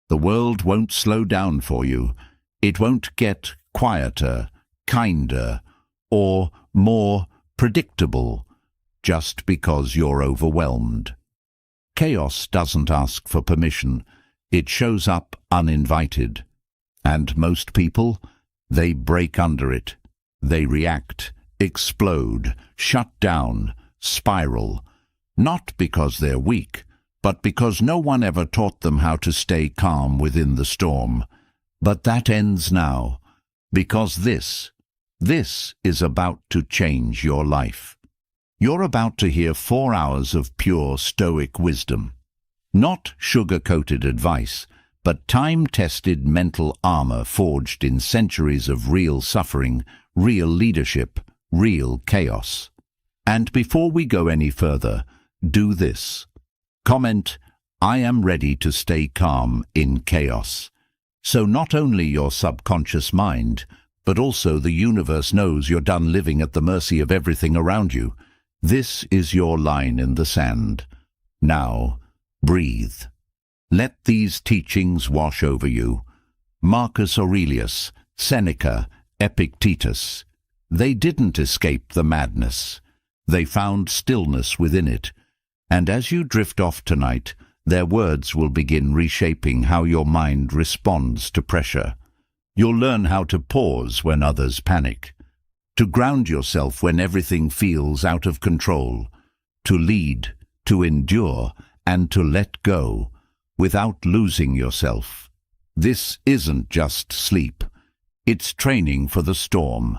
The world won't slow down for you. It won't get quieter, kinder, or more predictable just because you're overwhelmed. Chaos doesn't ask for permission. It shows up uninvited. And most people, they break under it. They react, explode, shut down, spiral. Not because they're weak, but because no one ever taught them how to stay calm within the storm. But that ends now, because this is about to change your life. You're about to hear 4 hours of pure Stoic wisdom. Not sugar-coated advice, but time-tested mental armor forged in centuries of real suffering, real leadership, real chaos. And before we go any further, do this. Comment, "I am ready to stay calm in chaos." So not only your subconscious mind, but also the universe knows you're done living at the mercy of everything around you. This is your line in the sand. Now, breathe. Let these teachings wash over you. Marcus Aurelius, Seneca, Epictetus. They didn't escape the madness. They found stillness within it. And as you drift off tonight, their words will begin reshaping how your mind responds to pressure. You'll learn how to pause when others panic, to ground yourself when everything feels out of control, to lead, to endure, and to let go without losing yourself. This isn't just sleep. It's training for the storm.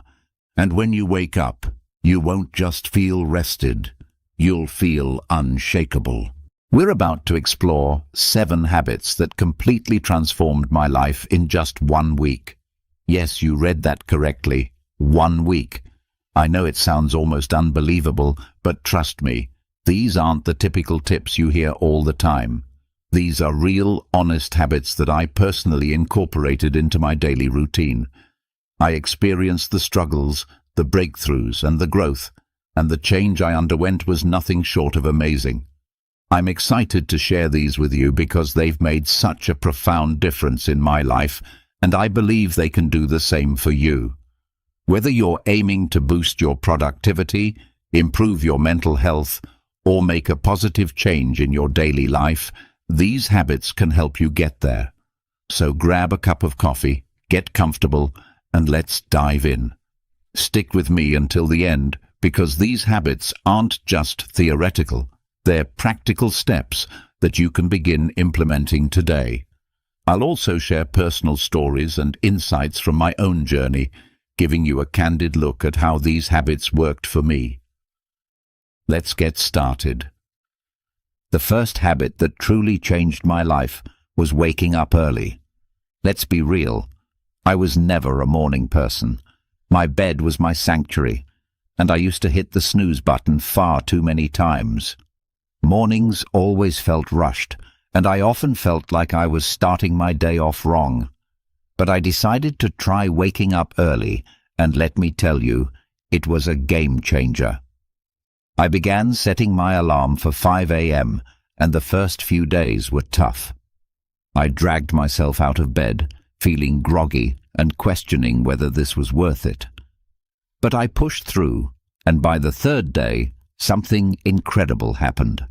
And when you wake up, you won't just feel rested. You'll feel unshakable. We're about to explore 7 habits that completely transformed my life in just 1 week. Yes, you read that correctly. 1 week. I know it sounds almost unbelievable, but trust me, these aren't the typical tips you hear all the time. These are real, honest habits that I personally incorporated into my daily routine. I experienced the struggles, the breakthroughs, and the growth, and the change I underwent was nothing short of amazing. I'm excited to share these with you because they've made such a profound difference in my life, and I believe they can do the same for you. Whether you're aiming to boost your productivity, improve your mental health, or make a positive change in your daily life, these habits can help you get there. So grab a cup of coffee, get comfortable, and let's dive in. Stick with me until the end, because these habits aren't just theoretical. They're practical steps that you can begin implementing today. I'll also share personal stories and insights from my own journey, giving you a candid look at how these habits worked for me. Let's get started. The first habit that truly changed my life was waking up early. Let's be real, I was never a morning person. My bed was my sanctuary, and I used to hit the snooze button far too many times. Mornings always felt rushed, and I often felt like I was starting my day off wrong. But I decided to try waking up early, and let me tell you, it was a game changer. I began setting my alarm for 5 a.m., and the first few days were tough. I dragged myself out of bed, feeling groggy and questioning whether this was worth it. But I pushed through, and by the 3rd day, something incredible happened.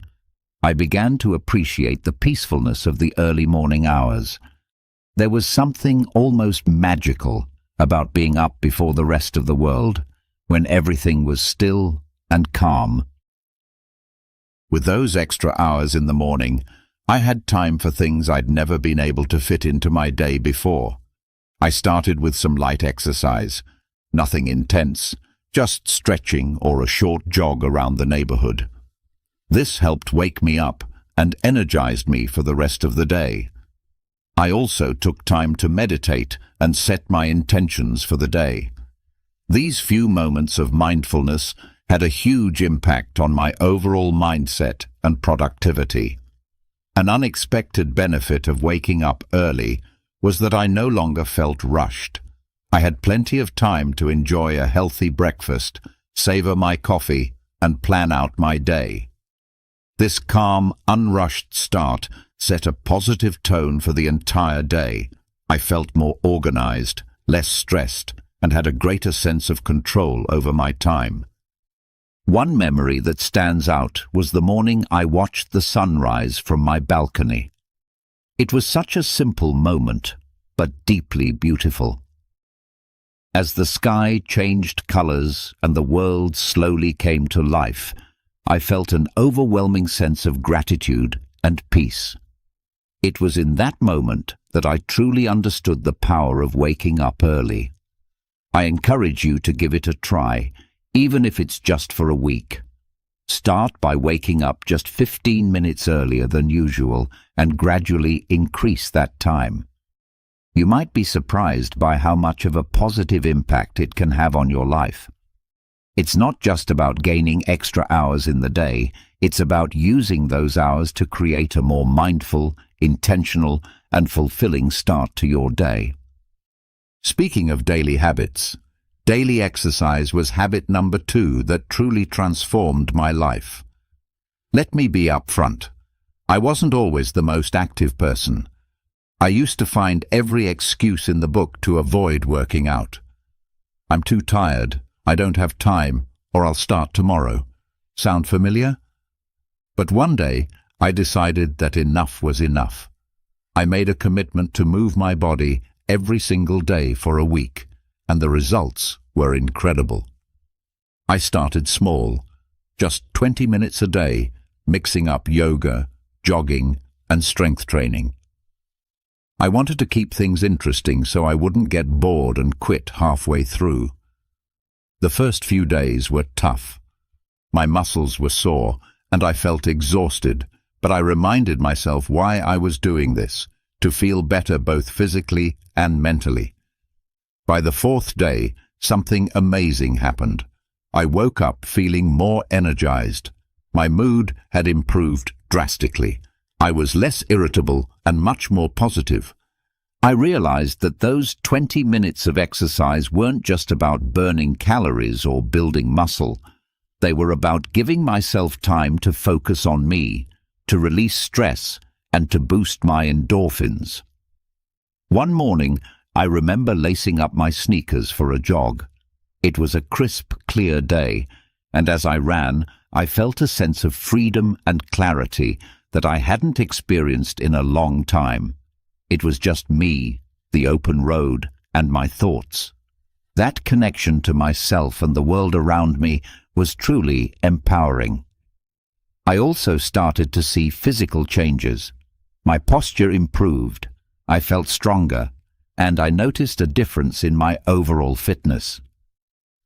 I began to appreciate the peacefulness of the early morning hours. There was something almost magical about being up before the rest of the world, when everything was still and calm. With those extra hours in the morning, I had time for things I'd never been able to fit into my day before. I started with some light exercise, nothing intense, just stretching or a short jog around the neighborhood. This helped wake me up and energized me for the rest of the day. I also took time to meditate and set my intentions for the day. These few moments of mindfulness had a huge impact on my overall mindset and productivity. An unexpected benefit of waking up early was that I no longer felt rushed. I had plenty of time to enjoy a healthy breakfast, savor my coffee, and plan out my day. This calm, unrushed start set a positive tone for the entire day. I felt more organized, less stressed, and had a greater sense of control over my time. One memory that stands out was the morning I watched the sunrise from my balcony. It was such a simple moment, but deeply beautiful. As the sky changed colors and the world slowly came to life, I felt an overwhelming sense of gratitude and peace. It was in that moment that I truly understood the power of waking up early. I encourage you to give it a try, even if it's just for a week. Start by waking up just 15 minutes earlier than usual and gradually increase that time. You might be surprised by how much of a positive impact it can have on your life. It's not just about gaining extra hours in the day, it's about using those hours to create a more mindful, intentional, and fulfilling start to your day. Speaking of daily habits, daily exercise was habit number 2 that truly transformed my life. Let me be upfront. I wasn't always the most active person. I used to find every excuse in the book to avoid working out. I'm too tired, I don't have time, or I'll start tomorrow. Sound familiar? But one day, I decided that enough was enough. I made a commitment to move my body every single day for a week, and the results were incredible. I started small, just 20 minutes a day, mixing up yoga, jogging, and strength training. I wanted to keep things interesting so I wouldn't get bored and quit halfway through. The first few days were tough. My muscles were sore, and I felt exhausted, but I reminded myself why I was doing this, to feel better both physically and mentally. By the 4th day, something amazing happened. I woke up feeling more energized. My mood had improved drastically. I was less irritable and much more positive. I realized that those 20 minutes of exercise weren't just about burning calories or building muscle. They were about giving myself time to focus on me, to release stress, and to boost my endorphins. One morning, I remember lacing up my sneakers for a jog. It was a crisp, clear day, and as I ran, I felt a sense of freedom and clarity that I hadn't experienced in a long time. It was just me, the open road, and my thoughts. That connection to myself and the world around me was truly empowering. I also started to see physical changes. My posture improved, I felt stronger, and I noticed a difference in my overall fitness.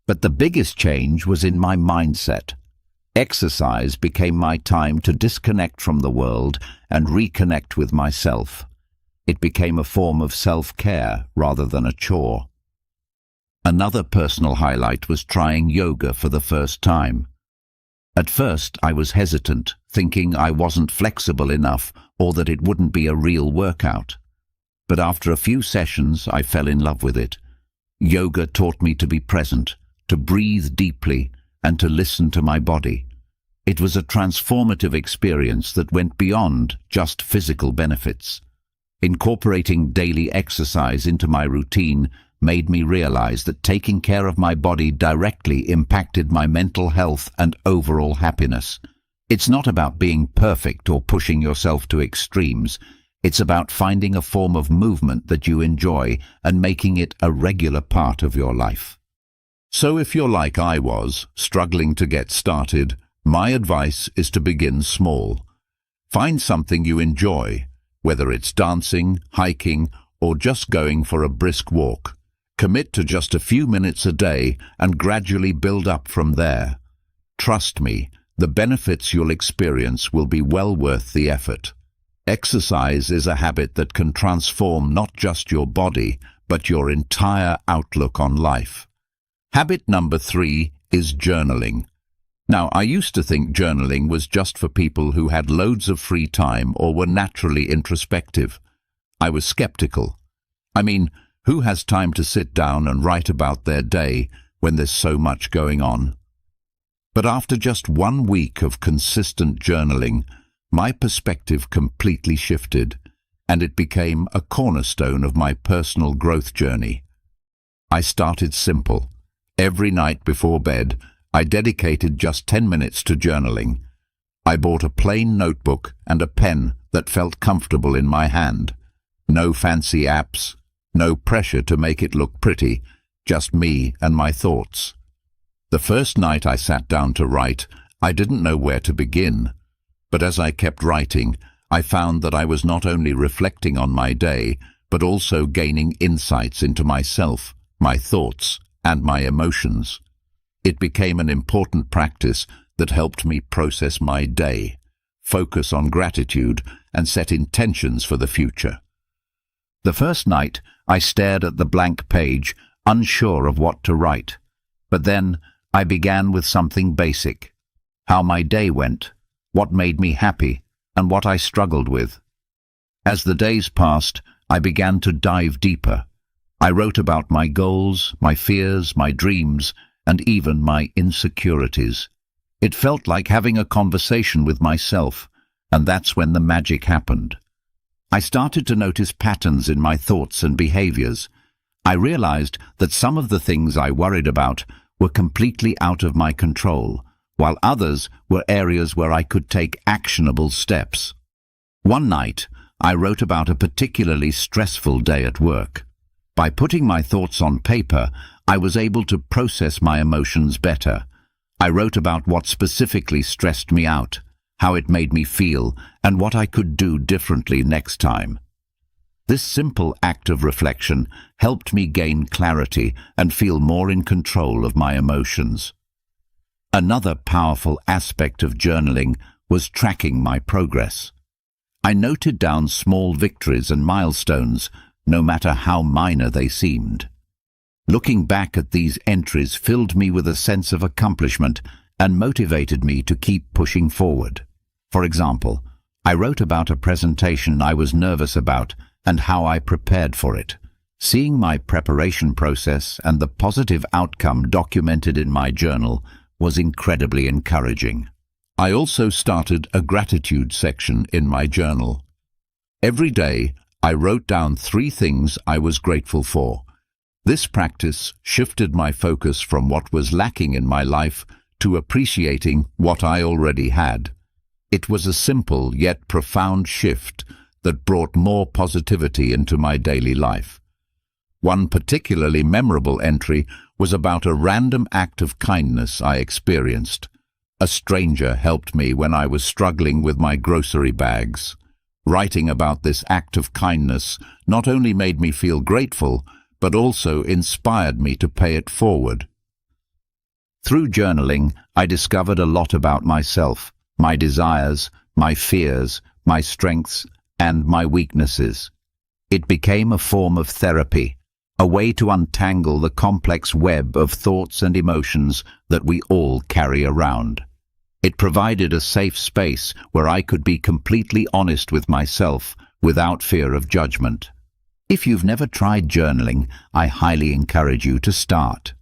But the biggest change was in my mindset. Exercise became my time to disconnect from the world and reconnect with myself. It became a form of self-care rather than a chore. Another personal highlight was trying yoga for the first time. At first, I was hesitant, thinking I wasn't flexible enough or that it wouldn't be a real workout. But after a few sessions, I fell in love with it. Yoga taught me to be present, to breathe deeply, and to listen to my body. It was a transformative experience that went beyond just physical benefits. Incorporating daily exercise into my routine made me realize that taking care of my body directly impacted my mental health and overall happiness. It's not about being perfect or pushing yourself to extremes. It's about finding a form of movement that you enjoy and making it a regular part of your life. So if you're like I was, struggling to get started, my advice is to begin small. Find something you enjoy, whether it's dancing, hiking, or just going for a brisk walk. Commit to just a few minutes a day and gradually build up from there. Trust me, the benefits you'll experience will be well worth the effort. Exercise is a habit that can transform not just your body, but your entire outlook on life. Habit number 3 is journaling. Now, I used to think journaling was just for people who had loads of free time or were naturally introspective. I was skeptical. I mean, who has time to sit down and write about their day when there's so much going on? But after just 1 week of consistent journaling, My perspective completely shifted, and it became a cornerstone of my personal growth journey. I started simple. Every night before bed, I dedicated just 10 minutes to journaling. I bought a plain notebook and a pen that felt comfortable in my hand. No fancy apps, no pressure to make it look pretty, just me and my thoughts. The first night I sat down to write, I didn't know where to begin. But as I kept writing, I found that I was not only reflecting on my day, but also gaining insights into myself, my thoughts, and my emotions. It became an important practice that helped me process my day, focus on gratitude, and set intentions for the future. The first night, I stared at the blank page, unsure of what to write. But then, I began with something basic: how my day went, what made me happy, and what I struggled with. As the days passed, I began to dive deeper. I wrote about my goals, my fears, my dreams, and even my insecurities. It felt like having a conversation with myself, and that's when the magic happened. I started to notice patterns in my thoughts and behaviors. I realized that some of the things I worried about were completely out of my control, while others were areas where I could take actionable steps. One night, I wrote about a particularly stressful day at work. By putting my thoughts on paper, I was able to process my emotions better. I wrote about what specifically stressed me out, how it made me feel, and what I could do differently next time. This simple act of reflection helped me gain clarity and feel more in control of my emotions. Another powerful aspect of journaling was tracking my progress. I noted down small victories and milestones, no matter how minor they seemed. Looking back at these entries filled me with a sense of accomplishment and motivated me to keep pushing forward. For example, I wrote about a presentation I was nervous about and how I prepared for it. Seeing my preparation process and the positive outcome documented in my journal was incredibly encouraging. I also started a gratitude section in my journal. Every day, I wrote down 3 things I was grateful for. This practice shifted my focus from what was lacking in my life to appreciating what I already had. It was a simple yet profound shift that brought more positivity into my daily life. One particularly memorable entry was about a random act of kindness I experienced. A stranger helped me when I was struggling with my grocery bags. Writing about this act of kindness not only made me feel grateful, but also inspired me to pay it forward. Through journaling, I discovered a lot about myself, my desires, my fears, my strengths, and my weaknesses. It became a form of therapy, a way to untangle the complex web of thoughts and emotions that we all carry around. It provided a safe space where I could be completely honest with myself without fear of judgment. If you've never tried journaling, I highly encourage you to start.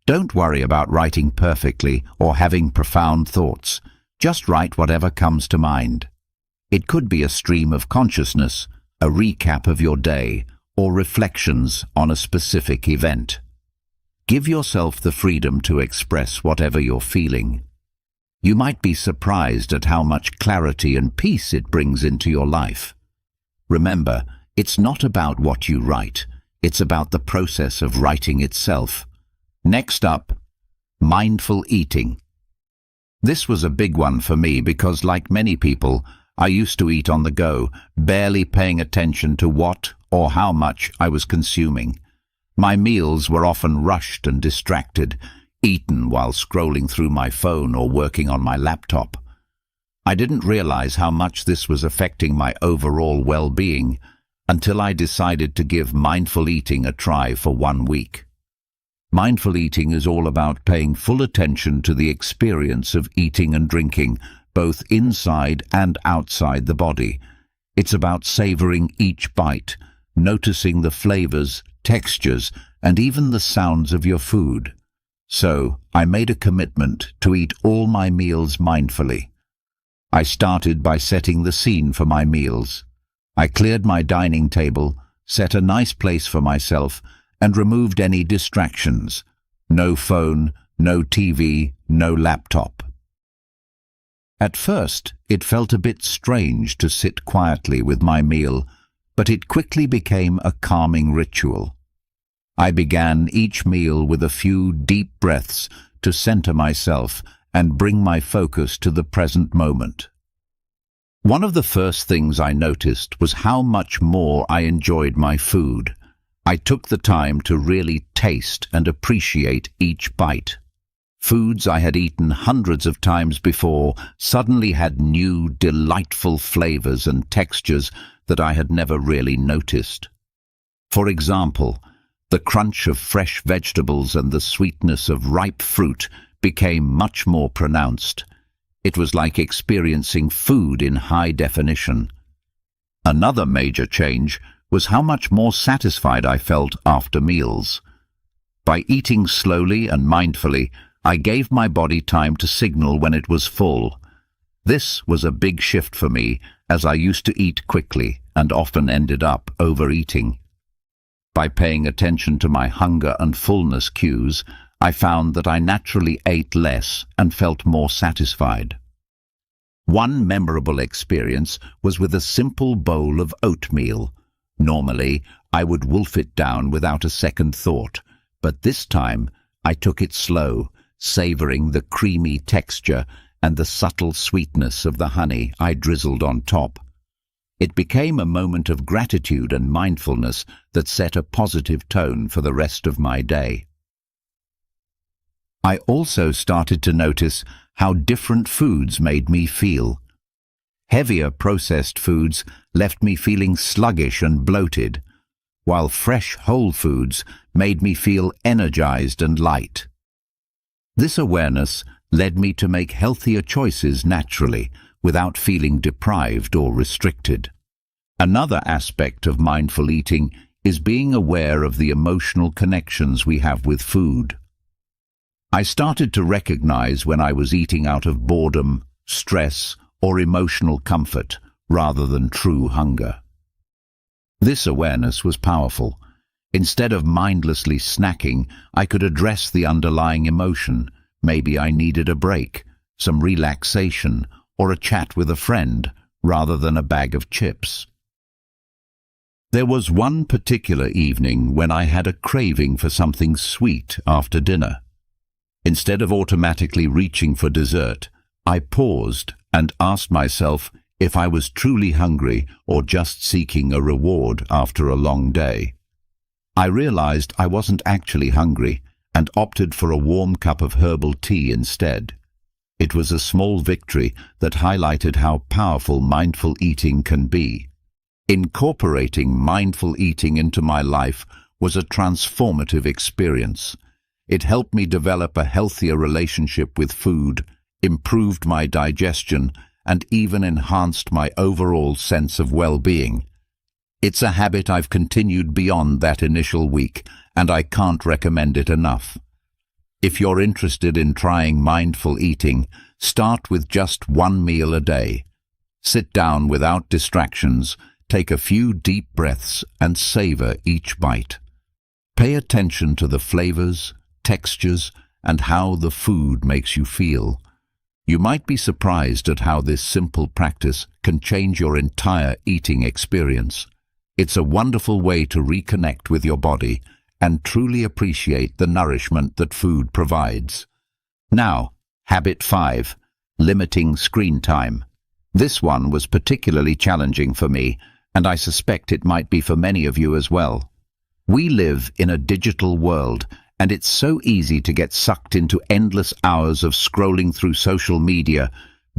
Don't worry about writing perfectly or having profound thoughts. Just write whatever comes to mind. It could be a stream of consciousness, a recap of your day, or reflections on a specific event. Give yourself the freedom to express whatever you're feeling. You might be surprised at how much clarity and peace it brings into your life. Remember, it's not about what you write, it's about the process of writing itself. Next up, mindful eating. This was a big one for me because, like many people, I used to eat on the go, barely paying attention to what or how much I was consuming. My meals were often rushed and distracted, eaten while scrolling through my phone or working on my laptop. I didn't realize how much this was affecting my overall well-being until I decided to give mindful eating a try for 1 week. Mindful eating is all about paying full attention to the experience of eating and drinking, both inside and outside the body. It's about savoring each bite, noticing the flavors, textures, and even the sounds of your food. So, I made a commitment to eat all my meals mindfully. I started by setting the scene for my meals. I cleared my dining table, set a nice place for myself, and removed any distractions. No phone, no TV, no laptop. At first, it felt a bit strange to sit quietly with my meal, but it quickly became a calming ritual. I began each meal with a few deep breaths to center myself and bring my focus to the present moment. One of the first things I noticed was how much more I enjoyed my food. I took the time to really taste and appreciate each bite. Foods I had eaten hundreds of times before suddenly had new, delightful flavors and textures that I had never really noticed. For example, the crunch of fresh vegetables and the sweetness of ripe fruit became much more pronounced. It was like experiencing food in high definition. Another major change was how much more satisfied I felt after meals. By eating slowly and mindfully, I gave my body time to signal when it was full. This was a big shift for me, as I used to eat quickly and often ended up overeating. By paying attention to my hunger and fullness cues, I found that I naturally ate less and felt more satisfied. One memorable experience was with a simple bowl of oatmeal. Normally, I would wolf it down without a second thought, but this time I took it slow, savoring the creamy texture and the subtle sweetness of the honey I drizzled on top. It became a moment of gratitude and mindfulness that set a positive tone for the rest of my day. I also started to notice how different foods made me feel. Heavier processed foods left me feeling sluggish and bloated, while fresh whole foods made me feel energized and light. This awareness led me to make healthier choices naturally, without feeling deprived or restricted. Another aspect of mindful eating is being aware of the emotional connections we have with food. I started to recognize when I was eating out of boredom, stress, or emotional comfort, rather than true hunger. This awareness was powerful. Instead of mindlessly snacking, I could address the underlying emotion. Maybe I needed a break, some relaxation, or a chat with a friend, rather than a bag of chips. There was one particular evening when I had a craving for something sweet after dinner. Instead of automatically reaching for dessert, I paused and asked myself if I was truly hungry or just seeking a reward after a long day. I realized I wasn't actually hungry and opted for a warm cup of herbal tea instead. It was a small victory that highlighted how powerful mindful eating can be. Incorporating mindful eating into my life was a transformative experience. It helped me develop a healthier relationship with food, improved my digestion, and even enhanced my overall sense of well-being. It's a habit I've continued beyond that initial week, and I can't recommend it enough. If you're interested in trying mindful eating, start with just one meal a day. Sit down without distractions, take a few deep breaths, and savor each bite. Pay attention to the flavors, textures, and how the food makes you feel. You might be surprised at how this simple practice can change your entire eating experience. It's a wonderful way to reconnect with your body and truly appreciate the nourishment that food provides. Now, habit 5, limiting screen time. This one was particularly challenging for me, and I suspect it might be for many of you as well. We live in a digital world, and it's so easy to get sucked into endless hours of scrolling through social media,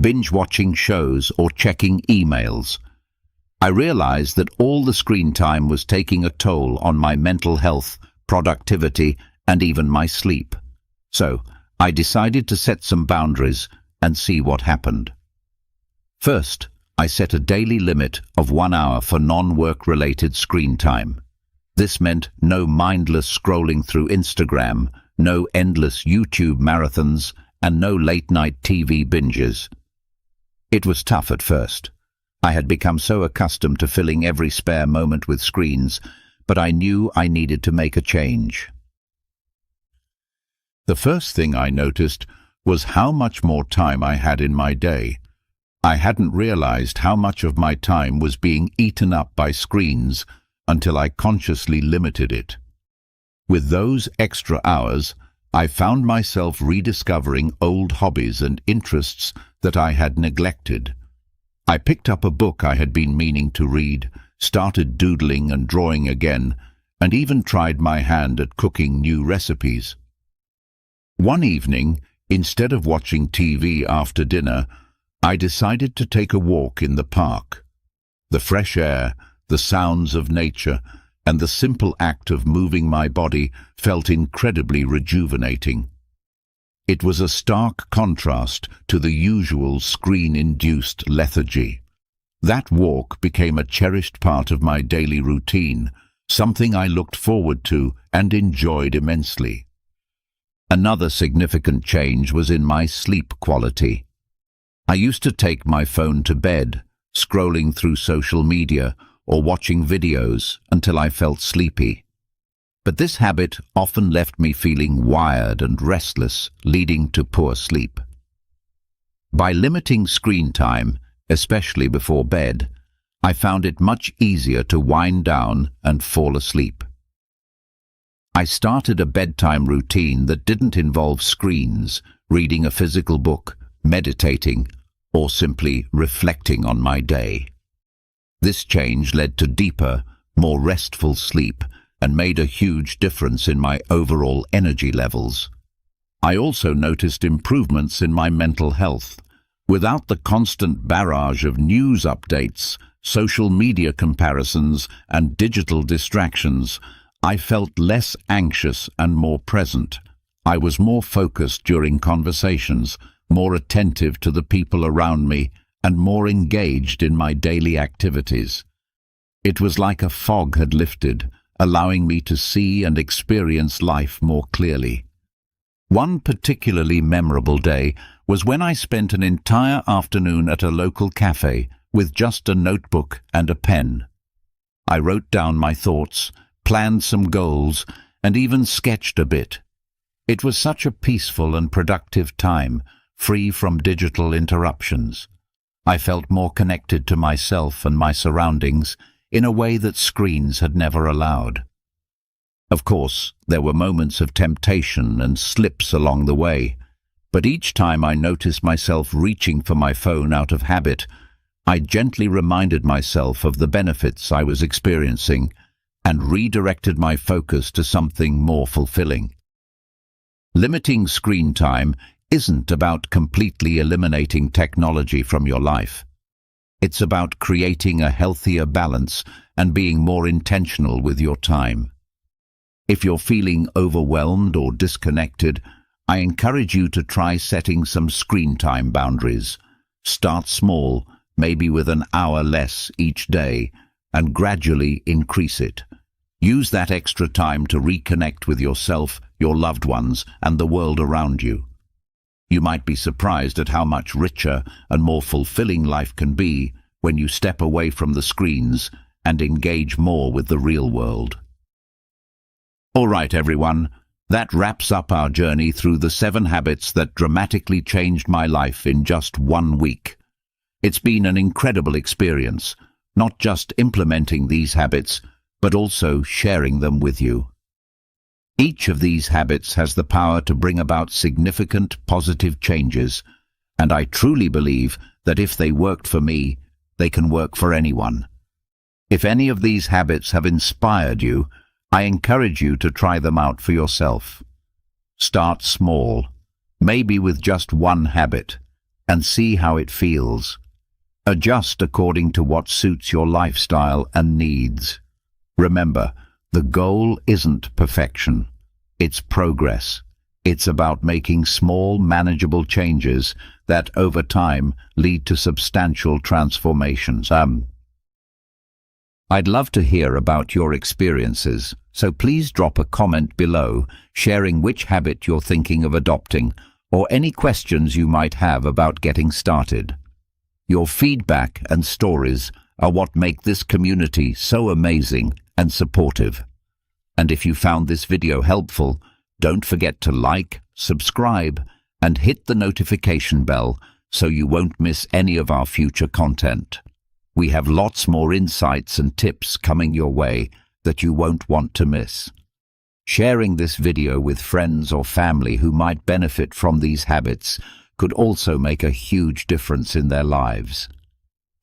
binge-watching shows, or checking emails. I realized that all the screen time was taking a toll on my mental health, productivity, and even my sleep. So, I decided to set some boundaries and see what happened. First, I set a daily limit of 1 hour for non-work-related screen time. This meant no mindless scrolling through Instagram, no endless YouTube marathons, and no late-night TV binges. It was tough at first. I had become so accustomed to filling every spare moment with screens, but I knew I needed to make a change. The first thing I noticed was how much more time I had in my day. I hadn't realized how much of my time was being eaten up by screens until I consciously limited it. With those extra hours, I found myself rediscovering old hobbies and interests that I had neglected. I picked up a book I had been meaning to read, started doodling and drawing again, and even tried my hand at cooking new recipes. One evening, instead of watching TV after dinner, I decided to take a walk in the park. The fresh air, the sounds of nature, and the simple act of moving my body felt incredibly rejuvenating. It was a stark contrast to the usual screen-induced lethargy. That walk became a cherished part of my daily routine, something I looked forward to and enjoyed immensely. Another significant change was in my sleep quality. I used to take my phone to bed, scrolling through social media or watching videos until I felt sleepy. But this habit often left me feeling wired and restless, leading to poor sleep. By limiting screen time, especially before bed, I found it much easier to wind down and fall asleep. I started a bedtime routine that didn't involve screens, reading a physical book, meditating, or simply reflecting on my day. This change led to deeper, more restful sleep and made a huge difference in my overall energy levels. I also noticed improvements in my mental health. Without the constant barrage of news updates, social media comparisons, and digital distractions, I felt less anxious and more present. I was more focused during conversations, more attentive to the people around me, and more engaged in my daily activities. It was like a fog had lifted, allowing me to see and experience life more clearly. One particularly memorable day was when I spent an entire afternoon at a local cafe with just a notebook and a pen. I wrote down my thoughts, planned some goals, and even sketched a bit. It was such a peaceful and productive time, free from digital interruptions. I felt more connected to myself and my surroundings in a way that screens had never allowed. Of course, there were moments of temptation and slips along the way, but each time I noticed myself reaching for my phone out of habit, I gently reminded myself of the benefits I was experiencing and redirected my focus to something more fulfilling. Limiting screen time isn't about completely eliminating technology from your life. It's about creating a healthier balance and being more intentional with your time. If you're feeling overwhelmed or disconnected, I encourage you to try setting some screen time boundaries. Start small, maybe with an hour less each day, and gradually increase it. Use that extra time to reconnect with yourself, your loved ones, and the world around you. You might be surprised at how much richer and more fulfilling life can be when you step away from the screens and engage more with the real world. All right, everyone, that wraps up our journey through the 7 habits that dramatically changed my life in just 1 week. It's been an incredible experience, not just implementing these habits, but also sharing them with you. Each of these habits has the power to bring about significant positive changes, and I truly believe that if they worked for me, they can work for anyone. If any of these habits have inspired you, I encourage you to try them out for yourself. Start small, maybe with just 1 habit, and see how it feels. Adjust according to what suits your lifestyle and needs. Remember, the goal isn't perfection. It's progress. It's about making small, manageable changes that, over time, lead to substantial transformations. I'd love to hear about your experiences, so please drop a comment below sharing which habit you're thinking of adopting or any questions you might have about getting started. Your feedback and stories are what make this community so amazing and supportive. And if you found this video helpful, don't forget to like, subscribe, and hit the notification bell so you won't miss any of our future content. We have lots more insights and tips coming your way that you won't want to miss. Sharing this video with friends or family who might benefit from these habits could also make a huge difference in their lives.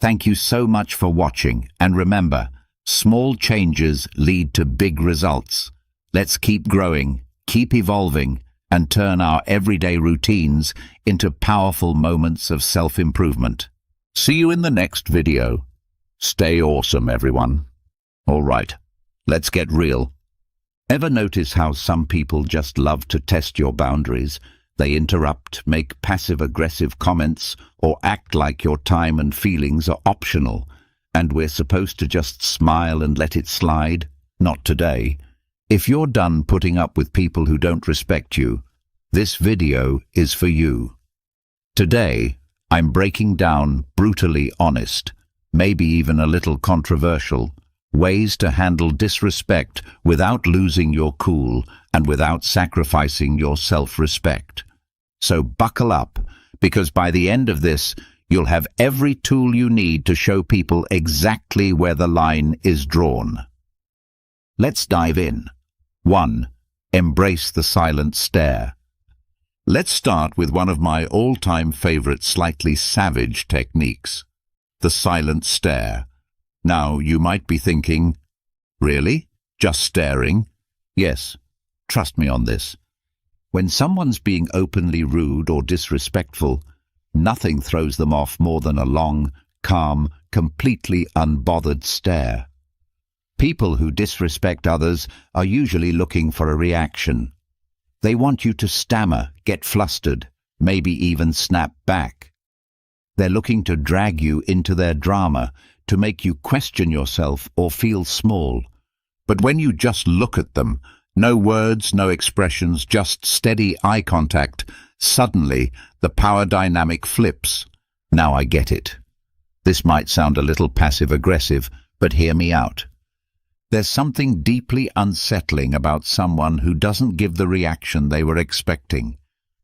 Thank you so much for watching, and remember, small changes lead to big results. Let's keep growing, keep evolving, and turn our everyday routines into powerful moments of self-improvement. See you in the next video. Stay awesome, everyone. All right, let's get real. Ever notice how some people just love to test your boundaries? They interrupt, make passive-aggressive comments, or act like your time and feelings are optional, and we're supposed to just smile and let it slide? Not today. If you're done putting up with people who don't respect you, this video is for you. Today, I'm breaking down brutally honest, maybe even a little controversial, ways to handle disrespect without losing your cool and without sacrificing your self-respect. So buckle up, because by the end of this, you'll have every tool you need to show people exactly where the line is drawn. Let's dive in. 1. Embrace the silent stare. Let's start with one of my all-time favorite slightly savage techniques, the silent stare. Now, you might be thinking, really? Just staring? Yes, trust me on this. When someone's being openly rude or disrespectful, nothing throws them off more than a long, calm, completely unbothered stare. People who disrespect others are usually looking for a reaction. They want you to stammer, get flustered, maybe even snap back. They're looking to drag you into their drama, to make you question yourself or feel small. But when you just look at them, no words, no expressions, just steady eye contact, suddenly the power dynamic flips. Now I get it. This might sound a little passive-aggressive, but hear me out. There's something deeply unsettling about someone who doesn't give the reaction they were expecting.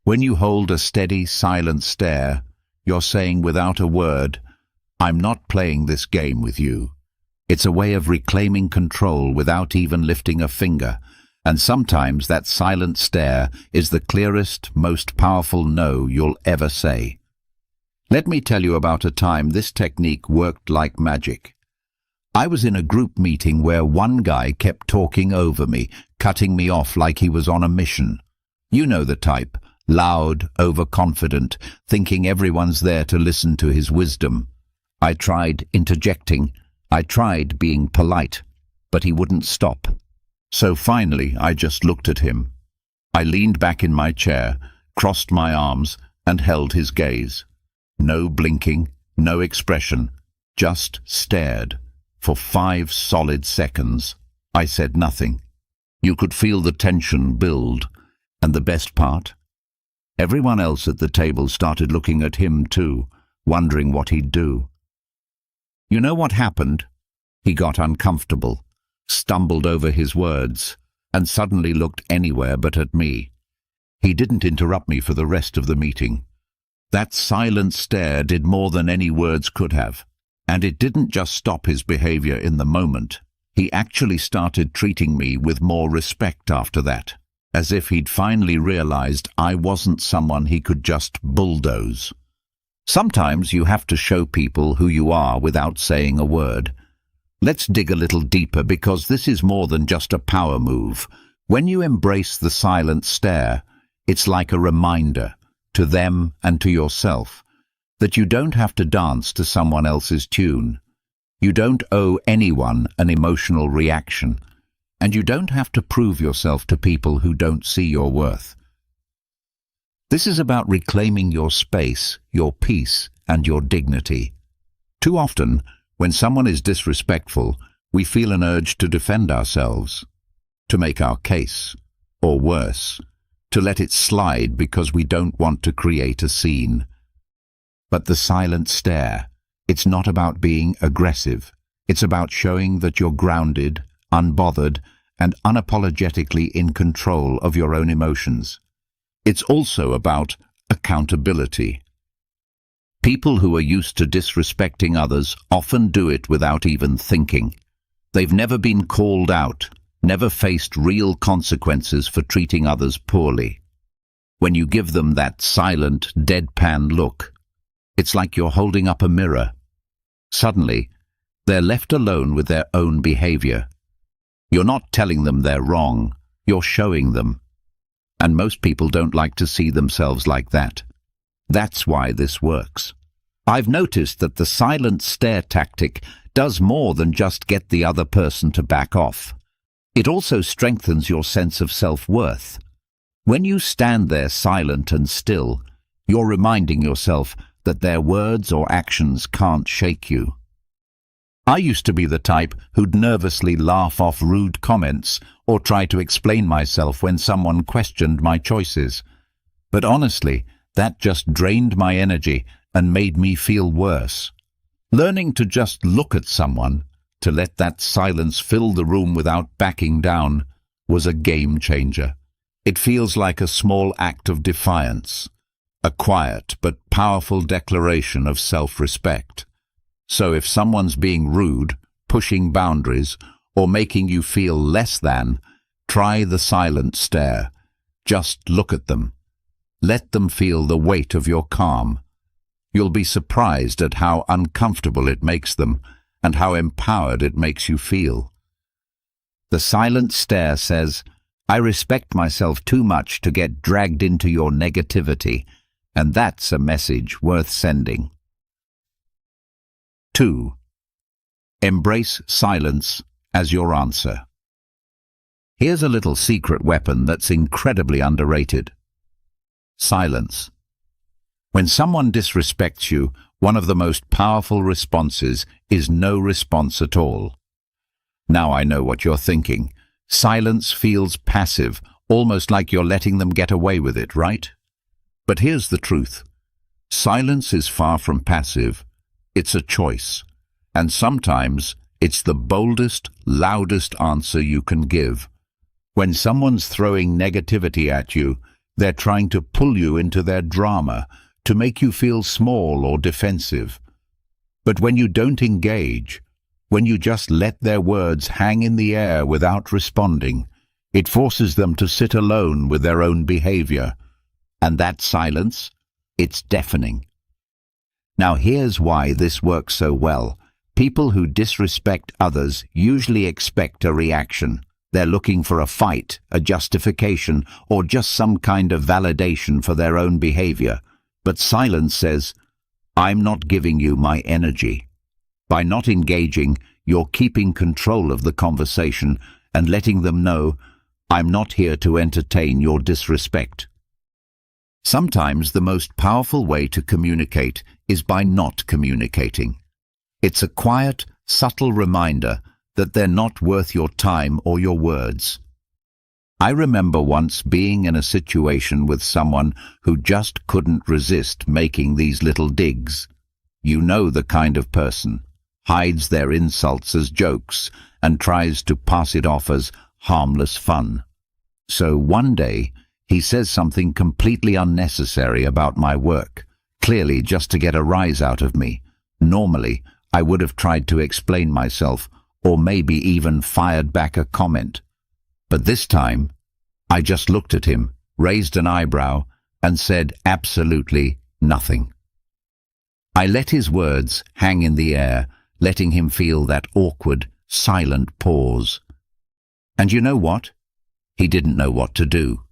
When you hold a steady, silent stare, you're saying without a word, I'm not playing this game with you. It's a way of reclaiming control without even lifting a finger, and sometimes that silent stare is the clearest, most powerful no you'll ever say. Let me tell you about a time this technique worked like magic. I was in a group meeting where one guy kept talking over me, cutting me off like he was on a mission. You know the type, loud, overconfident, thinking everyone's there to listen to his wisdom. I tried interjecting. I tried being polite, but he wouldn't stop. So finally, I just looked at him. I leaned back in my chair, crossed my arms, and held his gaze. No blinking, no expression, just stared. For 5 solid seconds, I said nothing. You could feel the tension build, and the best part? Everyone else at the table started looking at him too, wondering what he'd do. You know what happened? He got uncomfortable, stumbled over his words, and suddenly looked anywhere but at me. He didn't interrupt me for the rest of the meeting. That silent stare did more than any words could have, and it didn't just stop his behavior in the moment. He actually started treating me with more respect after that, as if he'd finally realized I wasn't someone he could just bulldoze. Sometimes you have to show people who you are without saying a word. Let's dig a little deeper, because this is more than just a power move. When you embrace the silent stare, it's like a reminder to them and to yourself that you don't have to dance to someone else's tune. You don't owe anyone an emotional reaction, and you don't have to prove yourself to people who don't see your worth. This is about reclaiming your space, your peace, and your dignity. Too often, when someone is disrespectful, we feel an urge to defend ourselves, to make our case, or worse, to let it slide because we don't want to create a scene. But the silent stare, It's not about being aggressive. It's about showing that you're grounded, unbothered, and unapologetically in control of your own emotions. It's also about accountability. People who are used to disrespecting others often do it without even thinking. They've never been called out, never faced real consequences for treating others poorly. When you give them that silent, deadpan look, it's like you're holding up a mirror. Suddenly, they're left alone with their own behavior. You're not telling them they're wrong, you're showing them. And most people don't like to see themselves like that. That's why this works. I've noticed that the silent stare tactic does more than just get the other person to back off. It also strengthens your sense of self-worth. When you stand there silent and still, you're reminding yourself that their words or actions can't shake you. I used to be the type who'd nervously laugh off rude comments or try to explain myself when someone questioned my choices. But honestly, that just drained my energy and made me feel worse. Learning to just look at someone, to let that silence fill the room without backing down, was a game changer. It feels like a small act of defiance, a quiet but powerful declaration of self-respect. So if someone's being rude, pushing boundaries, or making you feel less than, try the silent stare. Just look at them. Let them feel the weight of your calm. You'll be surprised at how uncomfortable it makes them and how empowered it makes you feel. The silent stare says, "I respect myself too much to get dragged into your negativity," and that's a message worth sending. 2. Embrace silence as your answer. Here's a little secret weapon that's incredibly underrated. Silence. When someone disrespects you, one of the most powerful responses is no response at all. Now I know what you're thinking. Silence feels passive, almost like you're letting them get away with it, right? But here's the truth. Silence is far from passive. It's a choice. And sometimes it's the boldest, loudest answer you can give. When someone's throwing negativity at you, they're trying to pull you into their drama, to make you feel small or defensive. But when you don't engage, when you just let their words hang in the air without responding, it forces them to sit alone with their own behavior. And that silence, it's deafening. Now here's why this works so well. People who disrespect others usually expect a reaction. They're looking for a fight, a justification, or just some kind of validation for their own behavior. But silence says, "I'm not giving you my energy." By not engaging, you're keeping control of the conversation and letting them know, "I'm not here to entertain your disrespect." Sometimes the most powerful way to communicate is by not communicating. It's a quiet, subtle reminder that they're not worth your time or your words. I remember once being in a situation with someone who just couldn't resist making these little digs. You know the kind of person, hides their insults as jokes and tries to pass it off as harmless fun. So one day, he says something completely unnecessary about my work, clearly just to get a rise out of me. Normally, I would have tried to explain myself, or maybe even fired back a comment. But this time, I just looked at him, raised an eyebrow, and said absolutely nothing. I let his words hang in the air, letting him feel that awkward, silent pause. And you know what? He didn't know what to do.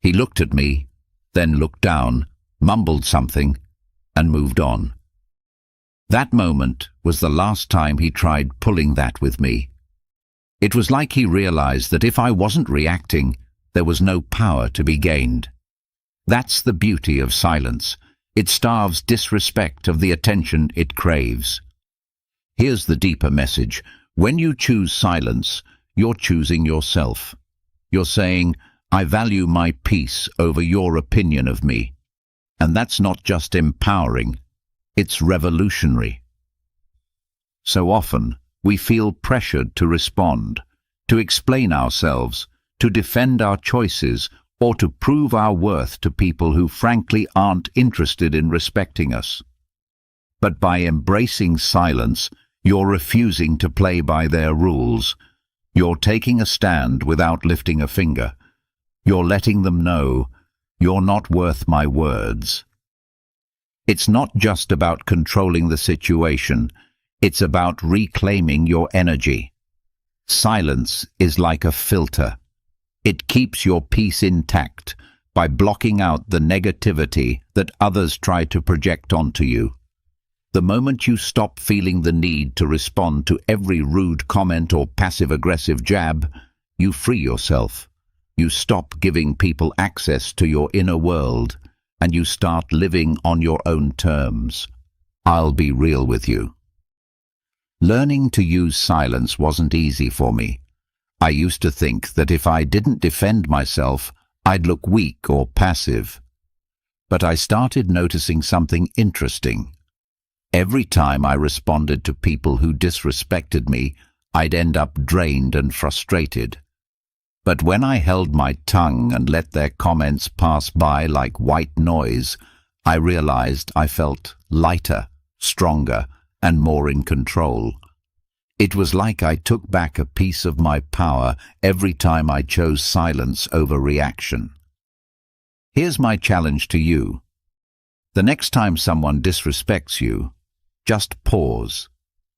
He looked at me, then looked down, mumbled something, and moved on. That moment was the last time he tried pulling that with me. It was like he realized that if I wasn't reacting, there was no power to be gained. That's the beauty of silence. It starves disrespect of the attention it craves. Here's the deeper message. When you choose silence, you're choosing yourself. You're saying, "I value my peace over your opinion of me." And that's not just empowering, it's revolutionary. So often, we feel pressured to respond, to explain ourselves, to defend our choices, or to prove our worth to people who frankly aren't interested in respecting us. But by embracing silence, you're refusing to play by their rules. You're taking a stand without lifting a finger. You're letting them know, you're not worth my words. It's not just about controlling the situation, it's about reclaiming your energy. Silence is like a filter. It keeps your peace intact by blocking out the negativity that others try to project onto you. The moment you stop feeling the need to respond to every rude comment or passive-aggressive jab, you free yourself. You stop giving people access to your inner world, and you start living on your own terms. I'll be real with you. Learning to use silence wasn't easy for me. I used to think that if I didn't defend myself, I'd look weak or passive. But I started noticing something interesting. Every time I responded to people who disrespected me, I'd end up drained and frustrated. But when I held my tongue and let their comments pass by like white noise, I realized I felt lighter, stronger, and more in control. It was like I took back a piece of my power every time I chose silence over reaction. Here's my challenge to you. The next time someone disrespects you, just pause,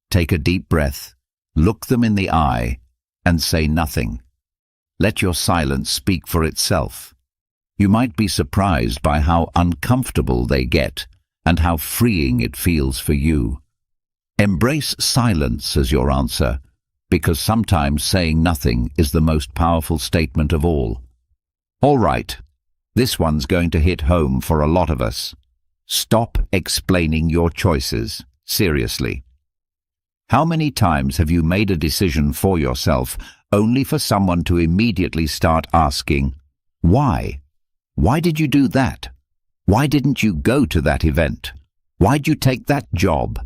take a deep breath, look them in the eye, and say nothing. Let your silence speak for itself. You might be surprised by how uncomfortable they get and how freeing it feels for you. Embrace silence as your answer, because sometimes saying nothing is the most powerful statement of all. All right, this one's going to hit home for a lot of us. Stop explaining your choices. Seriously. How many times have you made a decision for yourself only for someone to immediately start asking, why? Why did you do that? Why didn't you go to that event? Why'd you take that job?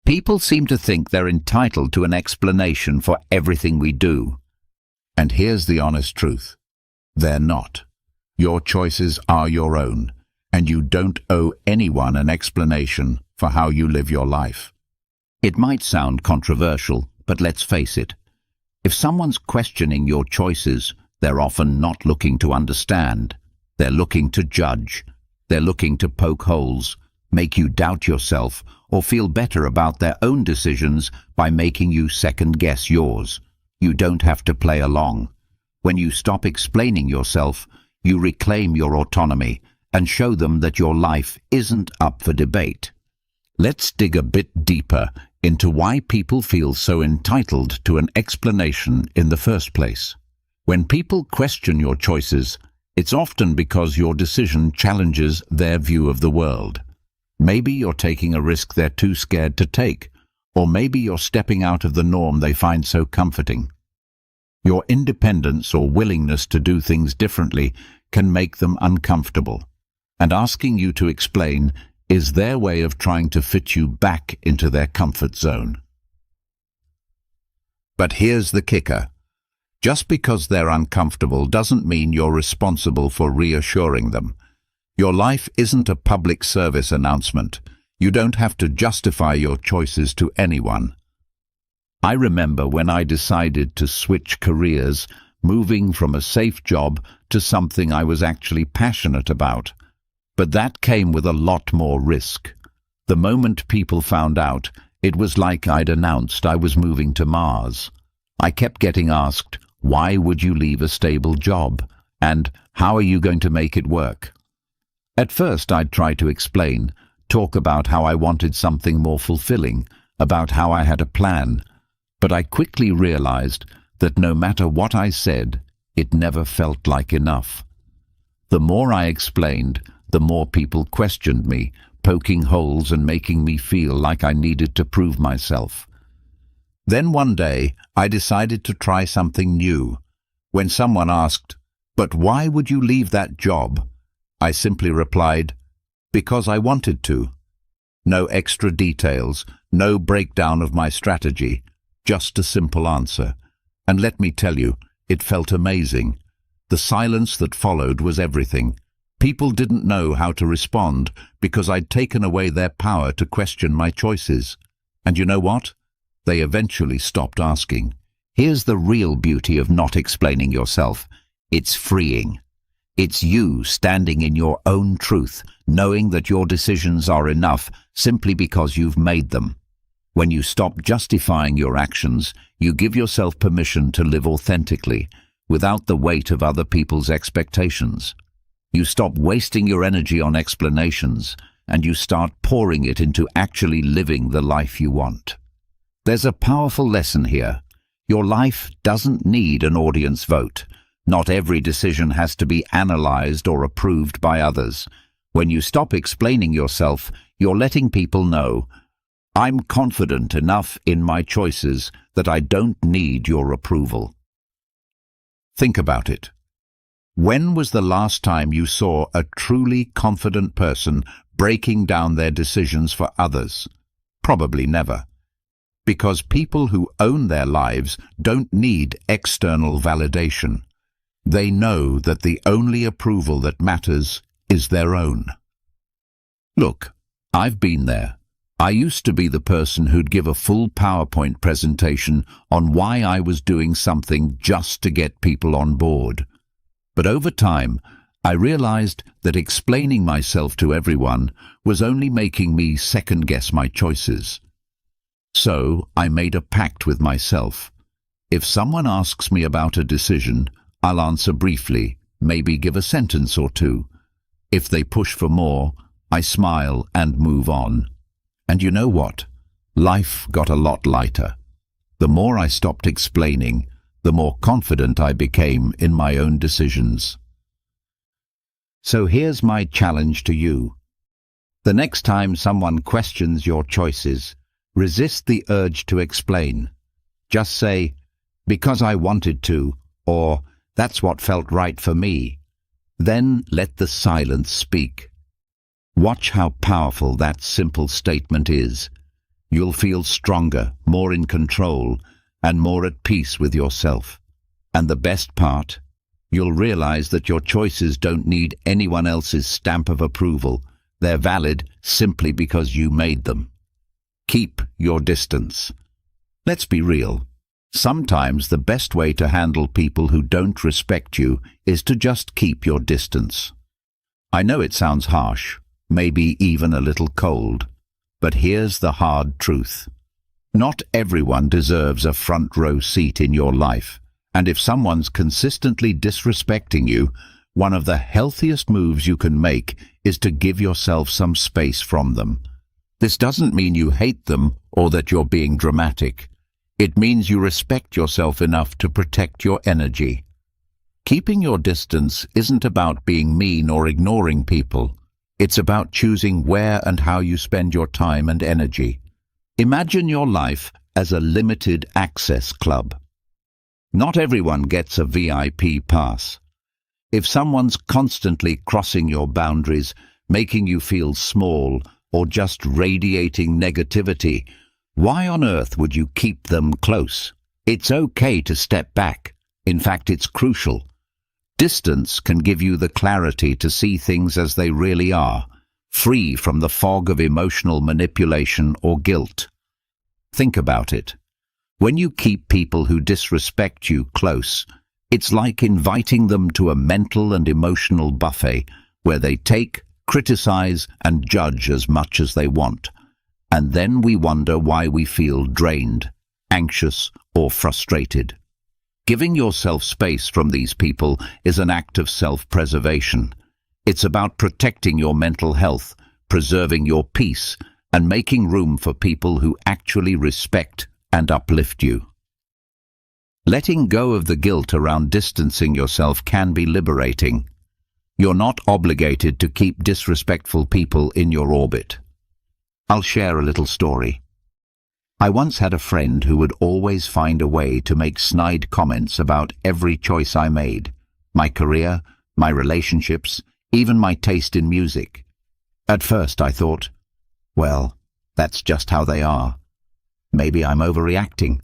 People seem to think they're entitled to an explanation for everything we do. And here's the honest truth. They're not. Your choices are your own, and you don't owe anyone an explanation for how you live your life. It might sound controversial, but let's face it. If someone's questioning your choices, they're often not looking to understand. They're looking to judge. They're looking to poke holes, make you doubt yourself, or feel better about their own decisions by making you second-guess yours. You don't have to play along. When you stop explaining yourself, you reclaim your autonomy and show them that your life isn't up for debate. Let's dig a bit deeper into why people feel so entitled to an explanation in the first place. When people question your choices, it's often because your decision challenges their view of the world. Maybe you're taking a risk they're too scared to take, or maybe you're stepping out of the norm they find so comforting. Your independence or willingness to do things differently can make them uncomfortable, and asking you to explain is their way of trying to fit you back into their comfort zone. But here's the kicker. Just because they're uncomfortable doesn't mean you're responsible for reassuring them. Your life isn't a public service announcement. You don't have to justify your choices to anyone. I remember when I decided to switch careers, moving from a safe job to something I was actually passionate about. But that came with a lot more risk. The moment people found out, it was like I'd announced I was moving to Mars. I kept getting asked, why would you leave a stable job? And how are you going to make it work? At first I'd try to explain, talk about how I wanted something more fulfilling, about how I had a plan. But I quickly realized that no matter what I said, it never felt like enough. The more I explained, the more people questioned me, poking holes and making me feel like I needed to prove myself. Then one day, I decided to try something new. When someone asked, "But why would you leave that job?" I simply replied, "Because I wanted to." No extra details, no breakdown of my strategy, just a simple answer. And let me tell you, it felt amazing. The silence that followed was everything. People didn't know how to respond because I'd taken away their power to question my choices. And you know what? They eventually stopped asking. Here's the real beauty of not explaining yourself. It's freeing. It's you standing in your own truth, knowing that your decisions are enough simply because you've made them. When you stop justifying your actions, you give yourself permission to live authentically, without the weight of other people's expectations. You stop wasting your energy on explanations, and you start pouring it into actually living the life you want. There's a powerful lesson here. Your life doesn't need an audience vote. Not every decision has to be analyzed or approved by others. When you stop explaining yourself, you're letting people know, I'm confident enough in my choices that I don't need your approval. Think about it. When was the last time you saw a truly confident person breaking down their decisions for others? Probably never. Because people who own their lives don't need external validation. They know that the only approval that matters is their own. Look, I've been there. I used to be the person who'd give a full PowerPoint presentation on why I was doing something just to get people on board. But over time, I realized that explaining myself to everyone was only making me second-guess my choices. So I made a pact with myself. If someone asks me about a decision, I'll answer briefly, maybe give a sentence or two. If they push for more, I smile and move on. And you know what? Life got a lot lighter. The more I stopped explaining, the more confident I became in my own decisions. So here's my challenge to you. The next time someone questions your choices, resist the urge to explain. Just say, because I wanted to, or that's what felt right for me. Then let the silence speak. Watch how powerful that simple statement is. You'll feel stronger, more in control, and more at peace with yourself. And the best part, you'll realize that your choices don't need anyone else's stamp of approval. They're valid simply because you made them. Keep your distance. Let's be real. Sometimes the best way to handle people who don't respect you is to just keep your distance. I know it sounds harsh, maybe even a little cold, but here's the hard truth. Not everyone deserves a front row seat in your life, and if someone's consistently disrespecting you, one of the healthiest moves you can make is to give yourself some space from them. This doesn't mean you hate them or that you're being dramatic. It means you respect yourself enough to protect your energy. Keeping your distance isn't about being mean or ignoring people. It's about choosing where and how you spend your time and energy. Imagine your life as a limited access club. Not everyone gets a VIP pass. If someone's constantly crossing your boundaries, making you feel small, or just radiating negativity, why on earth would you keep them close? It's okay to step back. In fact, it's crucial. Distance can give you the clarity to see things as they really are, free from the fog of emotional manipulation or guilt. Think about it. When you keep people who disrespect you close, it's like inviting them to a mental and emotional buffet where they take, criticize, and judge as much as they want. And then we wonder why we feel drained, anxious, or frustrated. Giving yourself space from these people is an act of self-preservation. It's about protecting your mental health, preserving your peace, and making room for people who actually respect and uplift you. Letting go of the guilt around distancing yourself can be liberating. You're not obligated to keep disrespectful people in your orbit. I'll share a little story. I once had a friend who would always find a way to make snide comments about every choice I made, my career, my relationships, even my taste in music. At first I thought, Well, that's just how they are. Maybe I'm overreacting.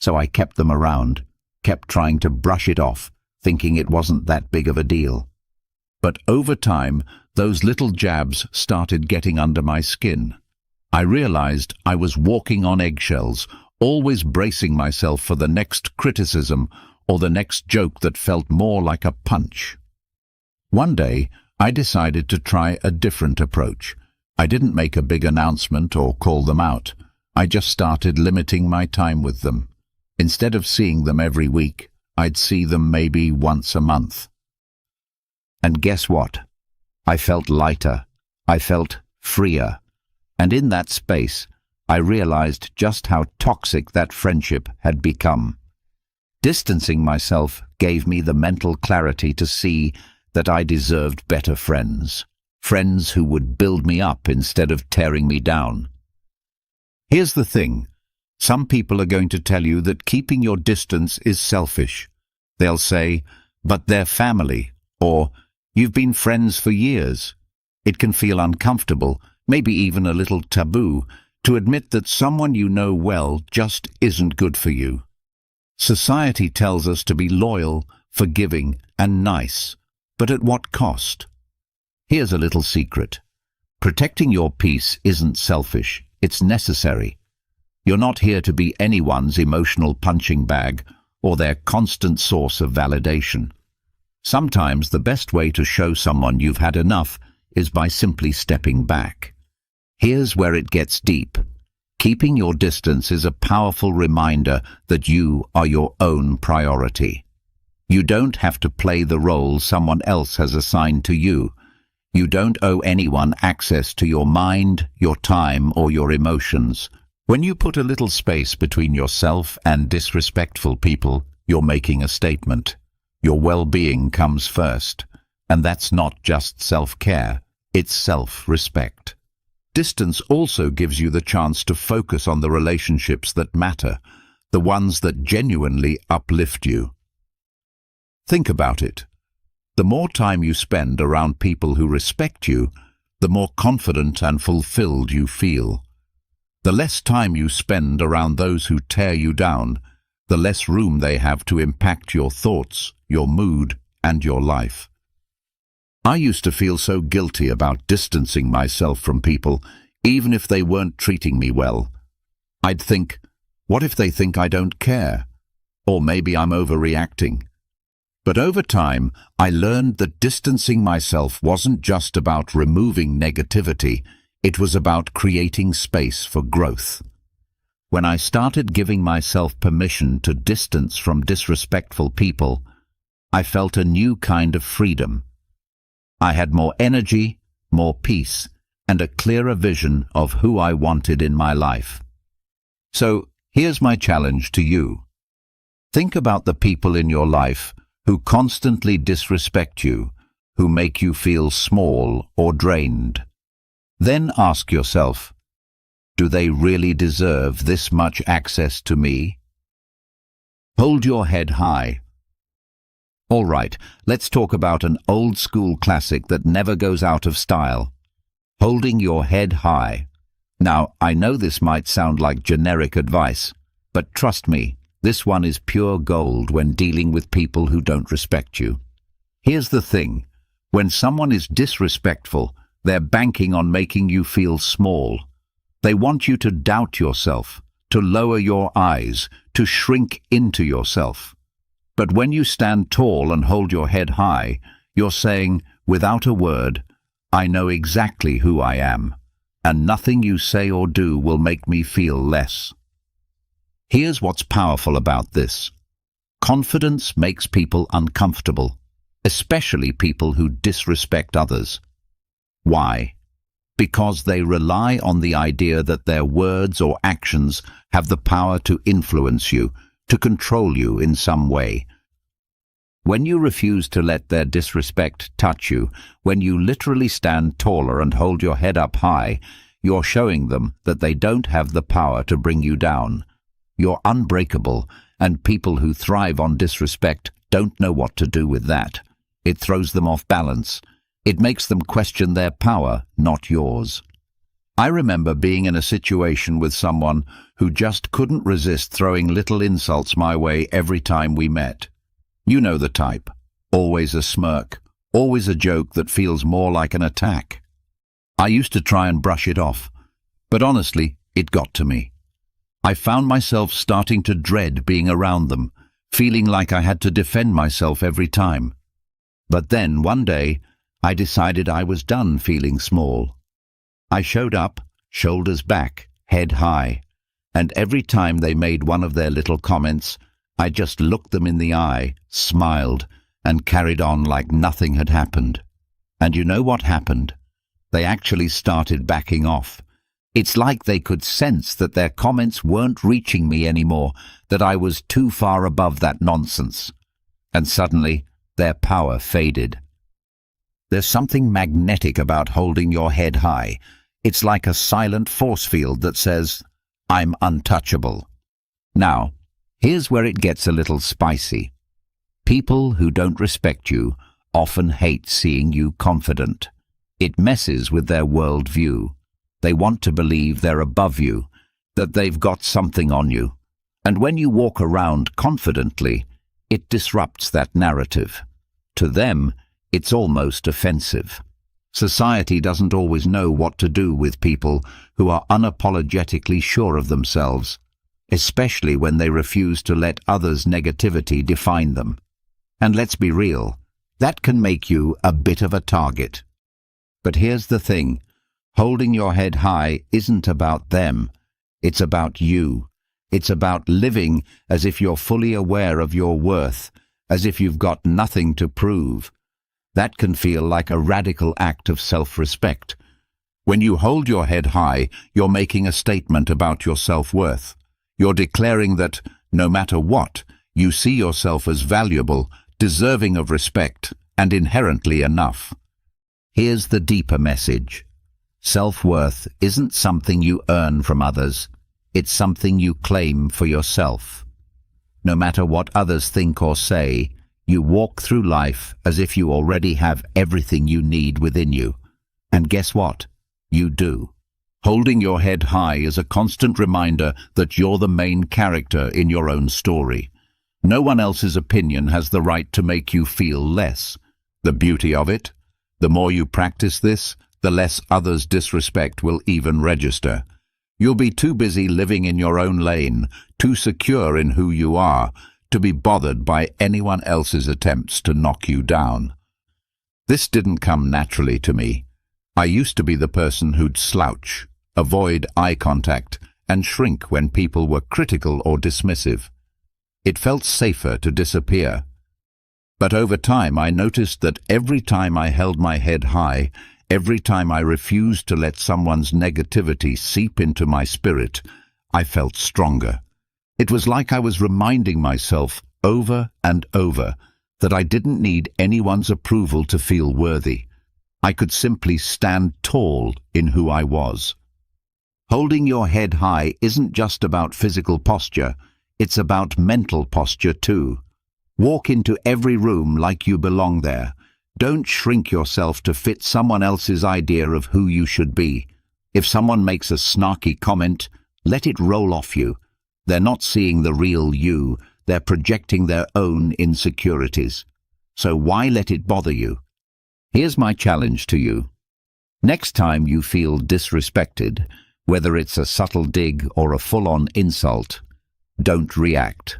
So I kept them around, kept trying to brush it off, thinking it wasn't that big of a deal. But over time, those little jabs started getting under my skin. I realized I was walking on eggshells, always bracing myself for the next criticism or the next joke that felt more like a punch. One day, I decided to try a different approach. I didn't make a big announcement or call them out. I just started limiting my time with them. Instead of seeing them every week, I'd see them maybe once a month. And guess what? I felt lighter. I felt freer. And in that space, I realized just how toxic that friendship had become. Distancing myself gave me the mental clarity to see that I deserved better friends. Friends who would build me up instead of tearing me down. Here's the thing. Some people are going to tell you that keeping your distance is selfish. They'll say, but they're family, or you've been friends for years. It can feel uncomfortable, maybe even a little taboo, to admit that someone you know well just isn't good for you. Society tells us to be loyal, forgiving, and nice, but at what cost? Here's a little secret. Protecting your peace isn't selfish, it's necessary. You're not here to be anyone's emotional punching bag or their constant source of validation. Sometimes the best way to show someone you've had enough is by simply stepping back. Here's where it gets deep. Keeping your distance is a powerful reminder that you are your own priority. You don't have to play the role someone else has assigned to you. You don't owe anyone access to your mind, your time, or your emotions. When you put a little space between yourself and disrespectful people, you're making a statement. Your well-being comes first, and that's not just self-care, it's self-respect. Distance also gives you the chance to focus on the relationships that matter, the ones that genuinely uplift you. Think about it. The more time you spend around people who respect you, the more confident and fulfilled you feel. The less time you spend around those who tear you down, the less room they have to impact your thoughts, your mood, and your life. I used to feel so guilty about distancing myself from people, even if they weren't treating me well. I'd think, what if they think I don't care? Or maybe I'm overreacting. But over time, I learned that distancing myself wasn't just about removing negativity, it was about creating space for growth. When I started giving myself permission to distance from disrespectful people, I felt a new kind of freedom. I had more energy, more peace, and a clearer vision of who I wanted in my life. So, here's my challenge to you. Think about the people in your life who constantly disrespect you, who make you feel small or drained. Then ask yourself, do they really deserve this much access to me? Hold your head high. All right, let's talk about an old-school classic that never goes out of style. Holding your head high. Now, I know this might sound like generic advice, but trust me, this one is pure gold when dealing with people who don't respect you. Here's the thing. When someone is disrespectful, they're banking on making you feel small. They want you to doubt yourself, to lower your eyes, to shrink into yourself. But when you stand tall and hold your head high, you're saying, without a word, I know exactly who I am, and nothing you say or do will make me feel less. Here's what's powerful about this. Confidence makes people uncomfortable, especially people who disrespect others. Why? Because they rely on the idea that their words or actions have the power to influence you, to control you in some way. When you refuse to let their disrespect touch you, when you literally stand taller and hold your head up high, you're showing them that they don't have the power to bring you down. You're unbreakable, and people who thrive on disrespect don't know what to do with that. It throws them off balance. It makes them question their power, not yours. I remember being in a situation with someone who just couldn't resist throwing little insults my way every time we met. You know the type. Always a smirk, always a joke that feels more like an attack. I used to try and brush it off, but honestly, it got to me. I found myself starting to dread being around them, feeling like I had to defend myself every time. But then, one day, I decided I was done feeling small. I showed up, shoulders back, head high, and every time they made one of their little comments, I just looked them in the eye, smiled, and carried on like nothing had happened. And you know what happened? They actually started backing off. It's like they could sense that their comments weren't reaching me anymore, that I was too far above that nonsense. And suddenly, their power faded. There's something magnetic about holding your head high. It's like a silent force field that says, I'm untouchable. Now, here's where it gets a little spicy. People who don't respect you often hate seeing you confident. It messes with their worldview. They want to believe they're above you, that they've got something on you. And when you walk around confidently, it disrupts that narrative. To them, it's almost offensive. Society doesn't always know what to do with people who are unapologetically sure of themselves, especially when they refuse to let others' negativity define them. And let's be real, that can make you a bit of a target. But here's the thing, holding your head high isn't about them, it's about you. It's about living as if you're fully aware of your worth, as if you've got nothing to prove. That can feel like a radical act of self-respect. When you hold your head high, you're making a statement about your self-worth. You're declaring that, no matter what, you see yourself as valuable, deserving of respect, and inherently enough. Here's the deeper message. Self-worth isn't something you earn from others. It's something you claim for yourself. No matter what others think or say, you walk through life as if you already have everything you need within you. And guess what? You do. Holding your head high is a constant reminder that you're the main character in your own story. No one else's opinion has the right to make you feel less. The beauty of it? The more you practice this, the less others' disrespect will even register. You'll be too busy living in your own lane, too secure in who you are, to be bothered by anyone else's attempts to knock you down. This didn't come naturally to me. I used to be the person who'd slouch, avoid eye contact, and shrink when people were critical or dismissive. It felt safer to disappear. But over time I noticed that every time I held my head high, every time I refused to let someone's negativity seep into my spirit, I felt stronger. It was like I was reminding myself over and over that I didn't need anyone's approval to feel worthy. I could simply stand tall in who I was. Holding your head high isn't just about physical posture, it's about mental posture too. Walk into every room like you belong there. Don't shrink yourself to fit someone else's idea of who you should be. If someone makes a snarky comment, let it roll off you. They're not seeing the real you, they're projecting their own insecurities. So why let it bother you? Here's my challenge to you. Next time you feel disrespected, whether it's a subtle dig or a full-on insult, don't react.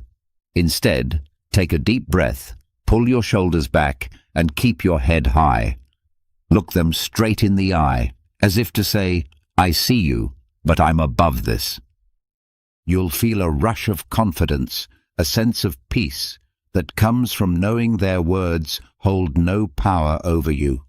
Instead, take a deep breath, pull your shoulders back, and keep your head high. Look them straight in the eye, as if to say, I see you, but I'm above this. You'll feel a rush of confidence, a sense of peace that comes from knowing their words hold no power over you.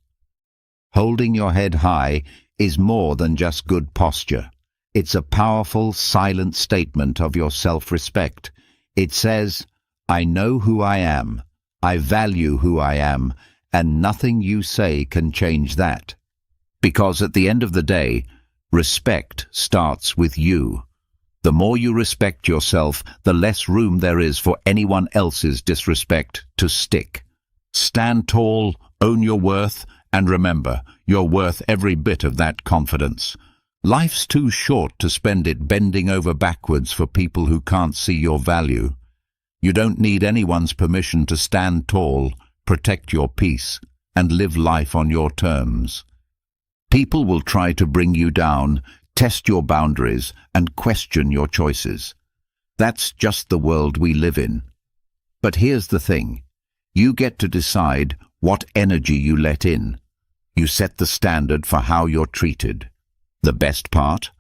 Holding your head high is more than just good posture. It's a powerful, silent statement of your self-respect. It says, I know who I am, I value who I am, and nothing you say can change that. Because at the end of the day, respect starts with you. The more you respect yourself, the less room there is for anyone else's disrespect to stick. Stand tall, own your worth, and remember, you're worth every bit of that confidence. Life's too short to spend it bending over backwards for people who can't see your value. You don't need anyone's permission to stand tall, protect your peace, and live life on your terms. People will try to bring you down, test your boundaries, and question your choices. That's just the world we live in. But here's the thing. You get to decide what energy you let in. You set the standard for how you're treated. The best part?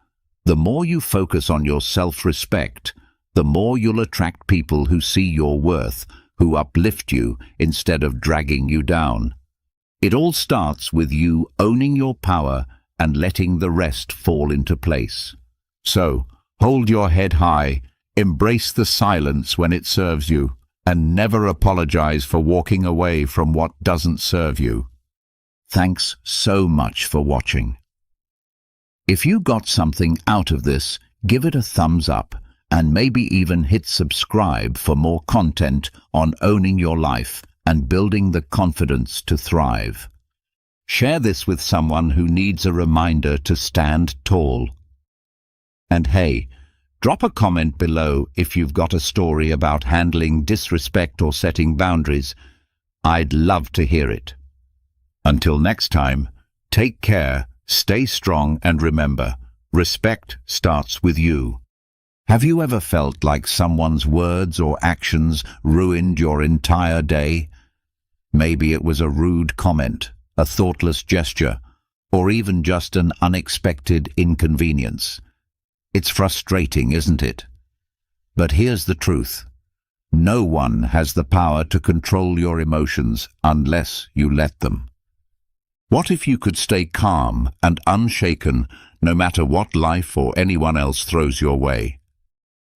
The more you focus on your self-respect, the more you'll attract people who see your worth, who uplift you instead of dragging you down. It all starts with you owning your power and letting the rest fall into place. So, hold your head high, embrace the silence when it serves you, and never apologize for walking away from what doesn't serve you. Thanks so much for watching. If you got something out of this, give it a thumbs up and maybe even hit subscribe for more content on owning your life and building the confidence to thrive. Share this with someone who needs a reminder to stand tall. And hey, drop a comment below if you've got a story about handling disrespect or setting boundaries. I'd love to hear it. Until next time, take care, stay strong, and remember, respect starts with you. Have you ever felt like someone's words or actions ruined your entire day? Maybe it was a rude comment, a thoughtless gesture, or even just an unexpected inconvenience. It's frustrating, isn't it? But here's the truth. No one has the power to control your emotions unless you let them. What if you could stay calm and unshaken no matter what life or anyone else throws your way?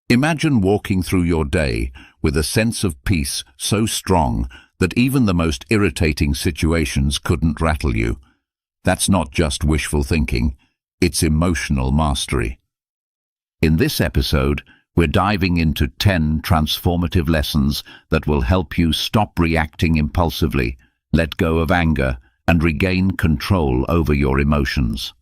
Imagine walking through your day with a sense of peace so strong that even the most irritating situations couldn't rattle you. That's not just wishful thinking, it's emotional mastery. In this episode, we're diving into 10 transformative lessons that will help you stop reacting impulsively, let go of anger, and regain control over your emotions.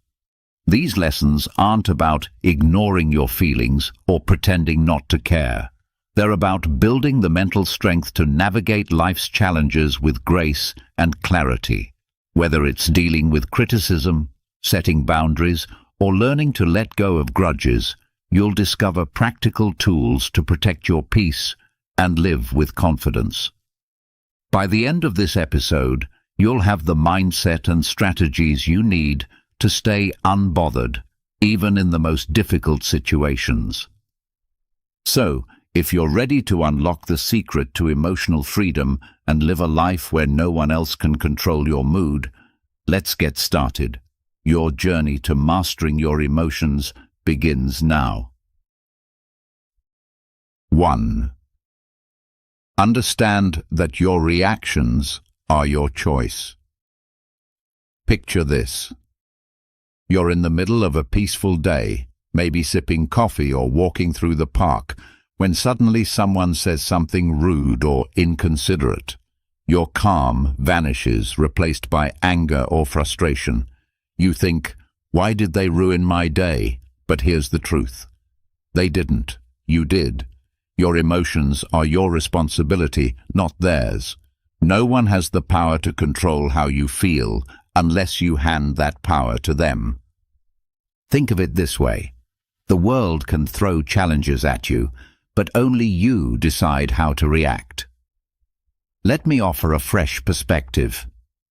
These lessons aren't about ignoring your feelings or pretending not to care. They're about building the mental strength to navigate life's challenges with grace and clarity. Whether it's dealing with criticism, setting boundaries, or learning to let go of grudges, you'll discover practical tools to protect your peace and live with confidence. By the end of this episode, you'll have the mindset and strategies you need to stay unbothered, even in the most difficult situations. So, if you're ready to unlock the secret to emotional freedom and live a life where no one else can control your mood, let's get started. Your journey to mastering your emotions begins now. 1. Understand that your reactions are your choice. Picture this. You're in the middle of a peaceful day, maybe sipping coffee or walking through the park, when suddenly someone says something rude or inconsiderate. Your calm vanishes, replaced by anger or frustration. You think, why did they ruin my day? But here's the truth. They didn't. You did. Your emotions are your responsibility, not theirs. No one has the power to control how you feel unless you hand that power to them. Think of it this way. The world can throw challenges at you, but only you decide how to react. Let me offer a fresh perspective.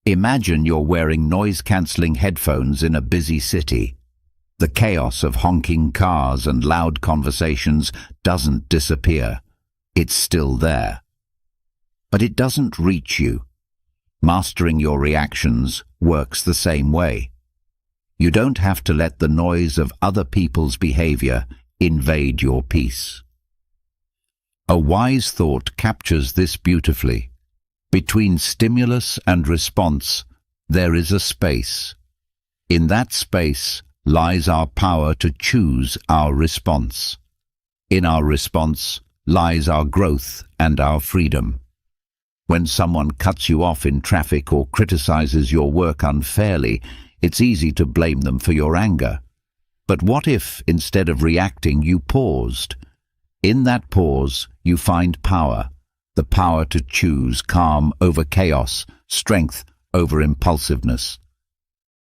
Imagine you're wearing noise-cancelling headphones in a busy city. The chaos of honking cars and loud conversations doesn't disappear. It's still there. But it doesn't reach you. Mastering your reactions works the same way. You don't have to let the noise of other people's behavior invade your peace. A wise thought captures this beautifully. Between stimulus and response, there is a space. In that space lies our power to choose our response. In our response lies our growth and our freedom. When someone cuts you off in traffic or criticizes your work unfairly, it's easy to blame them for your anger. But what if, instead of reacting, you paused? In that pause, you find power. The power to choose calm over chaos, strength over impulsiveness.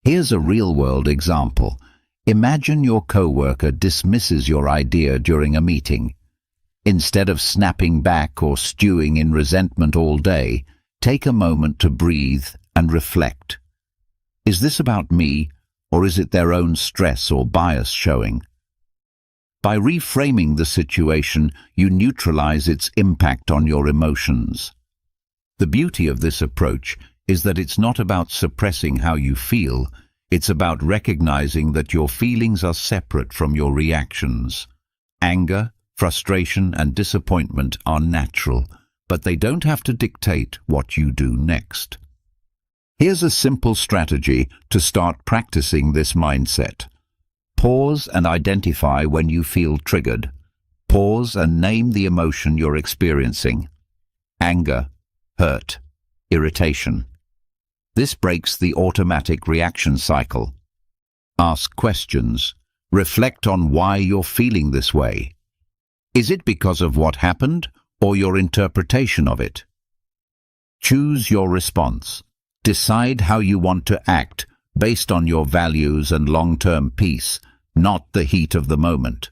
Here's a real-world example. Imagine your coworker dismisses your idea during a meeting. Instead of snapping back or stewing in resentment all day, take a moment to breathe and reflect. Is this about me, or is it their own stress or bias showing? By reframing the situation, you neutralize its impact on your emotions. The beauty of this approach is that it's not about suppressing how you feel, it's about recognizing that your feelings are separate from your reactions. Anger, frustration, and disappointment are natural, but they don't have to dictate what you do next. Here's a simple strategy to start practicing this mindset. Pause and identify when you feel triggered. Pause and name the emotion you're experiencing. Anger, hurt, irritation. This breaks the automatic reaction cycle. Ask questions. Reflect on why you're feeling this way. Is it because of what happened or your interpretation of it? Choose your response. Decide how you want to act based on your values and long-term peace, not the heat of the moment.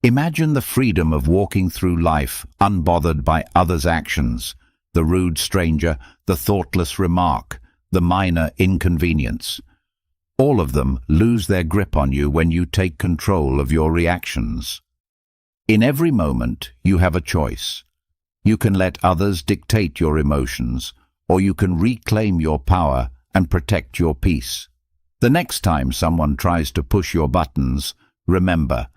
Imagine the freedom of walking through life unbothered by others' actions, the rude stranger, the thoughtless remark, the minor inconvenience. All of them lose their grip on you when you take control of your reactions. In every moment, you have a choice. You can let others dictate your emotions, or you can reclaim your power and protect your peace. The next time someone tries to push your buttons, remember,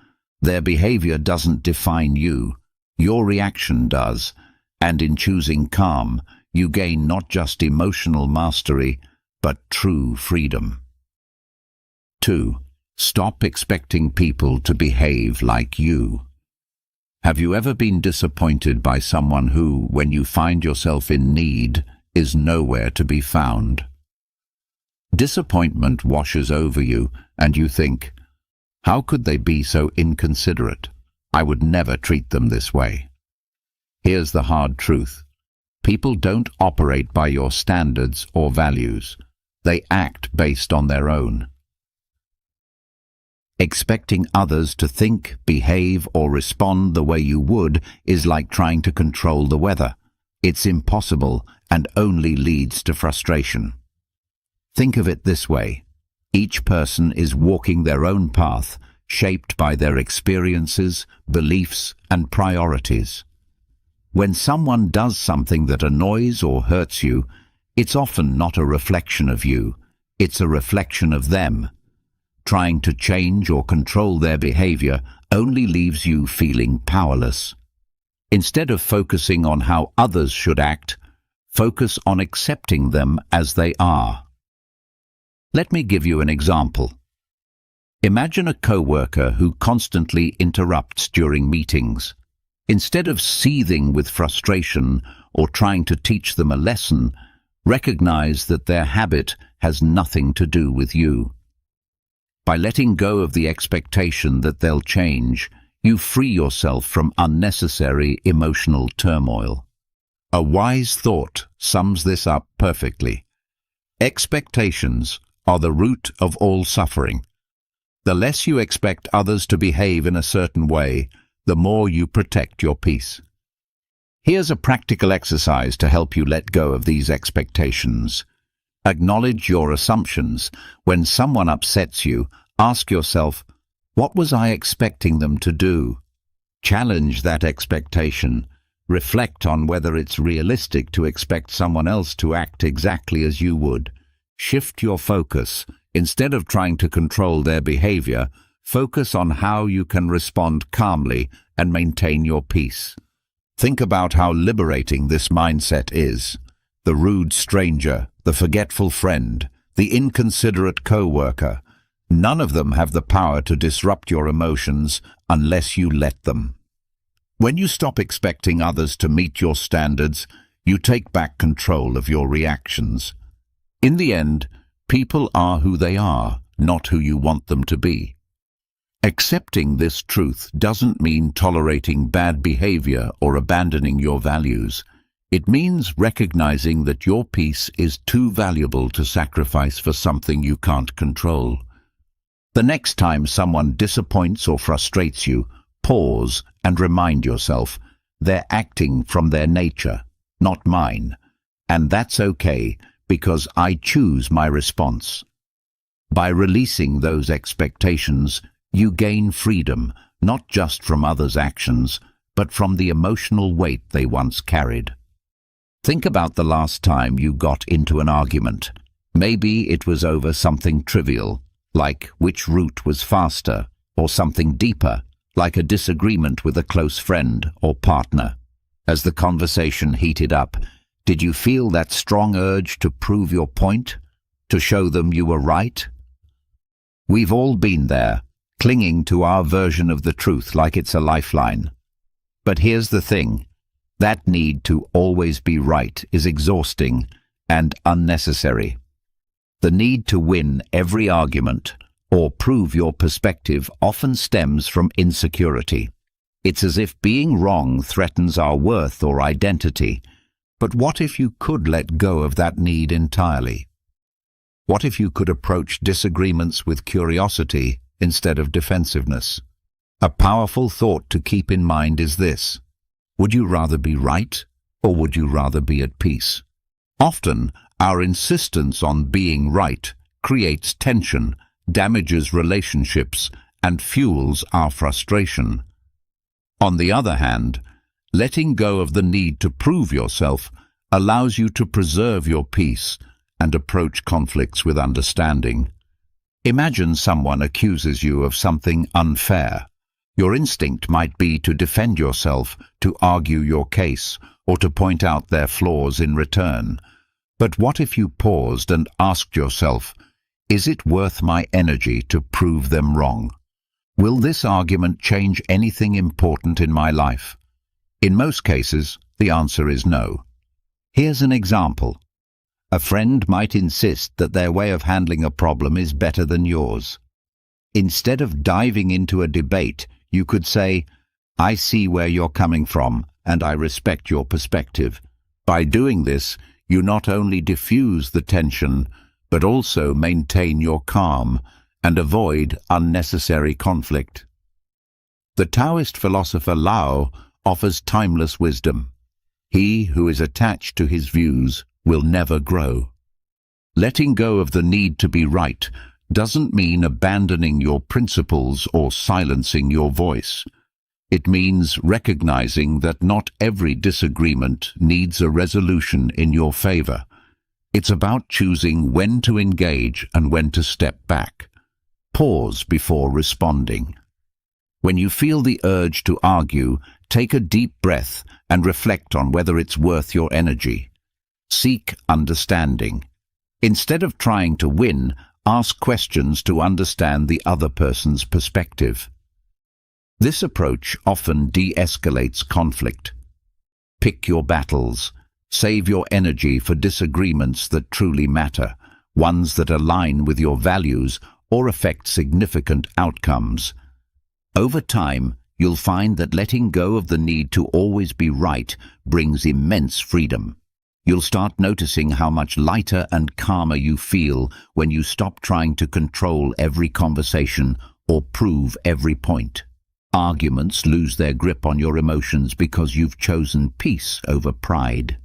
their behavior doesn't define you. Your reaction does, and in choosing calm, you gain not just emotional mastery, but true freedom. 2. Stop expecting people to behave like you. Have you ever been disappointed by someone who, when you find yourself in need, is nowhere to be found? Disappointment washes over you, and you think, how could they be so inconsiderate? I would never treat them this way. Here's the hard truth. People don't operate by your standards or values. They act based on their own. Expecting others to think, behave, or respond the way you would is like trying to control the weather. It's impossible and only leads to frustration. Think of it this way. Each person is walking their own path, shaped by their experiences, beliefs, and priorities. When someone does something that annoys or hurts you, it's often not a reflection of you, it's a reflection of them. Trying to change or control their behavior only leaves you feeling powerless. Instead of focusing on how others should act, focus on accepting them as they are. Let me give you an example. Imagine a coworker who constantly interrupts during meetings. Instead of seething with frustration or trying to teach them a lesson, recognize that their habit has nothing to do with you. By letting go of the expectation that they'll change, you free yourself from unnecessary emotional turmoil. A wise thought sums this up perfectly. Expectations are the root of all suffering. The less you expect others to behave in a certain way, the more you protect your peace. Here's a practical exercise to help you let go of these expectations. Acknowledge your assumptions. When someone upsets you, ask yourself, what was I expecting them to do? Challenge that expectation. Reflect on whether it's realistic to expect someone else to act exactly as you would. Shift your focus. Instead of trying to control their behavior, focus on how you can respond calmly and maintain your peace. Think about how liberating this mindset is. The rude stranger, the forgetful friend, the inconsiderate coworker, none of them have the power to disrupt your emotions unless you let them. When you stop expecting others to meet your standards, you take back control of your reactions. In the end, people are who they are, not who you want them to be. Accepting this truth doesn't mean tolerating bad behavior or abandoning your values. It means recognizing that your peace is too valuable to sacrifice for something you can't control. The next time someone disappoints or frustrates you, pause and remind yourself they're acting from their nature, not mine. And that's okay, because I choose my response. By releasing those expectations, you gain freedom, not just from others' actions, but from the emotional weight they once carried. Think about the last time you got into an argument. Maybe it was over something trivial, like which route was faster, or something deeper, like a disagreement with a close friend or partner. As the conversation heated up, did you feel that strong urge to prove your point, to show them you were right? We've all been there, clinging to our version of the truth like it's a lifeline. But here's the thing, that need to always be right is exhausting and unnecessary. The need to win every argument or prove your perspective often stems from insecurity. It's as if being wrong threatens our worth or identity. But what if you could let go of that need entirely? What if you could approach disagreements with curiosity instead of defensiveness? A powerful thought to keep in mind is this: would you rather be right, or would you rather be at peace? Often, our insistence on being right creates tension, damages relationships, and fuels our frustration. On the other hand, letting go of the need to prove yourself allows you to preserve your peace and approach conflicts with understanding. Imagine someone accuses you of something unfair. Your instinct might be to defend yourself, to argue your case, or to point out their flaws in return. But what if you paused and asked yourself, is it worth my energy to prove them wrong? Will this argument change anything important in my life? In most cases, the answer is no. Here's an example. A friend might insist that their way of handling a problem is better than yours. Instead of diving into a debate, you could say, I see where you're coming from, and I respect your perspective. By doing this, you not only diffuse the tension, but also maintain your calm and avoid unnecessary conflict. The Taoist philosopher Lao offers timeless wisdom. He who is attached to his views will never grow. Letting go of the need to be right doesn't mean abandoning your principles or silencing your voice. It means recognizing that not every disagreement needs a resolution in your favor. It's about choosing when to engage and when to step back. Pause before responding. When you feel the urge to argue, take a deep breath and reflect on whether it's worth your energy. Seek understanding. Instead of trying to win, ask questions to understand the other person's perspective. This approach often de-escalates conflict. Pick your battles. Save your energy for disagreements that truly matter, ones that align with your values or affect significant outcomes. Over time, you'll find that letting go of the need to always be right brings immense freedom. You'll start noticing how much lighter and calmer you feel when you stop trying to control every conversation or prove every point. Arguments lose their grip on your emotions because you've chosen peace over pride.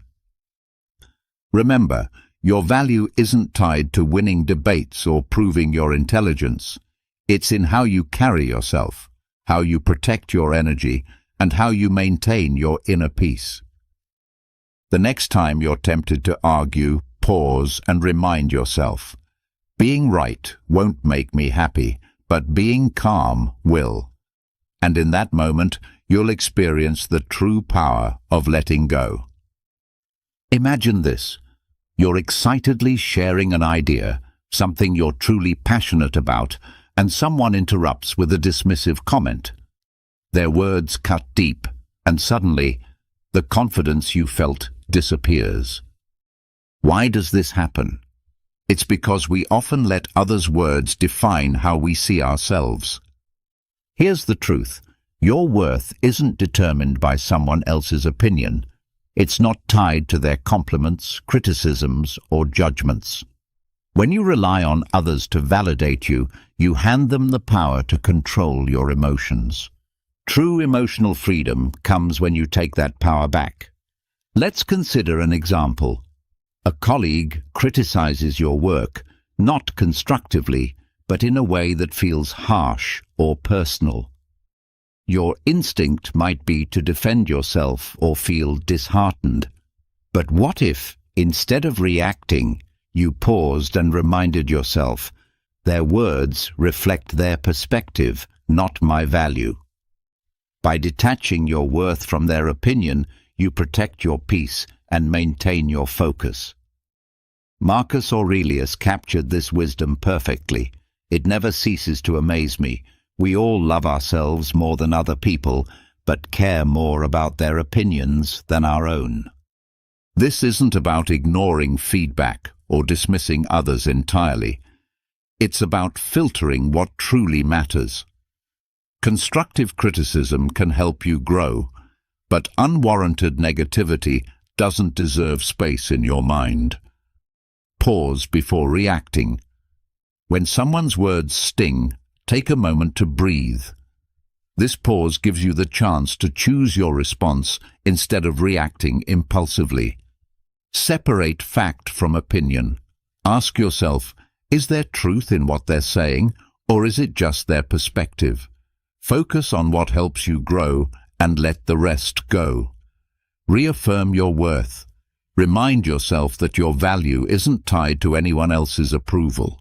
Remember, your value isn't tied to winning debates or proving your intelligence. It's in how you carry yourself, how you protect your energy, and how you maintain your inner peace. The next time you're tempted to argue, pause and remind yourself, being right won't make me happy, but being calm will. And in that moment, you'll experience the true power of letting go. Imagine this. You're excitedly sharing an idea, something you're truly passionate about, and someone interrupts with a dismissive comment. Their words cut deep, and suddenly, the confidence you felt disappears. Why does this happen? It's because we often let others' words define how we see ourselves. Here's the truth. Your worth isn't determined by someone else's opinion. It's not tied to their compliments, criticisms, or judgments. When you rely on others to validate you, you hand them the power to control your emotions. True emotional freedom comes when you take that power back. Let's consider an example. A colleague criticizes your work, not constructively, but in a way that feels harsh or personal. Your instinct might be to defend yourself or feel disheartened. But what if, instead of reacting, you paused and reminded yourself, their words reflect their perspective, not my value? By detaching your worth from their opinion, you protect your peace and maintain your focus. Marcus Aurelius captured this wisdom perfectly. It never ceases to amaze me. We all love ourselves more than other people, but care more about their opinions than our own. This isn't about ignoring feedback or dismissing others entirely. It's about filtering what truly matters. Constructive criticism can help you grow, but unwarranted negativity doesn't deserve space in your mind. Pause before reacting. When someone's words sting, take a moment to breathe. This pause gives you the chance to choose your response instead of reacting impulsively. Separate fact from opinion. Ask yourself, is there truth in what they're saying, or is it just their perspective? Focus on what helps you grow and let the rest go. Reaffirm your worth. Remind yourself that your value isn't tied to anyone else's approval.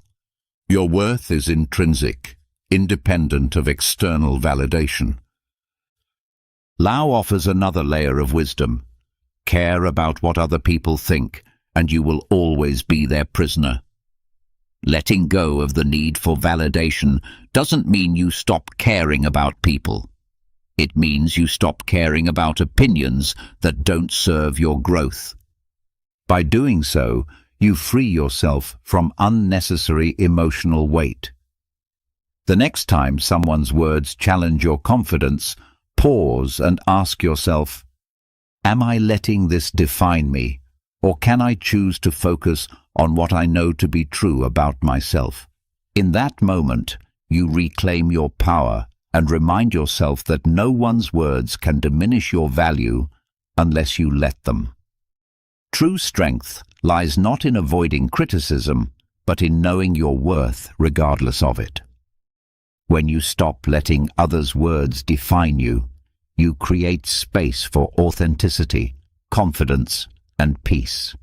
Your worth is intrinsic, independent of external validation. Lao offers another layer of wisdom. Care about what other people think, and you will always be their prisoner. Letting go of the need for validation doesn't mean you stop caring about people. It means you stop caring about opinions that don't serve your growth. By doing so, you free yourself from unnecessary emotional weight. The next time someone's words challenge your confidence, pause and ask yourself, am I letting this define me, or can I choose to focus on what I know to be true about myself? In that moment, you reclaim your power and remind yourself that no one's words can diminish your value unless you let them. True strength lies not in avoiding criticism, but in knowing your worth regardless of it. When you stop letting others' words define you, you create space for authenticity, confidence, and peace.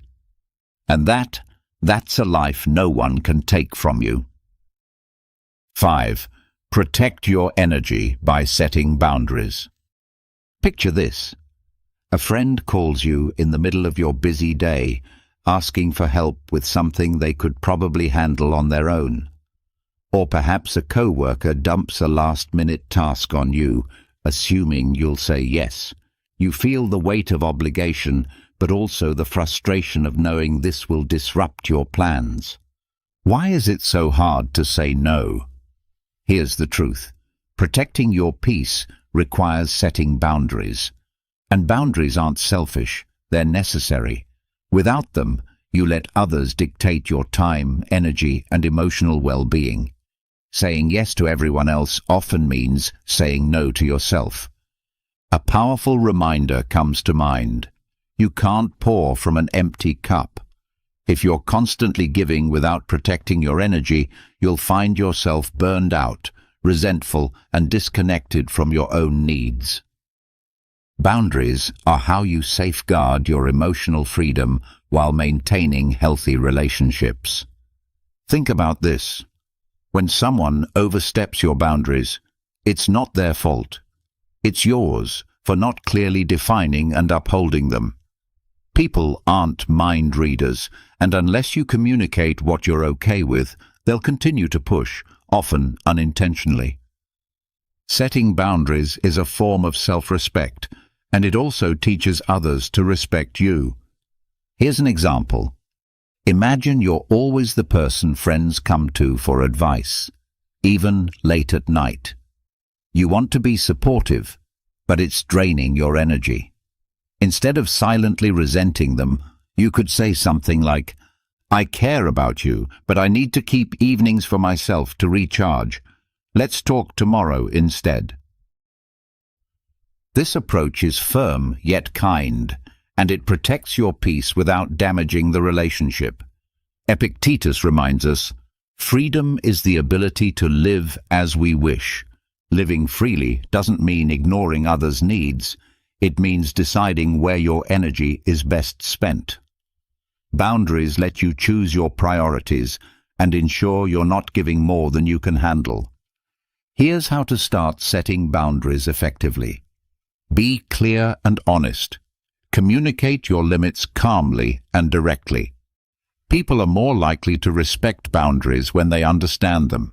And that's a life no one can take from you. 5. Protect your energy by setting boundaries. Picture this. A friend calls you in the middle of your busy day, asking for help with something they could probably handle on their own. Or perhaps a co-worker dumps a last-minute task on you, assuming you'll say yes. You feel the weight of obligation, but also the frustration of knowing this will disrupt your plans. Why is it so hard to say no? Here's the truth. Protecting your peace requires setting boundaries. And boundaries aren't selfish, they're necessary. Without them, you let others dictate your time, energy, and emotional well-being. Saying yes to everyone else often means saying no to yourself. A powerful reminder comes to mind. You can't pour from an empty cup. If you're constantly giving without protecting your energy, you'll find yourself burned out, resentful, and disconnected from your own needs. Boundaries are how you safeguard your emotional freedom while maintaining healthy relationships. Think about this. When someone oversteps your boundaries, it's not their fault. It's yours for not clearly defining and upholding them. People aren't mind readers, and unless you communicate what you're okay with, they'll continue to push, often unintentionally. Setting boundaries is a form of self-respect, and it also teaches others to respect you. Here's an example. Imagine you're always the person friends come to for advice, even late at night. You want to be supportive, but it's draining your energy. Instead of silently resenting them, you could say something like, "I care about you, but I need to keep evenings for myself to recharge. Let's talk tomorrow instead." This approach is firm yet kind, and it protects your peace without damaging the relationship. Epictetus reminds us, freedom is the ability to live as we wish. Living freely doesn't mean ignoring others' needs. It means deciding where your energy is best spent. Boundaries let you choose your priorities and ensure you're not giving more than you can handle. Here's how to start setting boundaries effectively. Be clear and honest. Communicate your limits calmly and directly. People are more likely to respect boundaries when they understand them.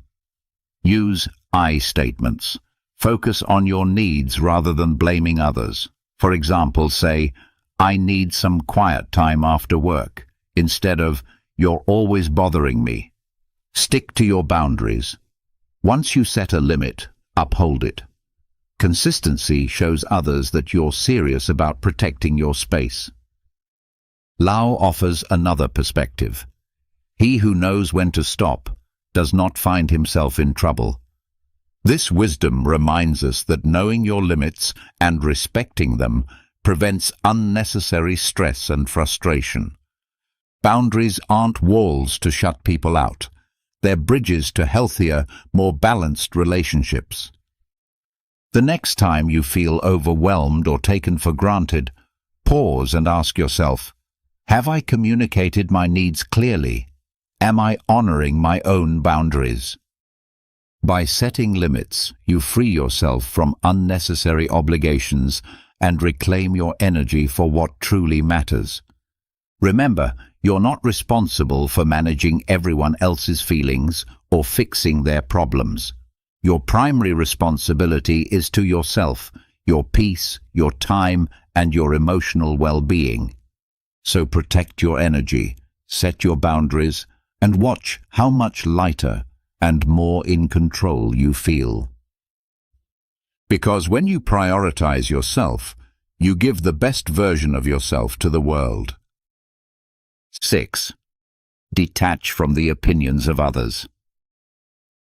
Use I statements. Focus on your needs rather than blaming others. For example, say, "I need some quiet time after work," instead of, "You're always bothering me." Stick to your boundaries. Once you set a limit, uphold it. Consistency shows others that you're serious about protecting your space. Lao offers another perspective. He who knows when to stop does not find himself in trouble. This wisdom reminds us that knowing your limits and respecting them prevents unnecessary stress and frustration. Boundaries aren't walls to shut people out. They're bridges to healthier, more balanced relationships. The next time you feel overwhelmed or taken for granted, pause and ask yourself, have I communicated my needs clearly? Am I honoring my own boundaries? By setting limits, you free yourself from unnecessary obligations and reclaim your energy for what truly matters. Remember, you're not responsible for managing everyone else's feelings or fixing their problems. Your primary responsibility is to yourself, your peace, your time, and your emotional well-being. So protect your energy, set your boundaries, and watch how much lighter and more in control you feel. Because when you prioritize yourself, you give the best version of yourself to the world. 6. Detach from the opinions of others.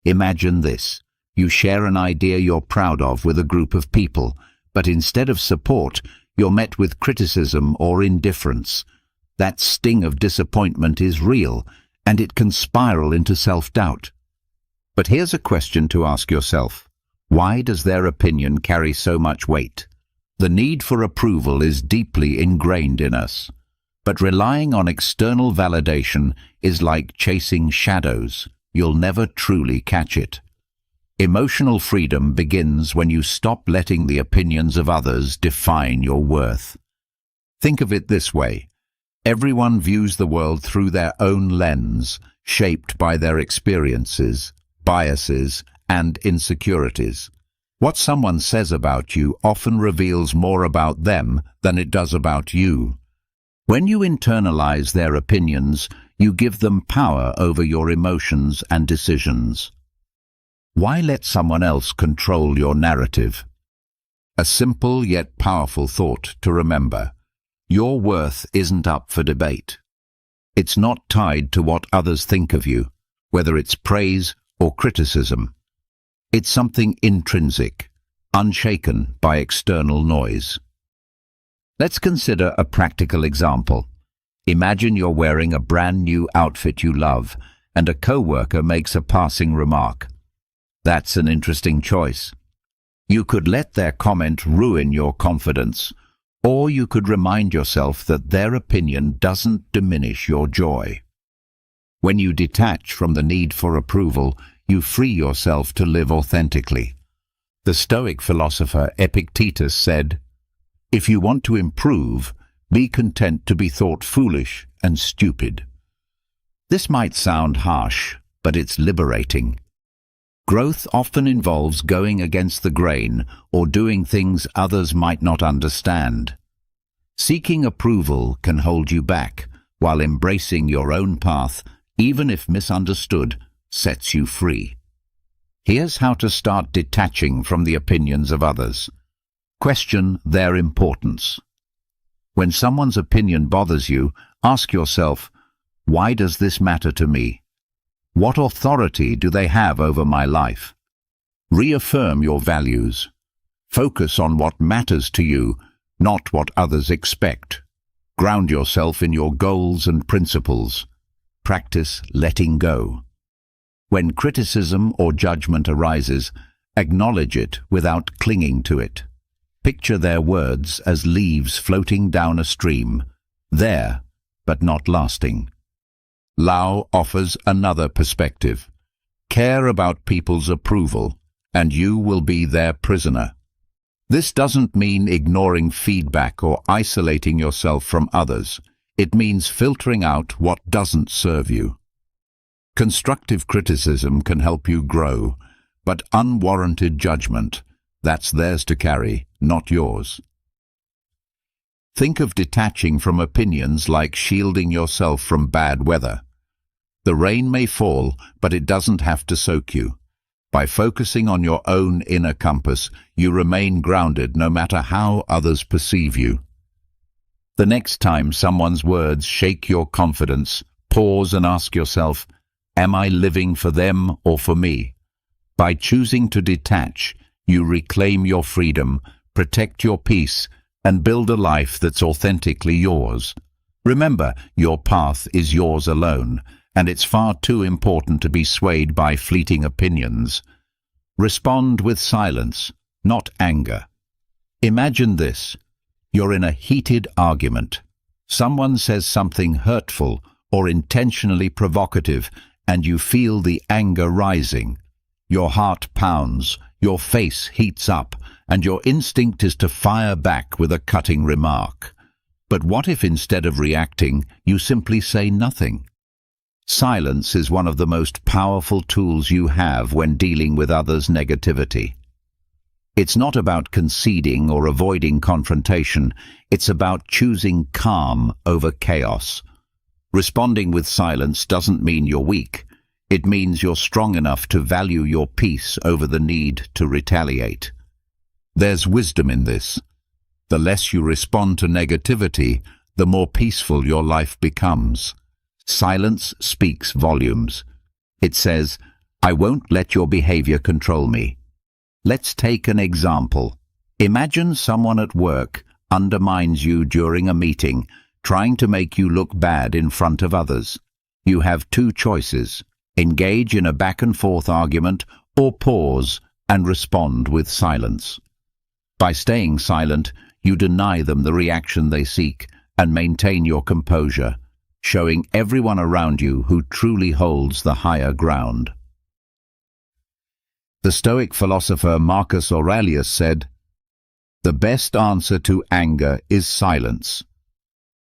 Imagine this. You share an idea you're proud of with a group of people, but instead of support, you're met with criticism or indifference. That sting of disappointment is real, and it can spiral into self-doubt. But here's a question to ask yourself. Why does their opinion carry so much weight? The need for approval is deeply ingrained in us. But relying on external validation is like chasing shadows. You'll never truly catch it. Emotional freedom begins when you stop letting the opinions of others define your worth. Think of it this way. Everyone views the world through their own lens, shaped by their experiences, biases, and insecurities. What someone says about you often reveals more about them than it does about you. When you internalize their opinions, you give them power over your emotions and decisions. Why let someone else control your narrative? A simple yet powerful thought to remember. Your worth isn't up for debate. It's not tied to what others think of you, whether it's praise or criticism. It's something intrinsic, unshaken by external noise. Let's consider a practical example. Imagine you're wearing a brand new outfit you love, and a coworker makes a passing remark. That's an interesting choice. You could let their comment ruin your confidence, or you could remind yourself that their opinion doesn't diminish your joy. When you detach from the need for approval, you free yourself to live authentically. The Stoic philosopher Epictetus said, "If you want to improve, be content to be thought foolish and stupid." This might sound harsh, but it's liberating. Growth often involves going against the grain or doing things others might not understand. Seeking approval can hold you back, while embracing your own path, even if misunderstood, sets you free. Here's how to start detaching from the opinions of others. Question their importance. When someone's opinion bothers you, ask yourself, why does this matter to me? What authority do they have over my life? Reaffirm your values. Focus on what matters to you, not what others expect. Ground yourself in your goals and principles. Practice letting go. When criticism or judgment arises, acknowledge it without clinging to it. Picture their words as leaves floating down a stream, there, but not lasting. Lao offers another perspective. Care about people's approval, and you will be their prisoner. This doesn't mean ignoring feedback or isolating yourself from others. It means filtering out what doesn't serve you. Constructive criticism can help you grow, but unwarranted judgment, that's theirs to carry, not yours. Think of detaching from opinions like shielding yourself from bad weather. The rain may fall, but it doesn't have to soak you. By focusing on your own inner compass, you remain grounded no matter how others perceive you. The next time someone's words shake your confidence, pause and ask yourself, am I living for them or for me? By choosing to detach, you reclaim your freedom, protect your peace, and build a life that's authentically yours. Remember, your path is yours alone, and it's far too important to be swayed by fleeting opinions. Respond with silence, not anger. Imagine this. You're in a heated argument. Someone says something hurtful or intentionally provocative, and you feel the anger rising. Your heart pounds, your face heats up, and your instinct is to fire back with a cutting remark. But what if instead of reacting, you simply say nothing? Silence is one of the most powerful tools you have when dealing with others' negativity. It's not about conceding or avoiding confrontation, it's about choosing calm over chaos. Responding with silence doesn't mean you're weak. It means you're strong enough to value your peace over the need to retaliate. There's wisdom in this. The less you respond to negativity, the more peaceful your life becomes. Silence speaks volumes. It says, I won't let your behavior control me. Let's take an example. Imagine someone at work undermines you during a meeting, trying to make you look bad in front of others. You have two choices: engage in a back-and-forth argument or pause and respond with silence. By staying silent, you deny them the reaction they seek and maintain your composure, showing everyone around you who truly holds the higher ground. The Stoic philosopher Marcus Aurelius said, "The best answer to anger is silence.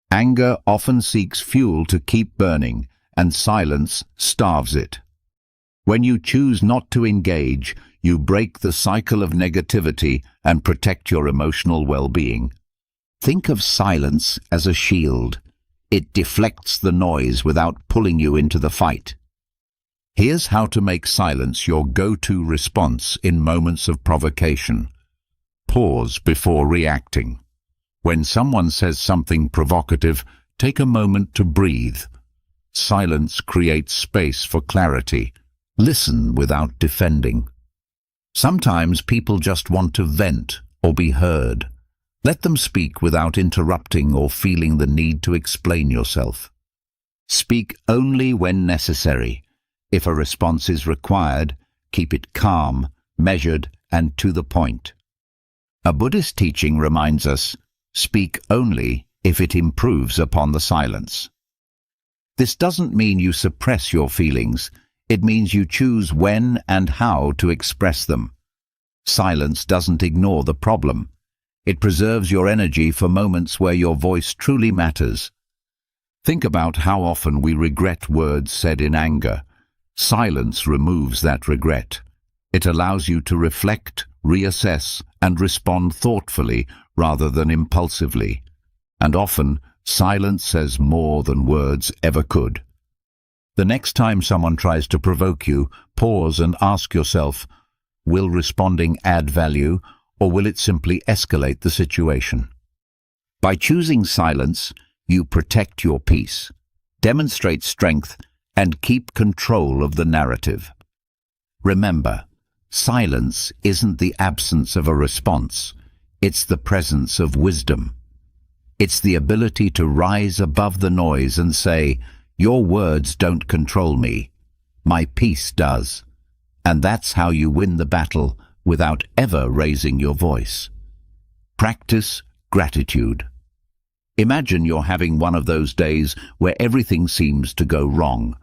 Anger often seeks fuel to keep burning, and silence starves it. When you choose not to engage, you break the cycle of negativity and protect your emotional well-being." Think of silence as a shield. It deflects the noise without pulling you into the fight. Here's how to make silence your go-to response in moments of provocation. Pause before reacting. When someone says something provocative, take a moment to breathe. Silence creates space for clarity. Listen without defending. Sometimes people just want to vent or be heard. Let them speak without interrupting or feeling the need to explain yourself. Speak only when necessary. If a response is required, keep it calm, measured, and to the point. A Buddhist teaching reminds us, speak only if it improves upon the silence. This doesn't mean you suppress your feelings. It means you choose when and how to express them. Silence doesn't ignore the problem. It preserves your energy for moments where your voice truly matters. Think about how often we regret words said in anger. Silence removes that regret. It allows you to reflect, reassess, and respond thoughtfully rather than impulsively. And often, silence says more than words ever could. The next time someone tries to provoke you, pause and ask yourself, Will responding add value, or will it simply escalate the situation? By choosing silence, you protect your peace, demonstrate strength, and keep control of the narrative. Remember, silence isn't the absence of a response, it's the presence of wisdom. It's the ability to rise above the noise and say, "Your words don't control me. My peace does." And that's how you win the battle without ever raising your voice. Practice gratitude. Imagine you're having one of those days where everything seems to go wrong.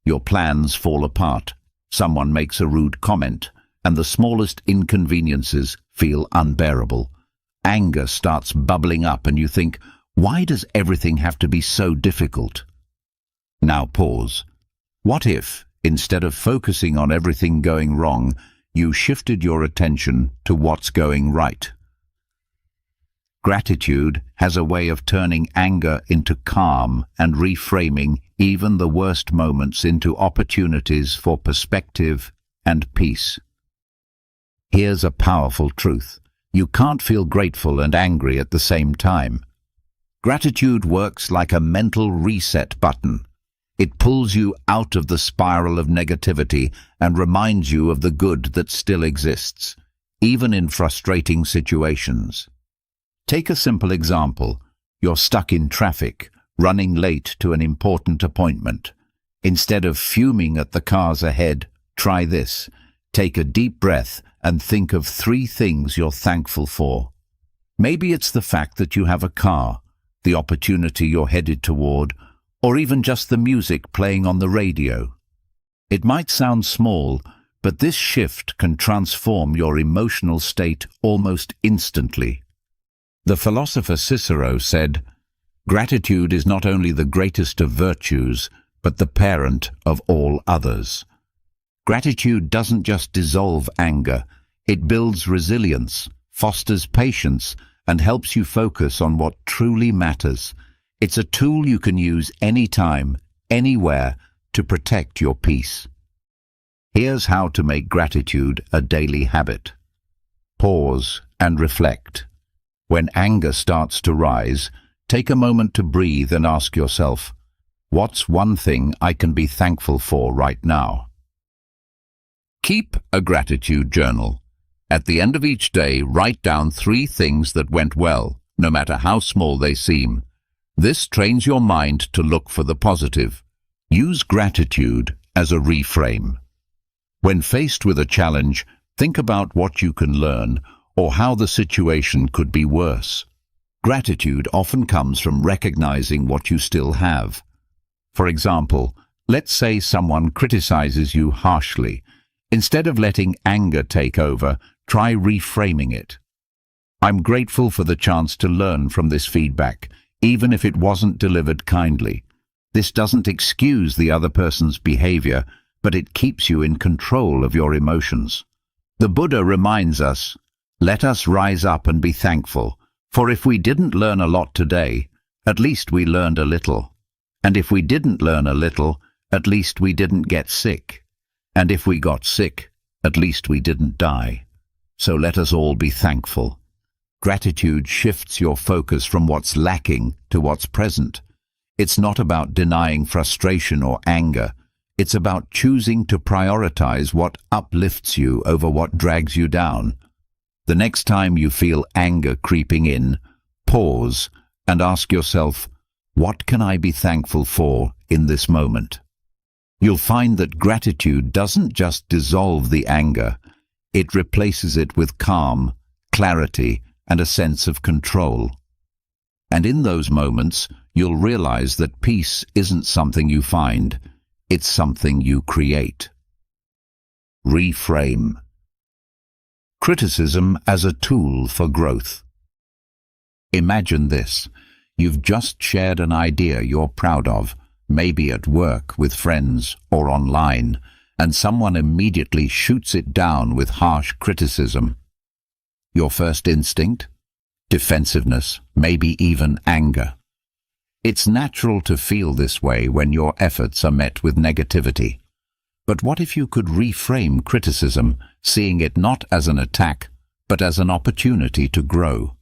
Your plans fall apart, someone makes a rude comment, and the smallest inconveniences feel unbearable. Anger starts bubbling up and you think, why does everything have to be so difficult? Now pause. What if, instead of focusing on everything going wrong, you shifted your attention to what's going right? Gratitude has a way of turning anger into calm and reframing even the worst moments into opportunities for perspective and peace. Here's a powerful truth. You can't feel grateful and angry at the same time. Gratitude works like a mental reset button. It pulls you out of the spiral of negativity and reminds you of the good that still exists, even in frustrating situations. Take a simple example. You're stuck in traffic, running late to an important appointment. Instead of fuming at the cars ahead, try this. Take a deep breath and think of 3 things you're thankful for. Maybe it's the fact that you have a car, the opportunity you're headed toward, or even just the music playing on the radio. It might sound small, but this shift can transform your emotional state almost instantly. The philosopher Cicero said, "Gratitude is not only the greatest of virtues, but the parent of all others." Gratitude doesn't just dissolve anger, it builds resilience, fosters patience, and helps you focus on what truly matters. It's a tool you can use anytime, anywhere, to protect your peace. Here's how to make gratitude a daily habit. Pause and reflect. When anger starts to rise, take a moment to breathe and ask yourself, what's one thing I can be thankful for right now? Keep a gratitude journal. At the end of each day, write down 3 things that went well, no matter how small they seem. This trains your mind to look for the positive. Use gratitude as a reframe. When faced with a challenge, think about what you can learn or how the situation could be worse. Gratitude often comes from recognizing what you still have. For example, let's say someone criticizes you harshly. Instead of letting anger take over, try reframing it. I'm grateful for the chance to learn from this feedback, even if it wasn't delivered kindly. This doesn't excuse the other person's behavior, but it keeps you in control of your emotions. The Buddha reminds us, let us rise up and be thankful, for if we didn't learn a lot today, at least we learned a little. And if we didn't learn a little, at least we didn't get sick. And if we got sick, at least we didn't die. So let us all be thankful. Gratitude shifts your focus from what's lacking to what's present. It's not about denying frustration or anger. It's about choosing to prioritize what uplifts you over what drags you down. The next time you feel anger creeping in, pause and ask yourself, what can I be thankful for in this moment? You'll find that gratitude doesn't just dissolve the anger, it replaces it with calm, clarity, and a sense of control. And in those moments, you'll realize that peace isn't something you find, it's something you create. Reframe. Criticism as a tool for growth. Imagine this. You've just shared an idea you're proud of, maybe at work, with friends, or online, and someone immediately shoots it down with harsh criticism. Your first instinct? Defensiveness, maybe even anger. It's natural to feel this way when your efforts are met with negativity. But what if you could reframe criticism, seeing it not as an attack, but as an opportunity to grow?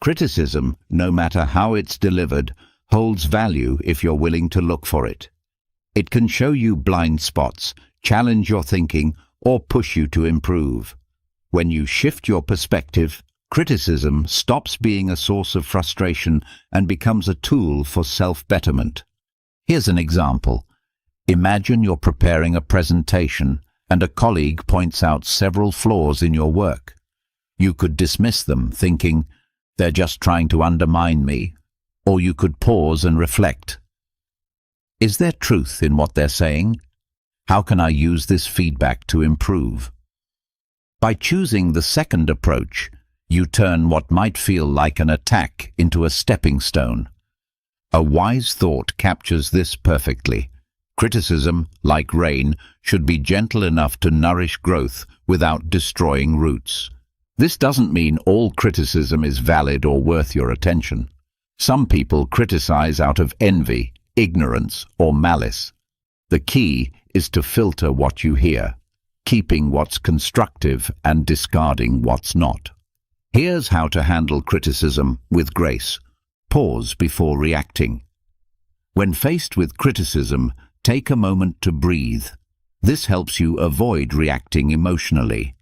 Criticism, no matter how it's delivered, holds value if you're willing to look for it. It can show you blind spots, challenge your thinking, or push you to improve. When you shift your perspective, criticism stops being a source of frustration and becomes a tool for self-betterment. Here's an example. Imagine you're preparing a presentation and a colleague points out several flaws in your work. You could dismiss them, thinking, "They're just trying to undermine me," or you could pause and reflect. Is there truth in what they're saying? How can I use this feedback to improve? By choosing the second approach, you turn what might feel like an attack into a stepping stone. A wise thought captures this perfectly. Criticism, like rain, should be gentle enough to nourish growth without destroying roots. This doesn't mean all criticism is valid or worth your attention. Some people criticize out of envy, ignorance, or malice. The key is to filter what you hear, keeping what's constructive and discarding what's not. Here's how to handle criticism with grace. Pause before reacting. When faced with criticism, take a moment to breathe. This helps you avoid reacting emotionally.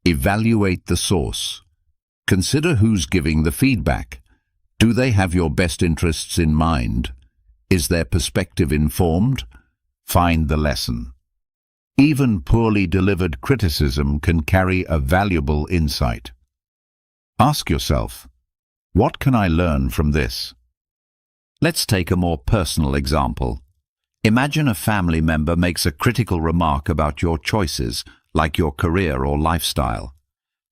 Evaluate the source. Consider who's giving the feedback. Do they have your best interests in mind? Is their perspective informed? Find the lesson. Even poorly delivered criticism can carry a valuable insight. Ask yourself, what can I learn from this? Let's take a more personal example. Imagine a family member makes a critical remark about your choices, like your career or lifestyle.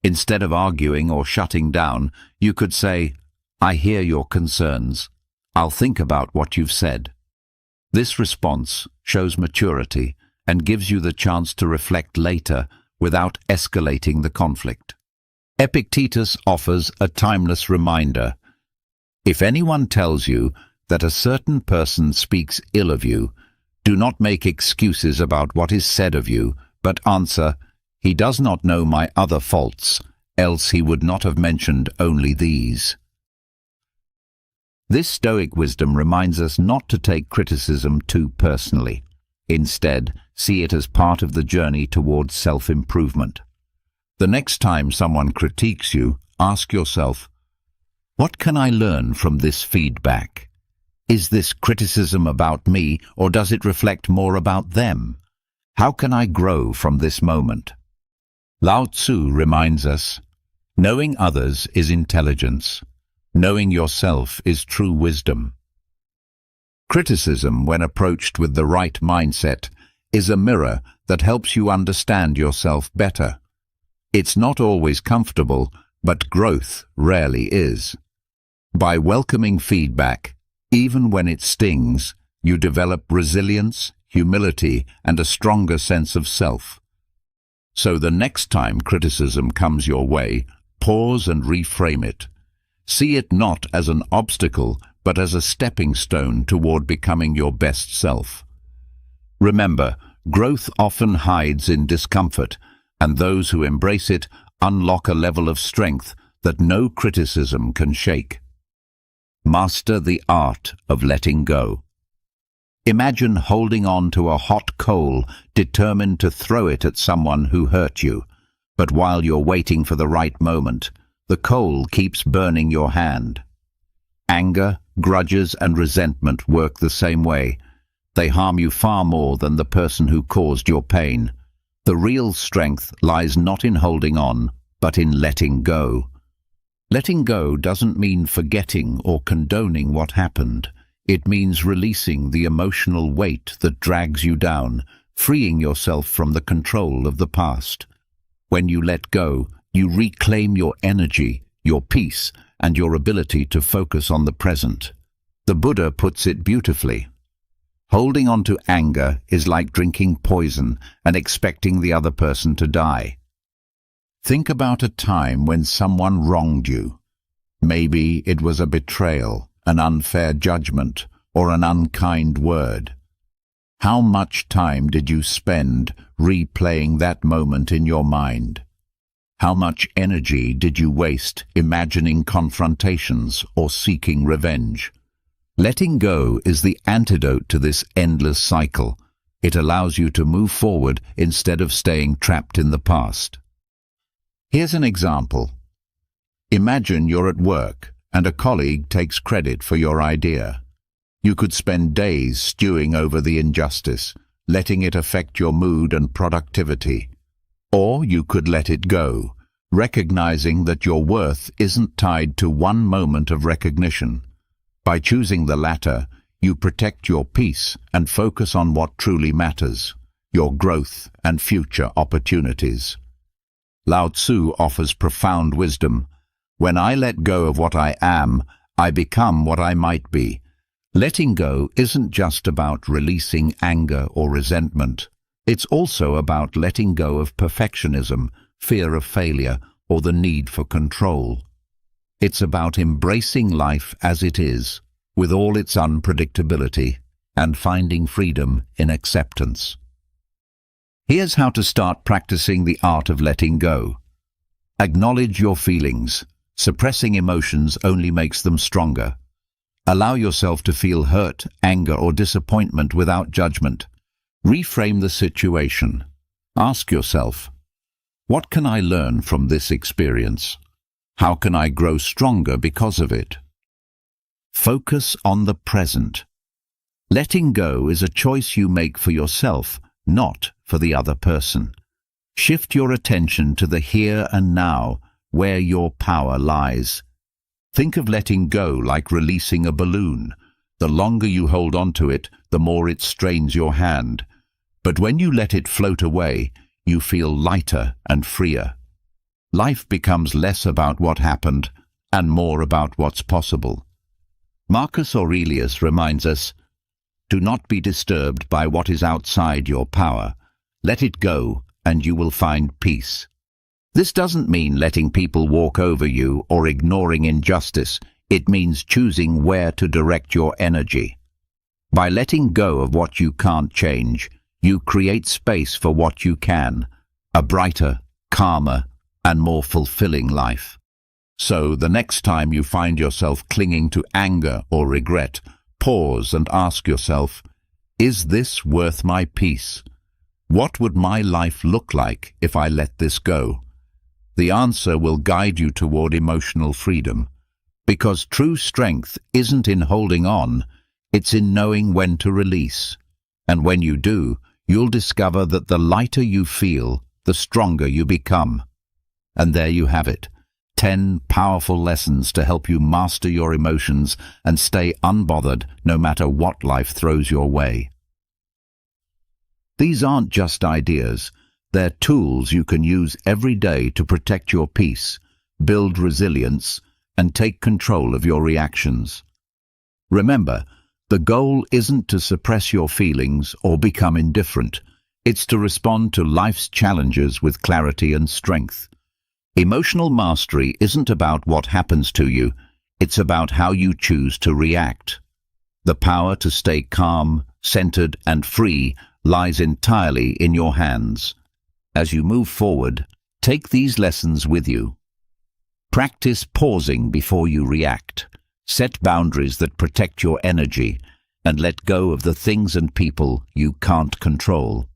Instead of arguing or shutting down, you could say, "I hear your concerns. I'll think about what you've said." This response shows maturity and gives you the chance to reflect later without escalating the conflict. Epictetus offers a timeless reminder. If anyone tells you that a certain person speaks ill of you, do not make excuses about what is said of you, but answer, "He does not know my other faults, else he would not have mentioned only these." This Stoic wisdom reminds us not to take criticism too personally. Instead, see it as part of the journey towards self-improvement. The next time someone critiques you, ask yourself, what can I learn from this feedback? Is this criticism about me, or does it reflect more about them? How can I grow from this moment? Lao Tzu reminds us, knowing others is intelligence. Knowing yourself is true wisdom. Criticism, when approached with the right mindset, is a mirror that helps you understand yourself better. It's not always comfortable, but growth rarely is. By welcoming feedback, even when it stings, you develop resilience, humility, and a stronger sense of self. So the next time criticism comes your way, pause and reframe it. See it not as an obstacle, but as a stepping stone toward becoming your best self. Remember, growth often hides in discomfort, and those who embrace it unlock a level of strength that no criticism can shake. Master the art of letting go. Imagine holding on to a hot coal, determined to throw it at someone who hurt you. But while you're waiting for the right moment, the coal keeps burning your hand. Anger, grudges, and resentment work the same way. They harm you far more than the person who caused your pain. The real strength lies not in holding on, but in letting go. Letting go doesn't mean forgetting or condoning what happened. It means releasing the emotional weight that drags you down, freeing yourself from the control of the past. When you let go, you reclaim your energy, your peace, and your ability to focus on the present. The Buddha puts it beautifully. Holding on to anger is like drinking poison and expecting the other person to die. Think about a time when someone wronged you. Maybe it was a betrayal, an unfair judgment, or an unkind word. How much time did you spend replaying that moment in your mind? How much energy did you waste imagining confrontations or seeking revenge? Letting go is the antidote to this endless cycle. It allows you to move forward instead of staying trapped in the past. Here's an example. Imagine you're at work and a colleague takes credit for your idea. You could spend days stewing over the injustice, letting it affect your mood and productivity. Or you could let it go, recognizing that your worth isn't tied to one moment of recognition. By choosing the latter, you protect your peace and focus on what truly matters, your growth and future opportunities. Lao Tzu offers profound wisdom. When I let go of what I am, I become what I might be. Letting go isn't just about releasing anger or resentment. It's also about letting go of perfectionism, fear of failure, or the need for control. It's about embracing life as it is, with all its unpredictability, and finding freedom in acceptance. Here's how to start practicing the art of letting go. Acknowledge your feelings. Suppressing emotions only makes them stronger. Allow yourself to feel hurt, anger, or disappointment without judgment. Reframe the situation. Ask yourself, what can I learn from this experience? How can I grow stronger because of it? Focus on the present. Letting go is a choice you make for yourself, not for the other person. Shift your attention to the here and now, where your power lies. Think of letting go like releasing a balloon. The longer you hold on to it, the more it strains your hand. But when you let it float away, you feel lighter and freer. Life becomes less about what happened and more about what's possible. Marcus Aurelius reminds us, do not be disturbed by what is outside your power. Let it go, and you will find peace. This doesn't mean letting people walk over you or ignoring injustice. It means choosing where to direct your energy. By letting go of what you can't change, you create space for what you can, a brighter, calmer, and more fulfilling life. So the next time you find yourself clinging to anger or regret, pause and ask yourself, is this worth my peace? What would my life look like if I let this go? The answer will guide you toward emotional freedom, because true strength isn't in holding on, it's in knowing when to release. And when you do, you'll discover that the lighter you feel, the stronger you become. And there you have it, 10 powerful lessons to help you master your emotions and stay unbothered no matter what life throws your way. These aren't just ideas. They're tools you can use every day to protect your peace, build resilience, and take control of your reactions. Remember, the goal isn't to suppress your feelings or become indifferent. It's to respond to life's challenges with clarity and strength. Emotional mastery isn't about what happens to you, it's about how you choose to react. The power to stay calm, centered, and free lies entirely in your hands. As you move forward, take these lessons with you. Practice pausing before you react. Set boundaries that protect your energy, and let go of the things and people you can't control.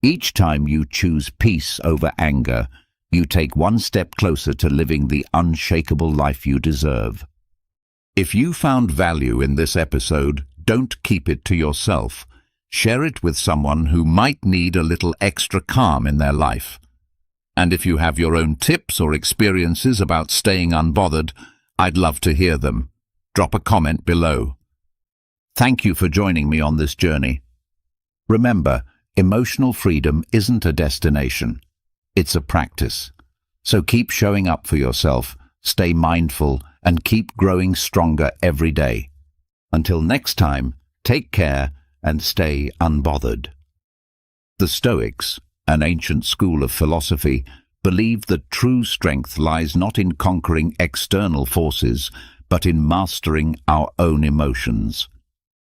Each time you choose peace over anger, you take one step closer to living the unshakable life you deserve. If you found value in this episode, don't keep it to yourself. Share it with someone who might need a little extra calm in their life. And if you have your own tips or experiences about staying unbothered, I'd love to hear them. Drop a comment below. Thank you for joining me on this journey. Remember, emotional freedom isn't a destination. It's a practice. So keep showing up for yourself, stay mindful, and keep growing stronger every day. Until next time, take care and stay unbothered. The Stoics, an ancient school of philosophy, believed that true strength lies not in conquering external forces, but in mastering our own emotions.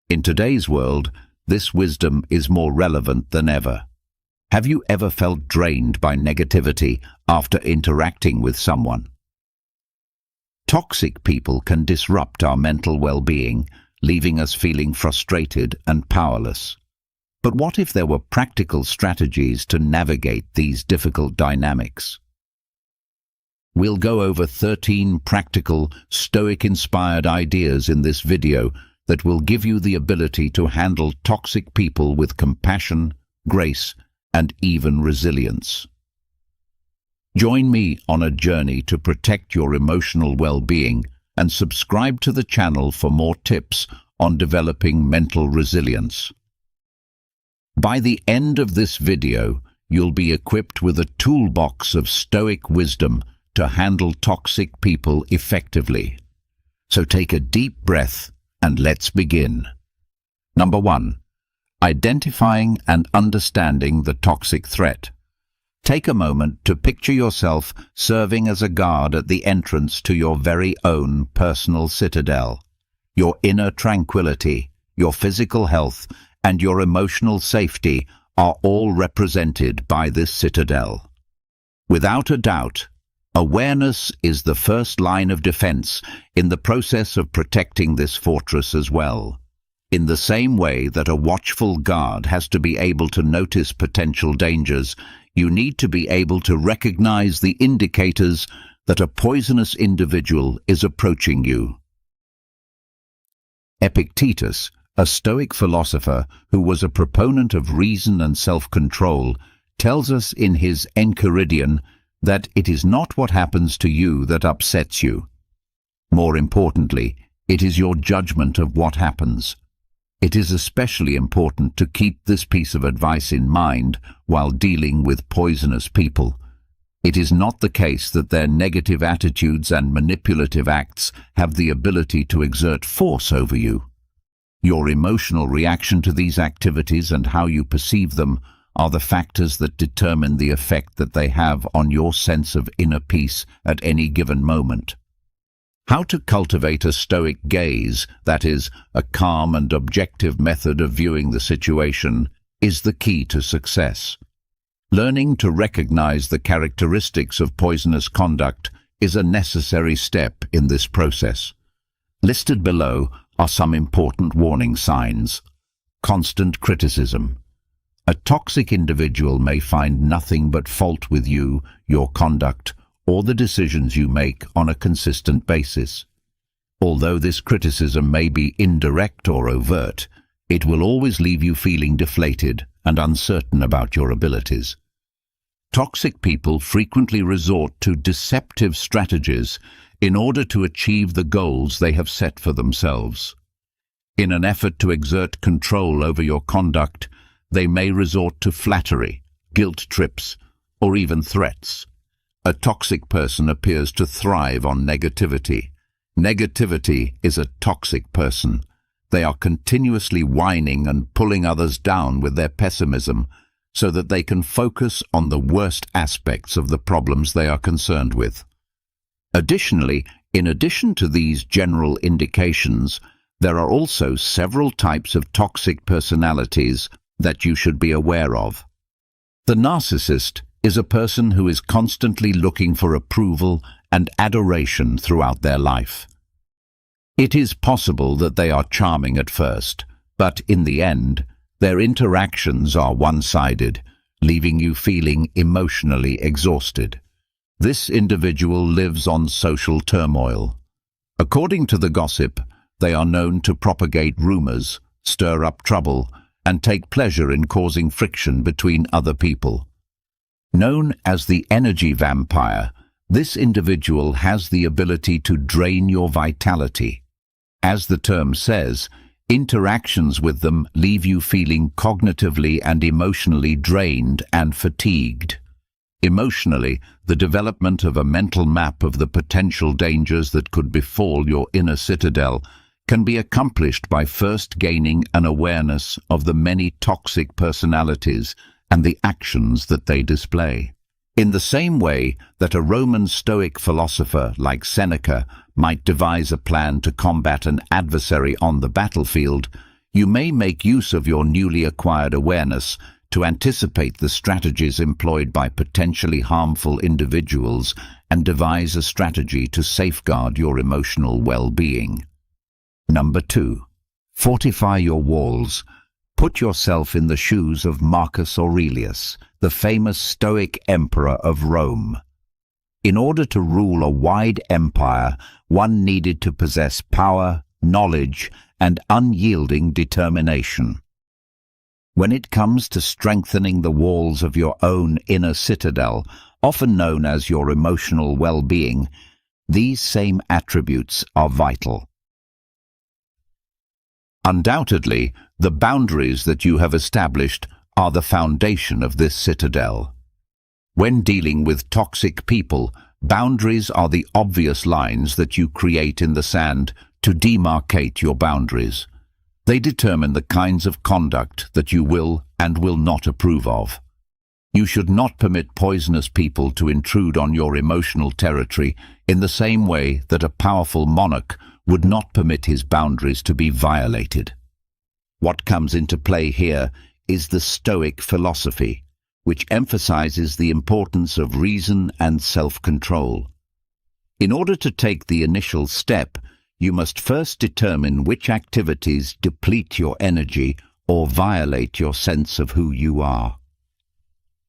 In today's world, this wisdom is more relevant than ever. Have you ever felt drained by negativity after interacting with someone? Toxic people can disrupt our mental well-being, leaving us feeling frustrated and powerless. But what if there were practical strategies to navigate these difficult dynamics? We'll go over 13 practical, Stoic-inspired ideas in this video that will give you the ability to handle toxic people with compassion, grace, and even resilience. Join me on a journey to protect your emotional well-being and subscribe to the channel for more tips on developing mental resilience. By the end of this video, you'll be equipped with a toolbox of Stoic wisdom to handle toxic people effectively. So take a deep breath and let's begin. Number 1. Identifying and understanding the toxic threat. Take a moment to picture yourself serving as a guard at the entrance to your very own personal citadel. Your inner tranquility, your physical health, and your emotional safety are all represented by this citadel. Without a doubt, awareness is the first line of defense in the process of protecting this fortress as well. In the same way that a watchful guard has to be able to notice potential dangers, you need to be able to recognize the indicators that a poisonous individual is approaching you. Epictetus, a Stoic philosopher who was a proponent of reason and self-control, tells us in his Enchiridion that it is not what happens to you that upsets you. More importantly, it is your judgment of what happens. It is especially important to keep this piece of advice in mind while dealing with poisonous people. It is not the case that their negative attitudes and manipulative acts have the ability to exert force over you. Your emotional reaction to these activities and how you perceive them are the factors that determine the effect that they have on your sense of inner peace at any given moment. How to cultivate a Stoic gaze, that is, a calm and objective method of viewing the situation, is the key to success. Learning to recognize the characteristics of poisonous conduct is a necessary step in this process. Listed below are some important warning signs. Constant criticism. A toxic individual may find nothing but fault with you, your conduct, or the decisions you make on a consistent basis. Although this criticism may be indirect or overt, it will always leave you feeling deflated and uncertain about your abilities. Toxic people frequently resort to deceptive strategies in order to achieve the goals they have set for themselves. In an effort to exert control over your conduct, they may resort to flattery, guilt trips, or even threats. A toxic person appears to thrive on negativity. Negativity is a toxic person. They are continuously whining and pulling others down with their pessimism so that they can focus on the worst aspects of the problems they are concerned with. Additionally, in addition to these general indications, there are also several types of toxic personalities that you should be aware of. The narcissist is a person who is constantly looking for approval and adoration throughout their life. It is possible that they are charming at first, but in the end, their interactions are one-sided, leaving you feeling emotionally exhausted. This individual lives on social turmoil. According to the gossip, they are known to propagate rumors, stir up trouble, and take pleasure in causing friction between other people. Known as the energy vampire, this individual has the ability to drain your vitality. As the term says, interactions with them leave you feeling cognitively and emotionally drained and fatigued. Emotionally, the development of a mental map of the potential dangers that could befall your inner citadel can be accomplished by first gaining an awareness of the many toxic personalities and the actions that they display. In the same way that a Roman Stoic philosopher like Seneca might devise a plan to combat an adversary on the battlefield, You may make use of your newly acquired awareness to anticipate the strategies employed by potentially harmful individuals and devise a strategy to safeguard your emotional well-being. Number 2. Fortify your walls. Put yourself in the shoes of Marcus Aurelius, the famous Stoic emperor of Rome. In order to rule a wide empire, one needed to possess power, knowledge, and unyielding determination. When it comes to strengthening the walls of your own inner citadel, often known as your emotional well-being, these same attributes are vital. Undoubtedly, the boundaries that you have established are the foundation of this citadel. When dealing with toxic people, boundaries are the obvious lines that you create in the sand to demarcate your boundaries. They determine the kinds of conduct that you will and will not approve of. You should not permit poisonous people to intrude on your emotional territory in the same way that a powerful monarch would not permit his boundaries to be violated. What comes into play here is the Stoic philosophy, which emphasizes the importance of reason and self-control. In order to take the initial step, you must first determine which activities deplete your energy or violate your sense of who you are.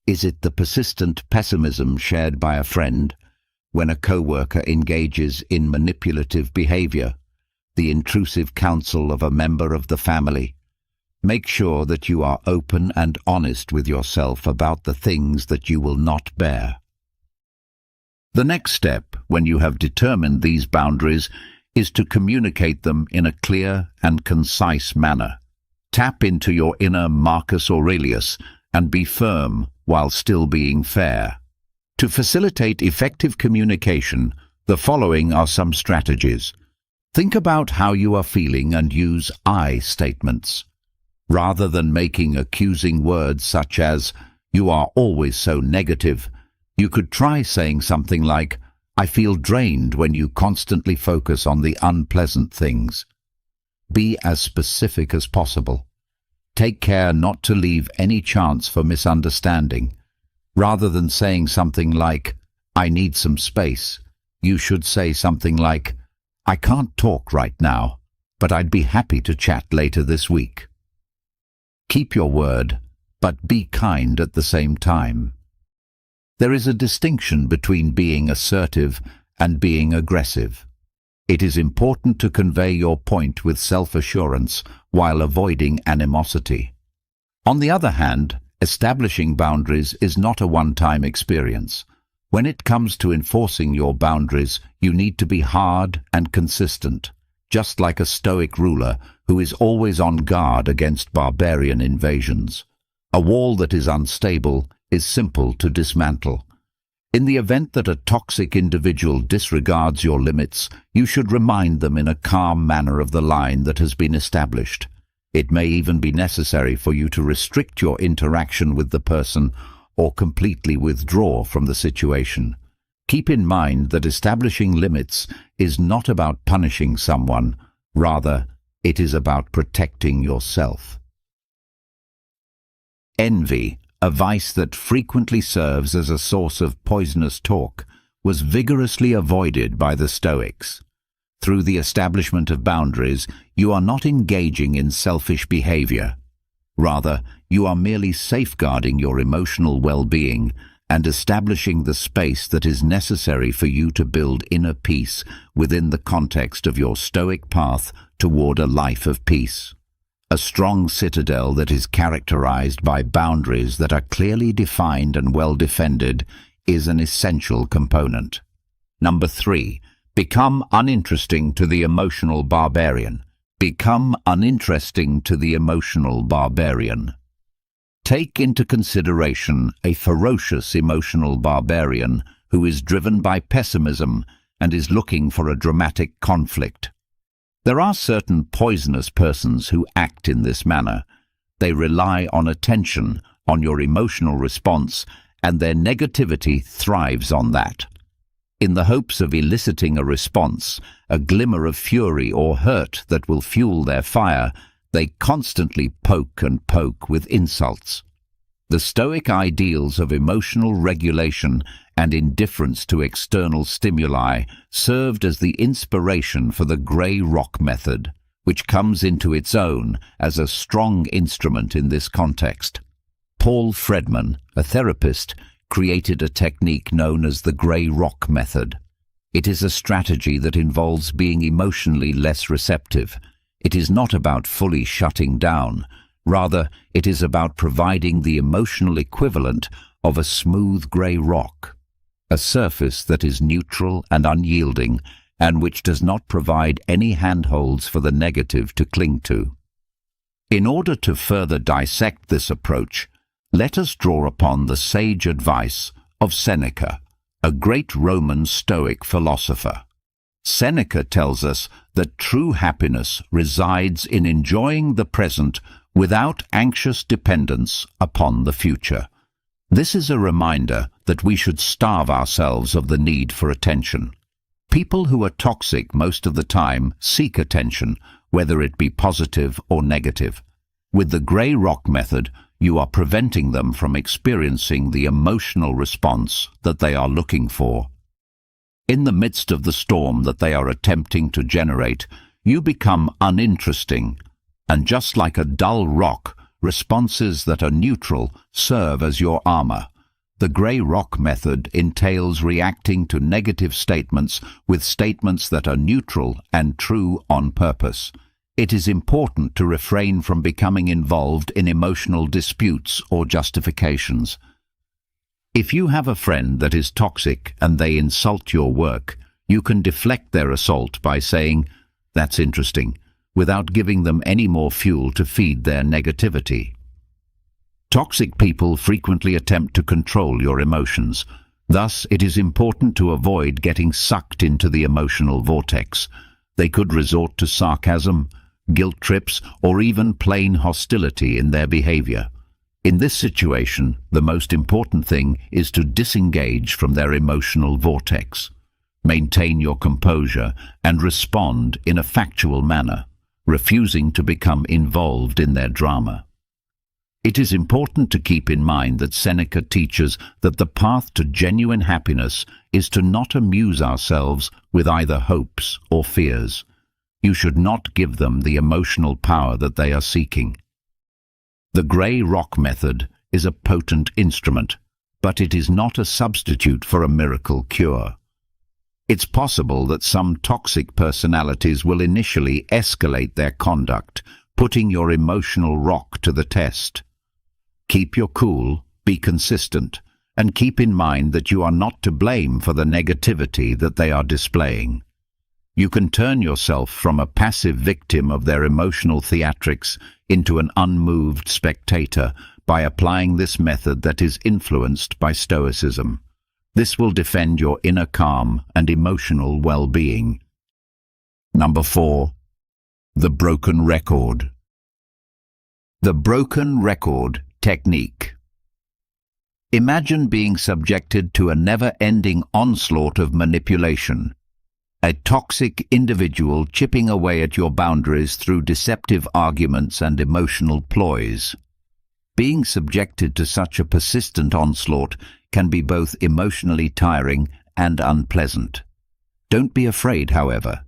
Is it the persistent pessimism shared by a friend, when a co-worker engages in manipulative behavior, the intrusive counsel of a member of the family? Make sure that you are open and honest with yourself about the things that you will not bear. The next step, when you have determined these boundaries, is to communicate them in a clear and concise manner. Tap into your inner Marcus Aurelius and be firm while still being fair. To facilitate effective communication, the following are some strategies. Think about how you are feeling and use I statements. Rather than making accusing words such as, "You are always so negative," you could try saying something like, "I feel drained when you constantly focus on the unpleasant things." Be as specific as possible. Take care not to leave any chance for misunderstanding. Rather than saying something like, "I need some space," you should say something like, "I can't talk right now, but I'd be happy to chat later this week." Keep your word, but be kind at the same time. There is a distinction between being assertive and being aggressive. It is important to convey your point with self-assurance while avoiding animosity. On the other hand, establishing boundaries is not a one-time experience. When it comes to enforcing your boundaries, you need to be hard and consistent, just like a Stoic ruler who is always on guard against barbarian invasions. A wall that is unstable is simple to dismantle. In the event that a toxic individual disregards your limits, you should remind them in a calm manner of the line that has been established. It may even be necessary for you to restrict your interaction with the person or completely withdraw from the situation. Keep in mind that establishing limits is not about punishing someone, rather, it is about protecting yourself. Envy, a vice that frequently serves as a source of poisonous talk, was vigorously avoided by the Stoics. Through the establishment of boundaries, you are not engaging in selfish behavior. Rather, you are merely safeguarding your emotional well-being and establishing the space that is necessary for you to build inner peace within the context of your Stoic path toward a life of peace. A strong citadel that is characterized by boundaries that are clearly defined and well defended is an essential component. Number 3. Become uninteresting to the emotional barbarian. Become uninteresting to the emotional barbarian. Take into consideration a ferocious emotional barbarian who is driven by pessimism and is looking for a dramatic conflict. There are certain poisonous persons who act in this manner. They rely on attention, on your emotional response, and their negativity thrives on that. In the hopes of eliciting a response, a glimmer of fury or hurt that will fuel their fire, They constantly poke and poke with insults. The Stoic ideals of emotional regulation and indifference to external stimuli served as the inspiration for the grey rock method, which comes into its own as a strong instrument in this context. Paul Fredman, a therapist, created a technique known as the grey rock method. It is a strategy that involves being emotionally less receptive. It is not about fully shutting down. Rather, it is about providing the emotional equivalent of a smooth grey rock, a surface that is neutral and unyielding, and which does not provide any handholds for the negative to cling to. In order to further dissect this approach, let us draw upon the sage advice of Seneca, a great Roman Stoic philosopher. Seneca tells us that true happiness resides in enjoying the present without anxious dependence upon the future. This is a reminder that we should starve ourselves of the need for attention. People who are toxic most of the time seek attention, whether it be positive or negative. With the grey rock method, you are preventing them from experiencing the emotional response that they are looking for. In the midst of the storm that they are attempting to generate, you become uninteresting, and just like a dull rock, responses that are neutral serve as your armor. The grey rock method entails reacting to negative statements with statements that are neutral and true on purpose. It is important to refrain from becoming involved in emotional disputes or justifications. If you have a friend that is toxic and they insult your work, you can deflect their assault by saying, "That's interesting," without giving them any more fuel to feed their negativity. Toxic people frequently attempt to control your emotions. Thus, it is important to avoid getting sucked into the emotional vortex. They could resort to sarcasm, guilt trips, or even plain hostility in their behavior. In this situation, the most important thing is to disengage from their emotional vortex. Maintain your composure and respond in a factual manner, refusing to become involved in their drama. It is important to keep in mind that Seneca teaches that the path to genuine happiness is to not amuse ourselves with either hopes or fears. You should not give them the emotional power that they are seeking. The grey rock method is a potent instrument, but it is not a substitute for a miracle cure. It's possible that some toxic personalities will initially escalate their conduct, putting your emotional rock to the test. Keep your cool, be consistent, and keep in mind that you are not to blame for the negativity that they are displaying. You can turn yourself from a passive victim of their emotional theatrics into an unmoved spectator by applying this method that is influenced by Stoicism. This will defend your inner calm and emotional well-being. Number 4. The broken record. The broken record technique. Imagine being subjected to a never-ending onslaught of manipulation. A toxic individual chipping away at your boundaries through deceptive arguments and emotional ploys. Being subjected to such a persistent onslaught can be both emotionally tiring and unpleasant. Don't be afraid, however.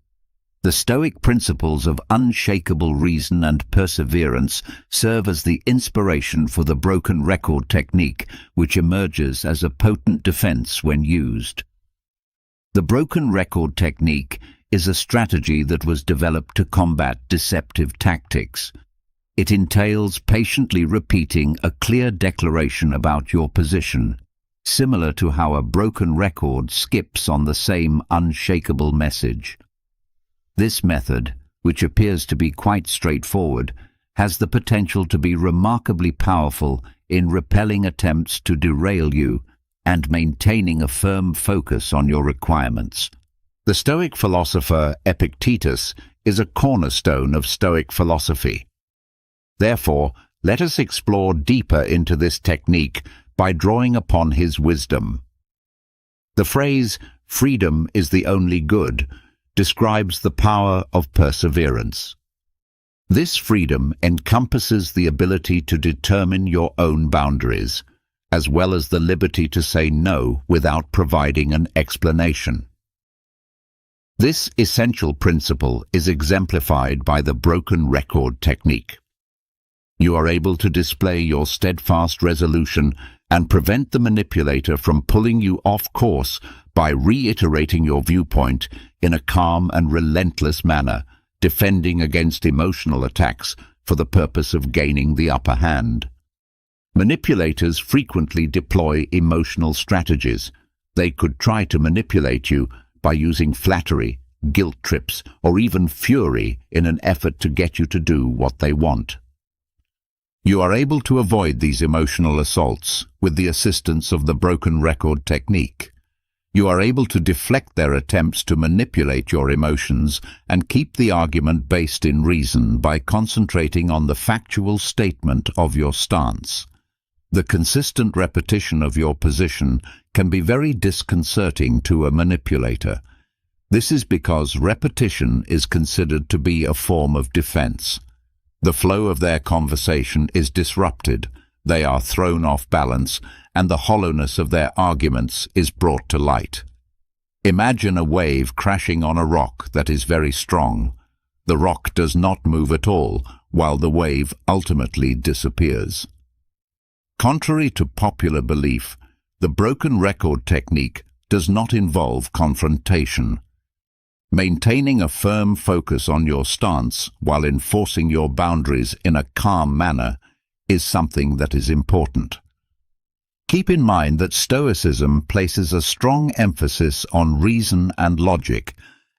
The Stoic principles of unshakable reason and perseverance serve as the inspiration for the broken record technique, which emerges as a potent defense when used. The broken record technique is a strategy that was developed to combat deceptive tactics. It entails patiently repeating a clear declaration about your position, similar to how a broken record skips on the same unshakable message. This method, which appears to be quite straightforward, has the potential to be remarkably powerful in repelling attempts to derail you and maintaining a firm focus on your requirements. The Stoic philosopher Epictetus is a cornerstone of Stoic philosophy. Therefore, let us explore deeper into this technique by drawing upon his wisdom. The phrase, "freedom is the only good," describes the power of perseverance. This freedom encompasses the ability to determine your own boundaries, as well as the liberty to say no without providing an explanation. This essential principle is exemplified by the broken record technique. You are able to display your steadfast resolution and prevent the manipulator from pulling you off course by reiterating your viewpoint in a calm and relentless manner, defending against emotional attacks for the purpose of gaining the upper hand. Manipulators frequently deploy emotional strategies. They could try to manipulate you by using flattery, guilt trips, or even fury in an effort to get you to do what they want. You are able to avoid these emotional assaults with the assistance of the broken record technique. You are able to deflect their attempts to manipulate your emotions and keep the argument based in reason by concentrating on the factual statement of your stance. The consistent repetition of your position can be very disconcerting to a manipulator. This is because repetition is considered to be a form of defense. The flow of their conversation is disrupted, they are thrown off balance, and the hollowness of their arguments is brought to light. Imagine a wave crashing on a rock that is very strong. The rock does not move at all, while the wave ultimately disappears. Contrary to popular belief, the broken record technique does not involve confrontation. Maintaining a firm focus on your stance while enforcing your boundaries in a calm manner is something that is important. Keep in mind that Stoicism places a strong emphasis on reason and logic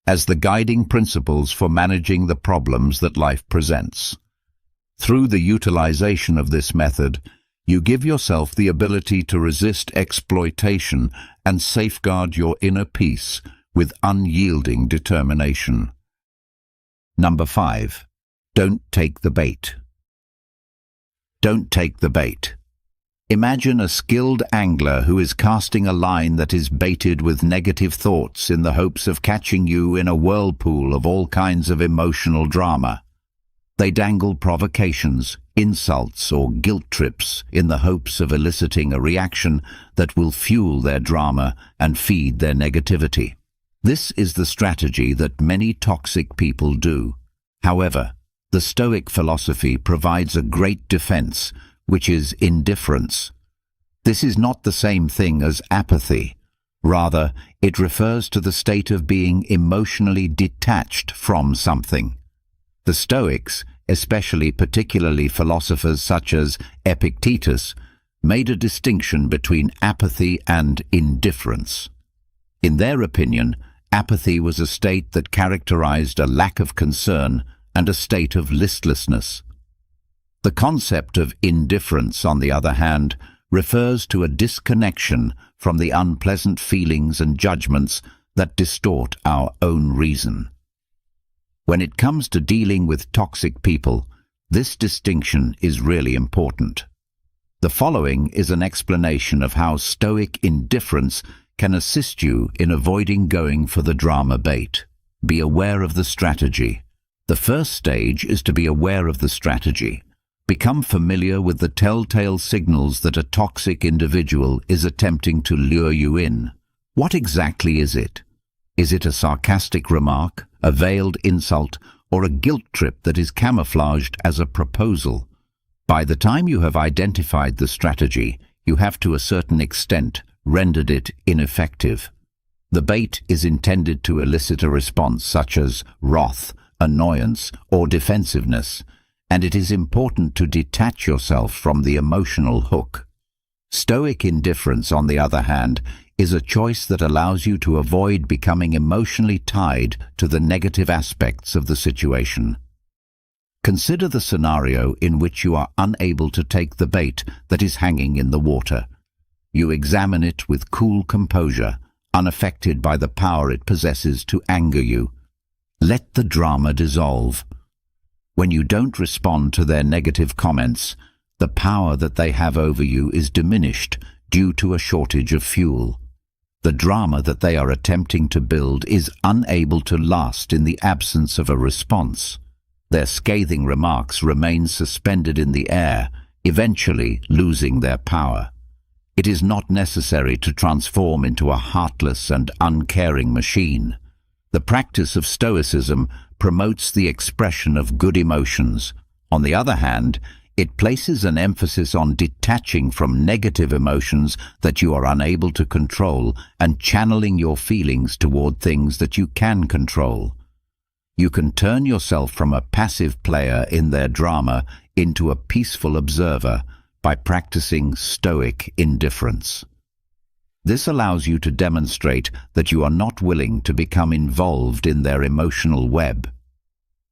as the guiding principles for managing the problems that life presents. Through the utilization of this method, you give yourself the ability to resist exploitation and safeguard your inner peace with unyielding determination. Number 5. Don't take the bait. Don't take the bait. Imagine a skilled angler who is casting a line that is baited with negative thoughts in the hopes of catching you in a whirlpool of all kinds of emotional drama. They dangle provocations, insults, or guilt trips in the hopes of eliciting a reaction that will fuel their drama and feed their negativity. This is the strategy that many toxic people do. However, the Stoic philosophy provides a great defense, which is indifference. This is not the same thing as apathy. Rather, it refers to the state of being emotionally detached from something. The Stoics, particularly philosophers such as Epictetus, made a distinction between apathy and indifference. In their opinion, apathy was a state that characterized a lack of concern and a state of listlessness. The concept of indifference, on the other hand, refers to a disconnection from the unpleasant feelings and judgments that distort our own reason. When it comes to dealing with toxic people, this distinction is really important. The following is an explanation of how Stoic indifference can assist you in avoiding going for the drama bait. Be aware of the strategy. The first stage is to be aware of the strategy. Become familiar with the telltale signals that a toxic individual is attempting to lure you in. What exactly is it? Is it a sarcastic remark, a veiled insult, or a guilt trip that is camouflaged as a proposal? By the time you have identified the strategy, you have to a certain extent rendered it ineffective. The bait is intended to elicit a response such as wrath, annoyance, or defensiveness, and it is important to detach yourself from the emotional hook. Stoic indifference, on the other hand, is a choice that allows you to avoid becoming emotionally tied to the negative aspects of the situation. Consider the scenario in which you are unable to take the bait that is hanging in the water. You examine it with cool composure, unaffected by the power it possesses to anger you. Let the drama dissolve. When you don't respond to their negative comments, the power that they have over you is diminished due to a shortage of fuel. The drama that they are attempting to build is unable to last in the absence of a response. Their scathing remarks remain suspended in the air, eventually losing their power. It is not necessary to transform into a heartless and uncaring machine. The practice of Stoicism promotes the expression of good emotions. On the other hand, it places an emphasis on detaching from negative emotions that you are unable to control and channeling your feelings toward things that you can control. You can turn yourself from a passive player in their drama into a peaceful observer by practicing Stoic indifference. This allows you to demonstrate that you are not willing to become involved in their emotional web.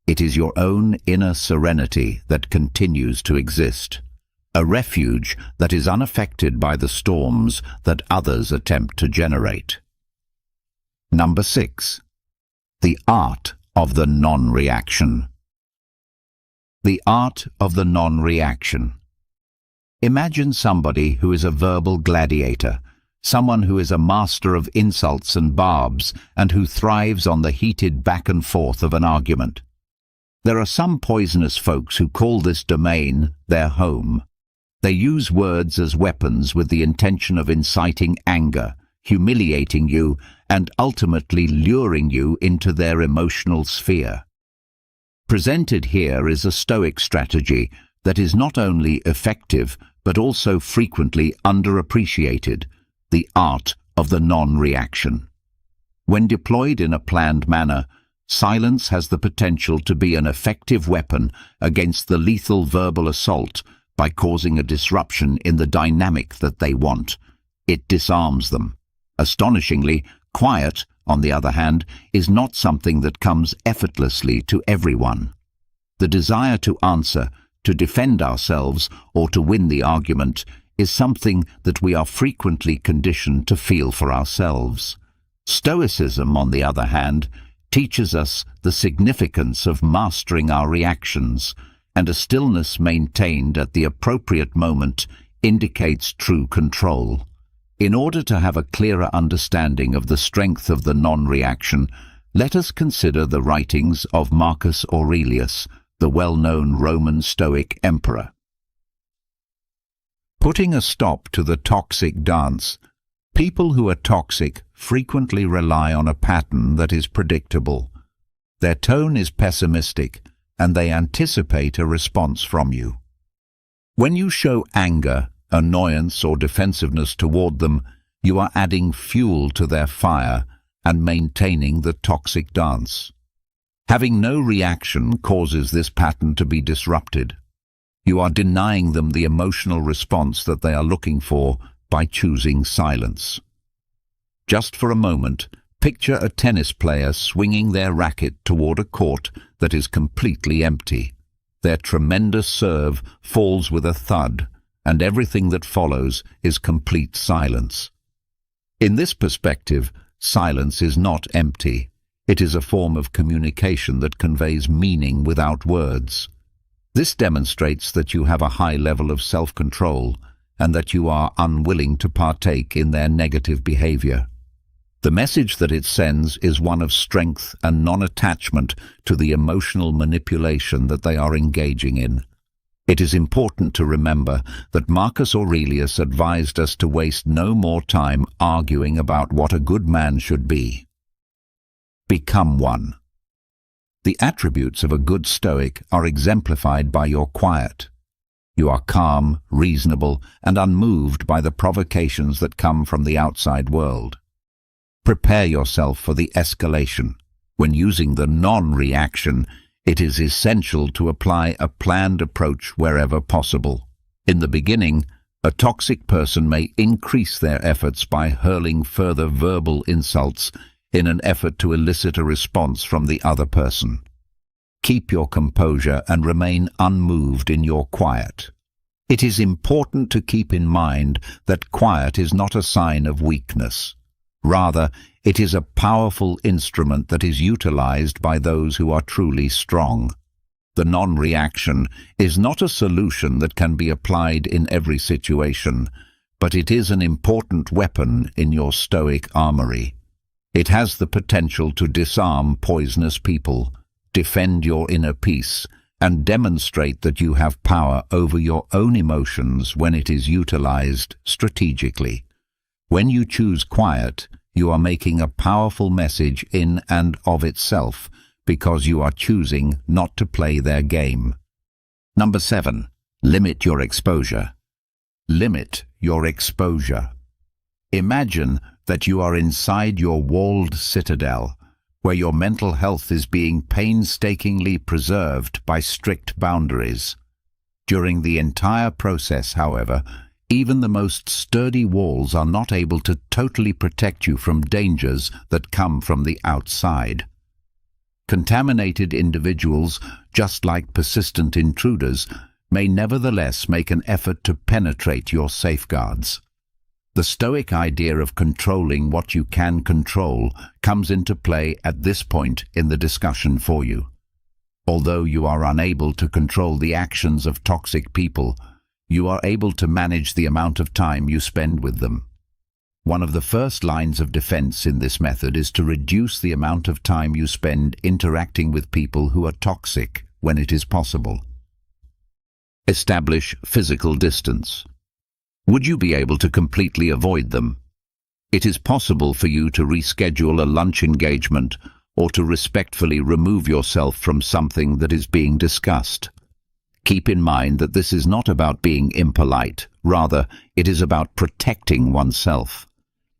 It is your own inner serenity that continues to exist, a refuge that is unaffected by the storms that others attempt to generate. Number 6. The art of the non-reaction. The art of the non-reaction. Imagine somebody who is a verbal gladiator, someone who is a master of insults and barbs and who thrives on the heated back and forth of an argument. There are some poisonous folks who call this domain their home. They use words as weapons with the intention of inciting anger, humiliating you, and ultimately luring you into their emotional sphere. Presented here is a Stoic strategy that is not only effective but also frequently underappreciated: the art of the non-reaction. When deployed in a planned manner, silence has the potential to be an effective weapon against the lethal verbal assault by causing a disruption in the dynamic that they want. It disarms them. Astonishingly, quiet, on the other hand, is not something that comes effortlessly to everyone. The desire to answer, to defend ourselves, or to win the argument is something that we are frequently conditioned to feel for ourselves. Stoicism, on the other hand, teaches us the significance of mastering our reactions, and a stillness maintained at the appropriate moment indicates true control. In order to have a clearer understanding of the strength of the non-reaction, let us consider the writings of Marcus Aurelius, the well-known Roman Stoic emperor. Putting a stop to the toxic dance. People who are toxic frequently rely on a pattern that is predictable. Their tone is pessimistic, and they anticipate a response from you. When you show anger, annoyance, or defensiveness toward them, you are adding fuel to their fire and maintaining the toxic dance. Having no reaction causes this pattern to be disrupted. You are denying them the emotional response that they are looking for by choosing silence. Just for a moment, picture a tennis player swinging their racket toward a court that is completely empty. Their tremendous serve falls with a thud, and everything that follows is complete silence. In this perspective, silence is not empty. It is a form of communication that conveys meaning without words. This demonstrates that you have a high level of self-control and that you are unwilling to partake in their negative behavior. The message that it sends is one of strength and non-attachment to the emotional manipulation that they are engaging in. It is important to remember that Marcus Aurelius advised us to waste no more time arguing about what a good man should be. Become one. The attributes of a good Stoic are exemplified by your quiet. You are calm, reasonable, and unmoved by the provocations that come from the outside world. Prepare yourself for the escalation. When using the non-reaction, it is essential to apply a planned approach wherever possible. In the beginning, a toxic person may increase their efforts by hurling further verbal insults in an effort to elicit a response from the other person. Keep your composure and remain unmoved in your quiet. It is important to keep in mind that quiet is not a sign of weakness. Rather, it is a powerful instrument that is utilized by those who are truly strong. The non-reaction is not a solution that can be applied in every situation, but it is an important weapon in your Stoic armory. It has the potential to disarm poisonous people, defend your inner peace, and demonstrate that you have power over your own emotions when it is utilized strategically. When you choose quiet, you are making a powerful message in and of itself because you are choosing not to play their game. Number 7. Limit your exposure. Limit your exposure. Imagine that you are inside your walled citadel, where your mental health is being painstakingly preserved by strict boundaries. During the entire process, however, even the most sturdy walls are not able to totally protect you from dangers that come from the outside. Contaminated individuals, just like persistent intruders, may nevertheless make an effort to penetrate your safeguards. The Stoic idea of controlling what you can control comes into play at this point in the discussion for you. Although you are unable to control the actions of toxic people, you are able to manage the amount of time you spend with them. One of the first lines of defense in this method is to reduce the amount of time you spend interacting with people who are toxic when it is possible. Establish physical distance. Would you be able to completely avoid them? It is possible for you to reschedule a lunch engagement or to respectfully remove yourself from something that is being discussed. Keep in mind that this is not about being impolite, rather, it is about protecting oneself.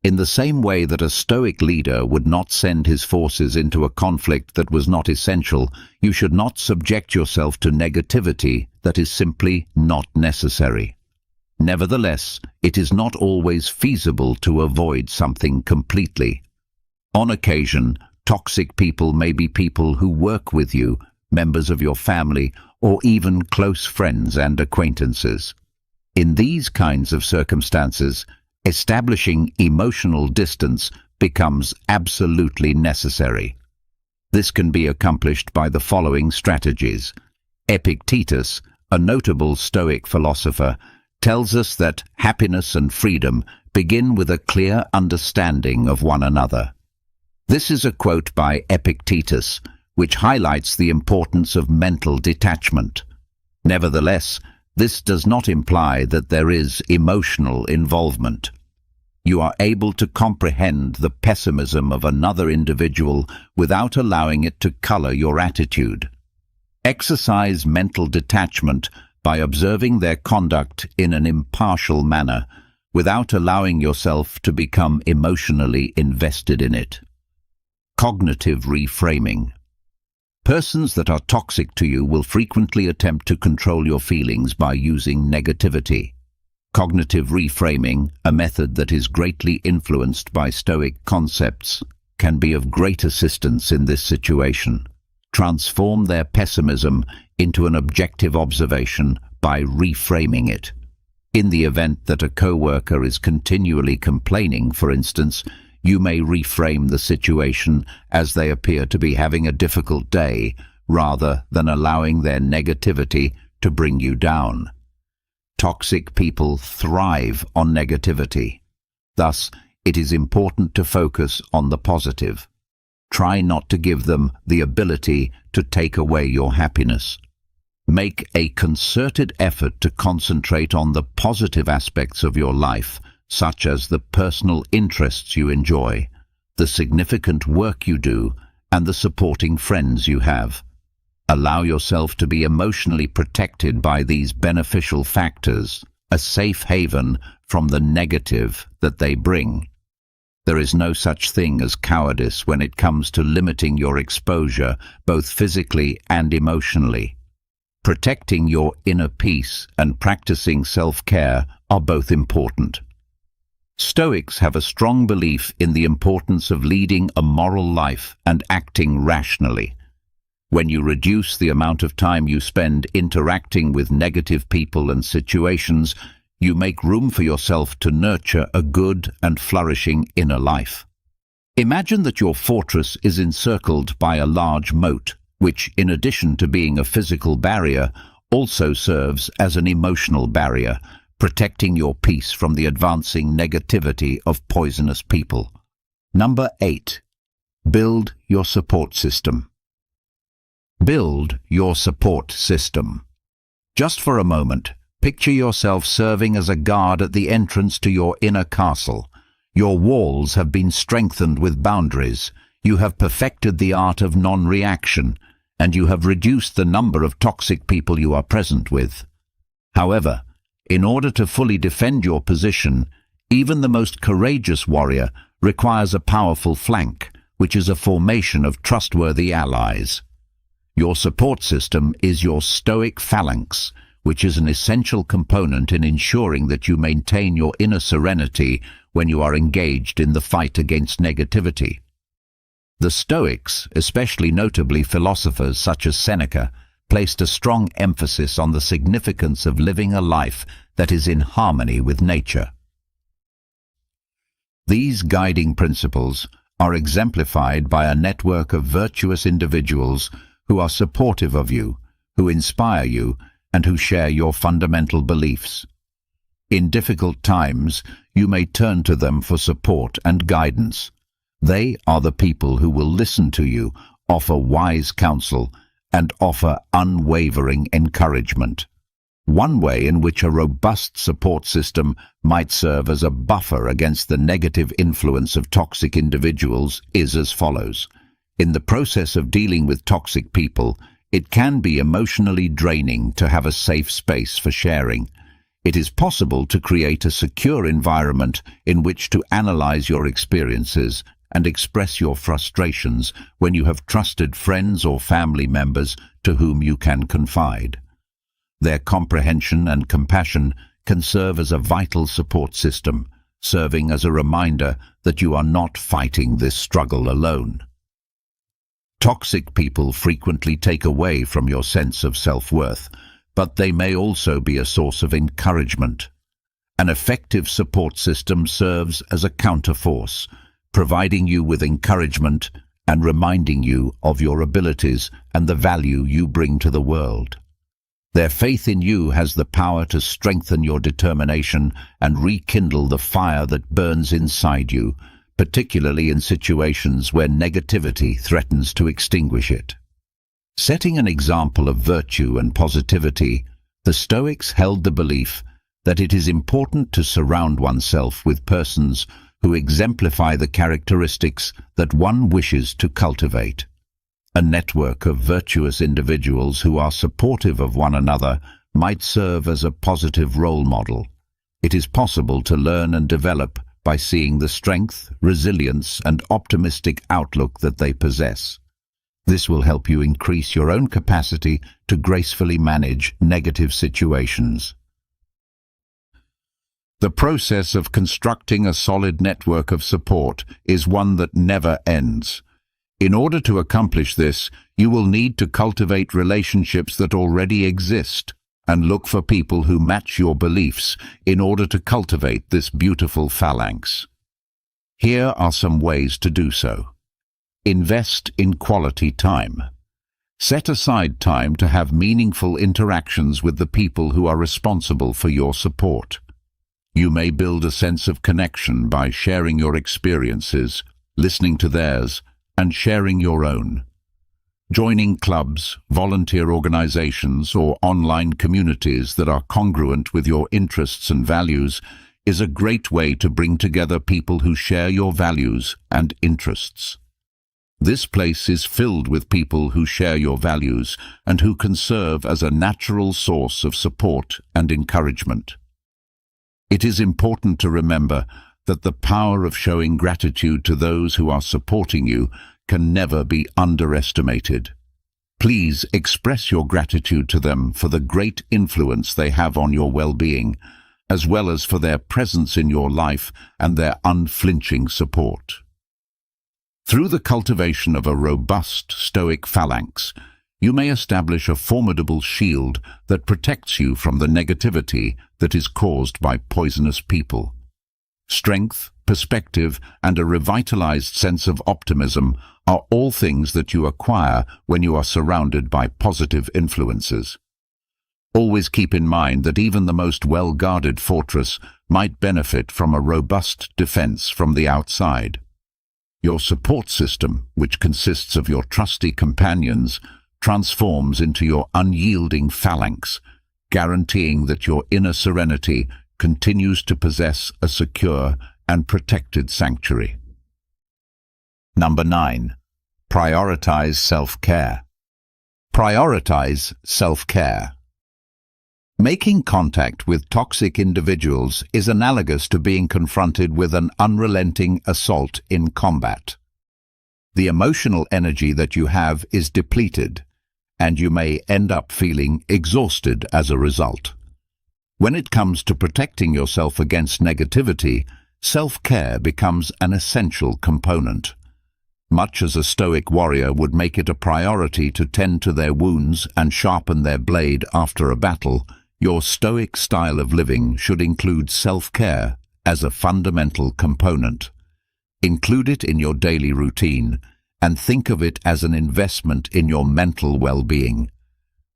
In the same way that a Stoic leader would not send his forces into a conflict that was not essential, you should not subject yourself to negativity that is simply not necessary. Nevertheless, it is not always feasible to avoid something completely. On occasion, toxic people may be people who work with you, members of your family, or even close friends and acquaintances. In these kinds of circumstances, establishing emotional distance becomes absolutely necessary. This can be accomplished by the following strategies. Epictetus, a notable Stoic philosopher, tells us that happiness and freedom begin with a clear understanding of one another. This is a quote by Epictetus, which highlights the importance of mental detachment. Nevertheless, this does not imply that there is emotional involvement. You are able to comprehend the pessimism of another individual without allowing it to color your attitude. Exercise mental detachment by observing their conduct in an impartial manner, without allowing yourself to become emotionally invested in it. Cognitive reframing. Persons that are toxic to you will frequently attempt to control your feelings by using negativity. Cognitive reframing, a method that is greatly influenced by Stoic concepts, can be of great assistance in this situation. Transform their pessimism into an objective observation by reframing it. In the event that a coworker is continually complaining, for instance, you may reframe the situation as they appear to be having a difficult day, rather than allowing their negativity to bring you down. Toxic people thrive on negativity. Thus, it is important to focus on the positive. Try not to give them the ability to take away your happiness. Make a concerted effort to concentrate on the positive aspects of your life, such as the personal interests you enjoy, the significant work you do, and the supporting friends you have. Allow yourself to be emotionally protected by these beneficial factors, a safe haven from the negative that they bring. There is no such thing as cowardice when it comes to limiting your exposure, both physically and emotionally. Protecting your inner peace and practicing self-care are both important. Stoics have a strong belief in the importance of leading a moral life and acting rationally. When you reduce the amount of time you spend interacting with negative people and situations, you make room for yourself to nurture a good and flourishing inner life. Imagine that your fortress is encircled by a large moat, which, in addition to being a physical barrier, also serves as an emotional barrier, protecting your peace from the advancing negativity of poisonous people. Number 8. Build your support system. Build your support system. Just for a moment, picture yourself serving as a guard at the entrance to your inner castle. Your walls have been strengthened with boundaries. You have perfected the art of non-reaction, and you have reduced the number of toxic people you are present with. However, in order to fully defend your position, even the most courageous warrior requires a powerful flank, which is a formation of trustworthy allies. Your support system is your Stoic phalanx, which is an essential component in ensuring that you maintain your inner serenity when you are engaged in the fight against negativity. The Stoics, especially notably philosophers such as Seneca, placed a strong emphasis on the significance of living a life that is in harmony with nature. These guiding principles are exemplified by a network of virtuous individuals who are supportive of you, who inspire you, and who share your fundamental beliefs. In difficult times, you may turn to them for support and guidance. They are the people who will listen to you, offer wise counsel, and offer unwavering encouragement. One way in which a robust support system might serve as a buffer against the negative influence of toxic individuals is as follows. In the process of dealing with toxic people, it can be emotionally draining to have a safe space for sharing. It is possible to create a secure environment in which to analyze your experiences and express your frustrations when you have trusted friends or family members to whom you can confide. Their comprehension and compassion can serve as a vital support system, serving as a reminder that you are not fighting this struggle alone. Toxic people frequently take away from your sense of self-worth, but they may also be a source of encouragement. An effective support system serves as a counterforce, providing you with encouragement and reminding you of your abilities and the value you bring to the world. Their faith in you has the power to strengthen your determination and rekindle the fire that burns inside you, particularly in situations where negativity threatens to extinguish it. Setting an example of virtue and positivity, the Stoics held the belief that it is important to surround oneself with persons who exemplify the characteristics that one wishes to cultivate. A network of virtuous individuals who are supportive of one another might serve as a positive role model. It is possible to learn and develop by seeing the strength, resilience, and optimistic outlook that they possess. This will help you increase your own capacity to gracefully manage negative situations. The process of constructing a solid network of support is one that never ends. In order to accomplish this, you will need to cultivate relationships that already exist and look for people who match your beliefs in order to cultivate this beautiful phalanx. Here are some ways to do so. Invest in quality time. Set aside time to have meaningful interactions with the people who are responsible for your support. You may build a sense of connection by sharing your experiences, listening to theirs, and sharing your own. Joining clubs, volunteer organizations, or online communities that are congruent with your interests and values is a great way to bring together people who share your values and interests. This place is filled with people who share your values and who can serve as a natural source of support and encouragement. It is important to remember that the power of showing gratitude to those who are supporting you can never be underestimated. Please express your gratitude to them for the great influence they have on your well-being, as well as for their presence in your life and their unflinching support. Through the cultivation of a robust Stoic phalanx, you may establish a formidable shield that protects you from the negativity that is caused by poisonous people. Strength, perspective, and a revitalized sense of optimism are all things that you acquire when you are surrounded by positive influences. Always keep in mind that even the most well-guarded fortress might benefit from a robust defense from the outside. Your support system, which consists of your trusty companions, transforms into your unyielding phalanx, guaranteeing that your inner serenity continues to possess a secure and protected sanctuary. Number 9. Prioritize self-care. Prioritize self-care. Making contact with toxic individuals is analogous to being confronted with an unrelenting assault in combat. The emotional energy that you have is depleted, and you may end up feeling exhausted as a result. When it comes to protecting yourself against negativity, self-care becomes an essential component. Much as a Stoic warrior would make it a priority to tend to their wounds and sharpen their blade after a battle, your Stoic style of living should include self-care as a fundamental component. Include it in your daily routine and think of it as an investment in your mental well-being.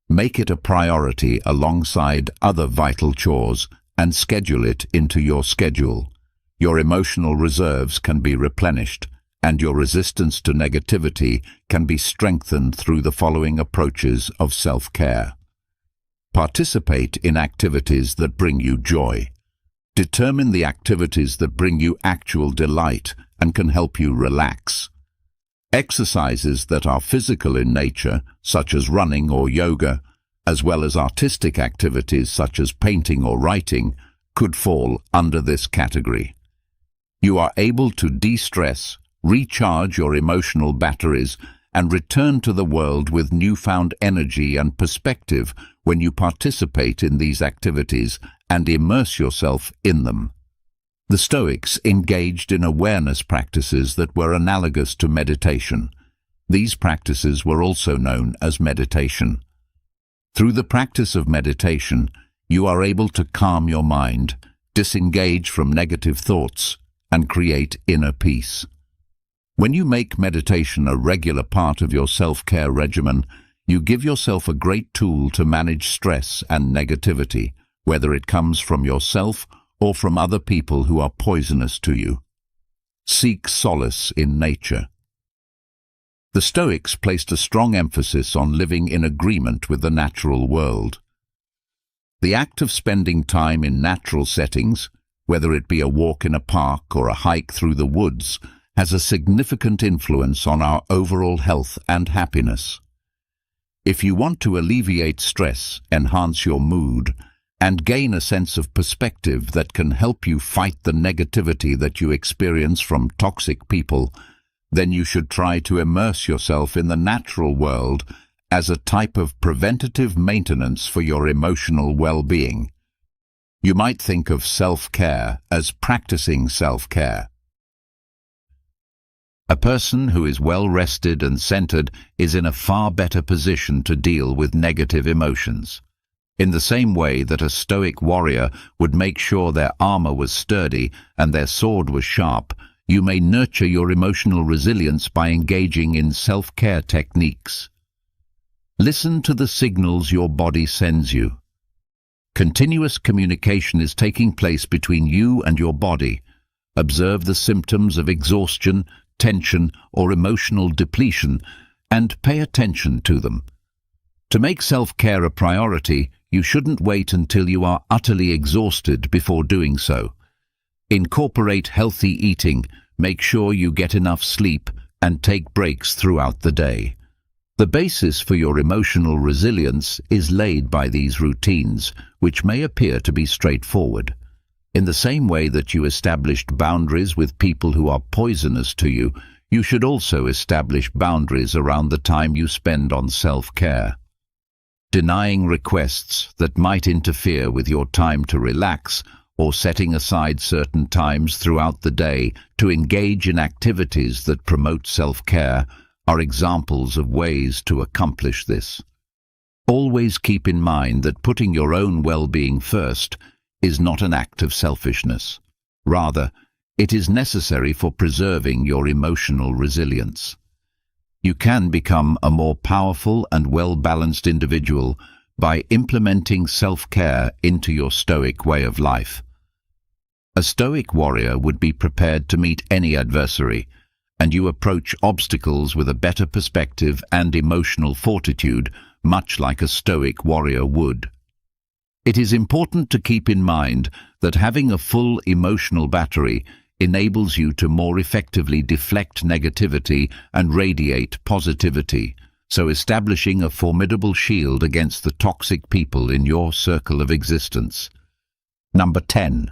Make it a priority alongside other vital chores and schedule it into your schedule. Your emotional reserves can be replenished, and your resistance to negativity can be strengthened through the following approaches of self-care. Participate in activities that bring you joy. Determine the activities that bring you actual delight and can help you relax. Exercises that are physical in nature, such as running or yoga, as well as artistic activities such as painting or writing, could fall under this category. You are able to de-stress, recharge your emotional batteries, and return to the world with newfound energy and perspective when you participate in these activities and immerse yourself in them. The Stoics engaged in awareness practices that were analogous to meditation. These practices were also known as meditation. Through the practice of meditation, you are able to calm your mind, disengage from negative thoughts, and create inner peace. When you make meditation a regular part of your self-care regimen, you give yourself a great tool to manage stress and negativity, whether it comes from yourself or from other people who are poisonous to you. Seek solace in nature. The Stoics placed a strong emphasis on living in agreement with the natural world. The act of spending time in natural settings, whether it be a walk in a park or a hike through the woods, has a significant influence on our overall health and happiness. If you want to alleviate stress, enhance your mood, and gain a sense of perspective that can help you fight the negativity that you experience from toxic people, then you should try to immerse yourself in the natural world as a type of preventative maintenance for your emotional well-being. You might think of self-care as practicing self-care. A person who is well-rested and centered is in a far better position to deal with negative emotions. In the same way that a Stoic warrior would make sure their armor was sturdy and their sword was sharp, you may nurture your emotional resilience by engaging in self-care techniques. Listen to the signals your body sends you. Continuous communication is taking place between you and your body. Observe the symptoms of exhaustion, tension, or emotional depletion, and pay attention to them. To make self-care a priority, you shouldn't wait until you are utterly exhausted before doing so. Incorporate healthy eating, make sure you get enough sleep, and take breaks throughout the day. The basis for your emotional resilience is laid by these routines, which may appear to be straightforward. In the same way that you established boundaries with people who are poisonous to you, you should also establish boundaries around the time you spend on self-care. Denying requests that might interfere with your time to relax, or setting aside certain times throughout the day to engage in activities that promote self-care, are examples of ways to accomplish this. Always keep in mind that putting your own well-being first is not an act of selfishness. Rather, it is necessary for preserving your emotional resilience. You can become a more powerful and well-balanced individual by implementing self-care into your Stoic way of life. A Stoic warrior would be prepared to meet any adversary, and you approach obstacles with a better perspective and emotional fortitude, much like a Stoic warrior would. It is important to keep in mind that having a full emotional battery enables you to more effectively deflect negativity and radiate positivity, so establishing a formidable shield against the toxic people in your circle of existence. Number 10.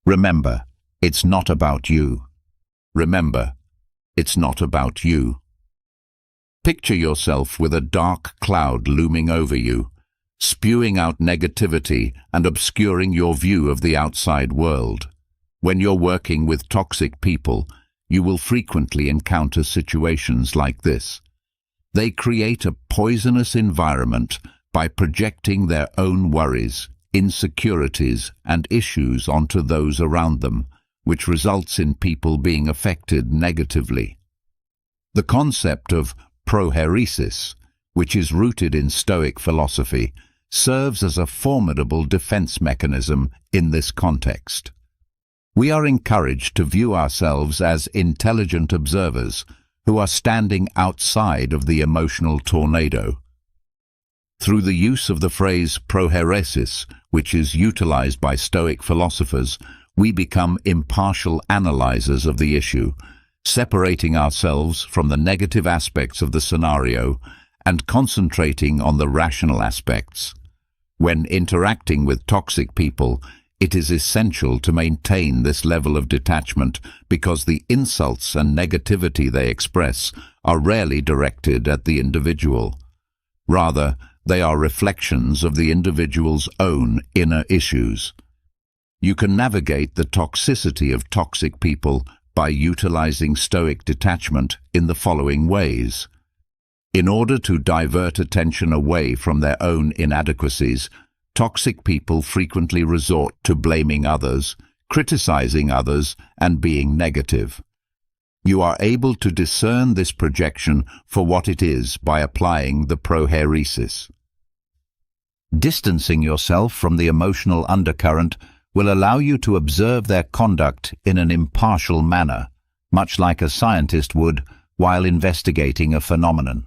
Remember, it's not about you. Remember, it's not about you. Picture yourself with a dark cloud looming over you, spewing out negativity and obscuring your view of the outside world. When you're working with toxic people, you will frequently encounter situations like this. They create a poisonous environment by projecting their own worries, insecurities, and issues onto those around them, which results in people being affected negatively. The concept of prohairesis, which is rooted in Stoic philosophy, serves as a formidable defense mechanism in this context. We are encouraged to view ourselves as intelligent observers who are standing outside of the emotional tornado. Through the use of the phrase prohairesis, which is utilized by Stoic philosophers, we become impartial analyzers of the issue, separating ourselves from the negative aspects of the scenario and concentrating on the rational aspects. When interacting with toxic people, it is essential to maintain this level of detachment because the insults and negativity they express are rarely directed at the individual. Rather, they are reflections of the individual's own inner issues. You can navigate the toxicity of toxic people by utilizing Stoic detachment in the following ways. In order to divert attention away from their own inadequacies, toxic people frequently resort to blaming others, criticizing others, and being negative. You are able to discern this projection for what it is by applying the prohairesis. Distancing yourself from the emotional undercurrent will allow you to observe their conduct in an impartial manner, much like a scientist would while investigating a phenomenon.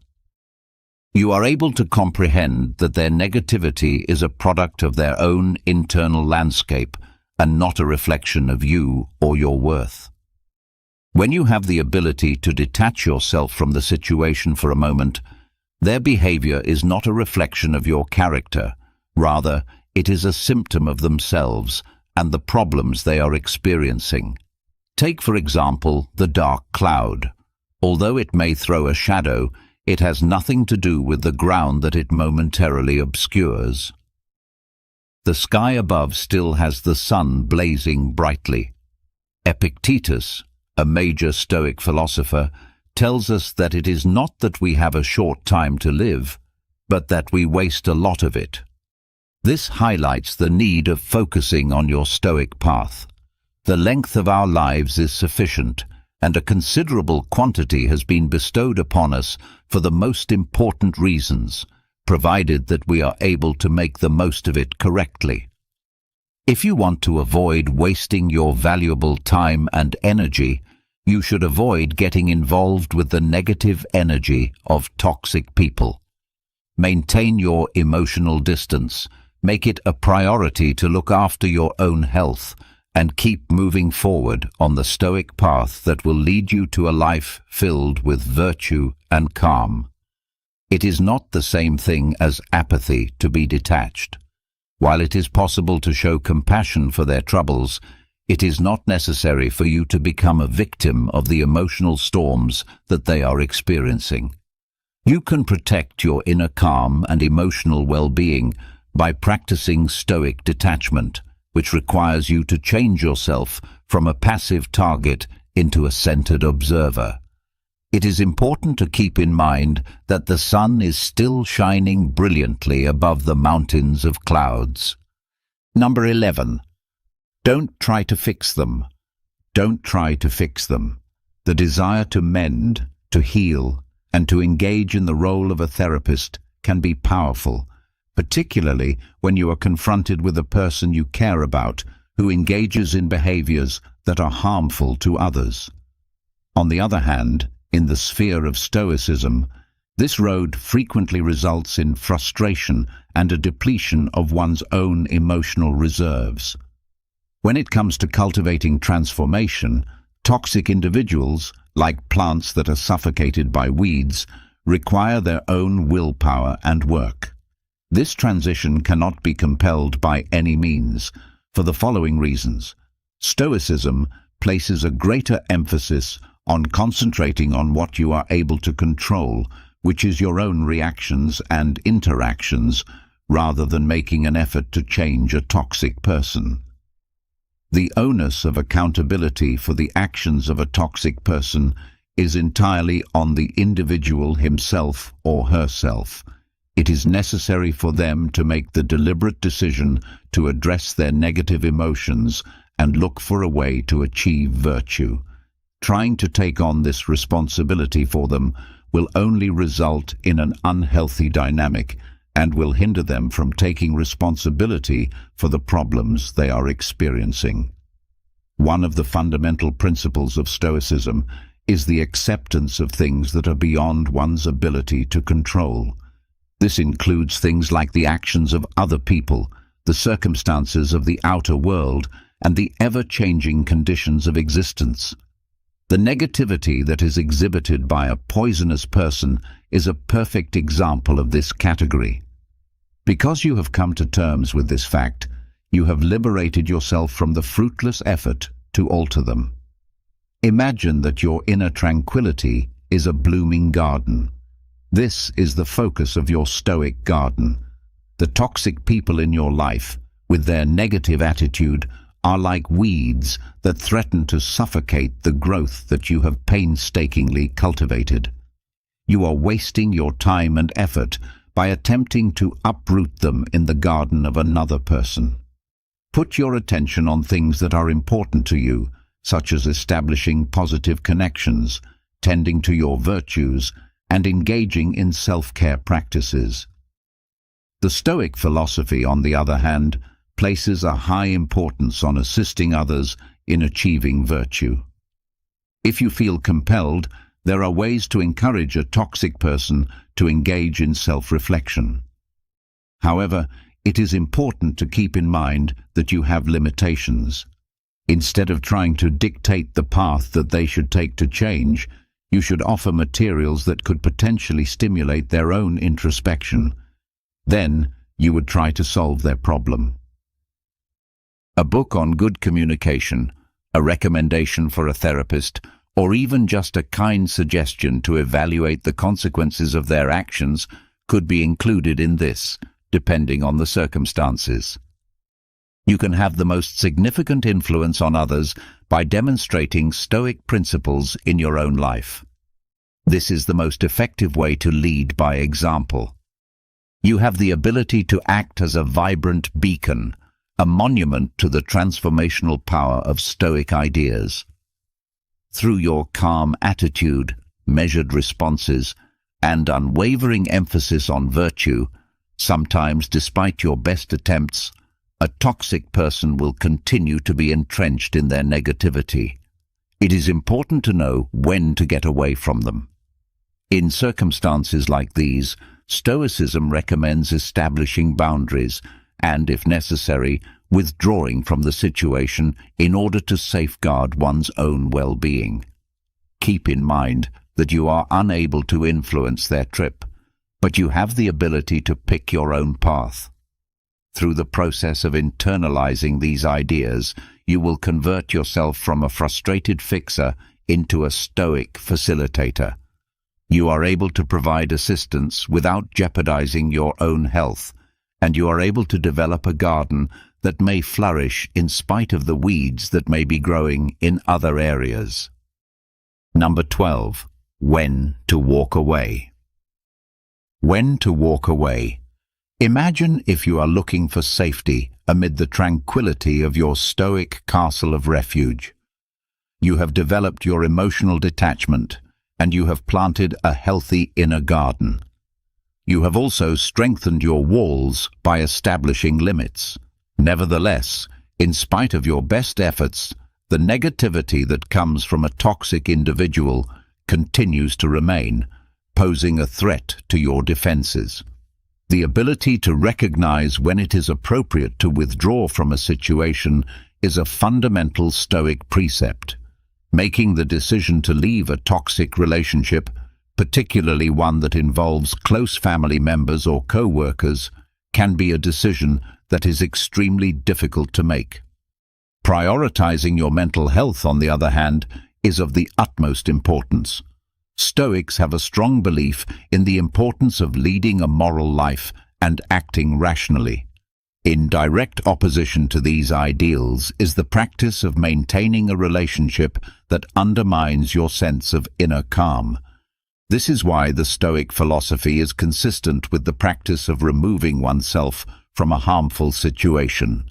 You are able to comprehend that their negativity is a product of their own internal landscape and not a reflection of you or your worth. When you have the ability to detach yourself from the situation for a moment, their behavior is not a reflection of your character. Rather, it is a symptom of themselves and the problems they are experiencing. Take, for example, the dark cloud. Although it may throw a shadow, it has nothing to do with the ground that it momentarily obscures. The sky above still has the sun blazing brightly. Epictetus, a major Stoic philosopher, tells us that it is not that we have a short time to live, but that we waste a lot of it. This highlights the need of focusing on your Stoic path. The length of our lives is sufficient, and a considerable quantity has been bestowed upon us for the most important reasons, provided that we are able to make the most of it correctly. If you want to avoid wasting your valuable time and energy, you should avoid getting involved with the negative energy of toxic people. Maintain your emotional distance. Make it a priority to look after your own health and keep moving forward on the Stoic path that will lead you to a life filled with virtue and calm. It is not the same thing as apathy to be detached. While it is possible to show compassion for their troubles, it is not necessary for you to become a victim of the emotional storms that they are experiencing. You can protect your inner calm and emotional well-being by practicing Stoic detachment, which requires you to change yourself from a passive target into a centered observer. It is important to keep in mind that the sun is still shining brilliantly above the mountains of clouds. Number 11. Don't try to fix them. Don't try to fix them. The desire to mend, to heal, and to engage in the role of a therapist can be powerful, particularly when you are confronted with a person you care about who engages in behaviors that are harmful to others. On the other hand, in the sphere of Stoicism, this road frequently results in frustration and a depletion of one's own emotional reserves. When it comes to cultivating transformation, toxic individuals, like plants that are suffocated by weeds, require their own willpower and work. This transition cannot be compelled by any means, for the following reasons. Stoicism places a greater emphasis on concentrating on what you are able to control, which is your own reactions and interactions, rather than making an effort to change a toxic person. The onus of accountability for the actions of a toxic person is entirely on the individual himself or herself. It is necessary for them to make the deliberate decision to address their negative emotions and look for a way to achieve virtue. Trying to take on this responsibility for them will only result in an unhealthy dynamic and will hinder them from taking responsibility for the problems they are experiencing. One of the fundamental principles of Stoicism is the acceptance of things that are beyond one's ability to control. This includes things like the actions of other people, the circumstances of the outer world, and the ever-changing conditions of existence. The negativity that is exhibited by a poisonous person is a perfect example of this category. Because you have come to terms with this fact, you have liberated yourself from the fruitless effort to alter them. Imagine that your inner tranquility is a blooming garden. This is the focus of your Stoic garden. The toxic people in your life, with their negative attitude, are like weeds that threaten to suffocate the growth that you have painstakingly cultivated. You are wasting your time and effort by attempting to uproot them in the garden of another person. Put your attention on things that are important to you, such as establishing positive connections, tending to your virtues, and engaging in self-care practices. The Stoic philosophy, on the other hand, places a high importance on assisting others in achieving virtue. If you feel compelled, there are ways to encourage a toxic person to engage in self-reflection. However, it is important to keep in mind that you have limitations. Instead of trying to dictate the path that they should take to change, you should offer materials that could potentially stimulate their own introspection. Then, you would try to solve their problem. A book on good communication, a recommendation for a therapist, or even just a kind suggestion to evaluate the consequences of their actions could be included in this, depending on the circumstances. You can have the most significant influence on others by demonstrating Stoic principles in your own life. This is the most effective way to lead by example. You have the ability to act as a vibrant beacon, a monument to the transformational power of Stoic ideas. Through your calm attitude, measured responses, and unwavering emphasis on virtue, sometimes despite your best attempts, a toxic person will continue to be entrenched in their negativity. It is important to know when to get away from them. In circumstances like these, Stoicism recommends establishing boundaries and, if necessary, withdrawing from the situation in order to safeguard one's own well-being. Keep in mind that you are unable to influence their trip, but you have the ability to pick your own path. Through the process of internalizing these ideas, you will convert yourself from a frustrated fixer into a Stoic facilitator. You are able to provide assistance without jeopardizing your own health, and you are able to develop a garden that may flourish in spite of the weeds that may be growing in other areas. Number 12. When to walk away. When to walk away. Imagine if you are looking for safety amid the tranquility of your Stoic castle of refuge. You have developed your emotional detachment, and you have planted a healthy inner garden. You have also strengthened your walls by establishing limits. Nevertheless, in spite of your best efforts, The negativity that comes from a toxic individual continues to remain, posing a threat to your defenses. The ability to recognize when it is appropriate to withdraw from a situation is a fundamental Stoic precept. Making the decision to leave a toxic relationship, particularly one that involves close family members or co-workers, can be a decision that is extremely difficult to make. Prioritizing your mental health, on the other hand, is of the utmost importance. Stoics have a strong belief in the importance of leading a moral life and acting rationally. In direct opposition to these ideals is the practice of maintaining a relationship that undermines your sense of inner calm. This is why the Stoic philosophy is consistent with the practice of removing oneself from a harmful situation.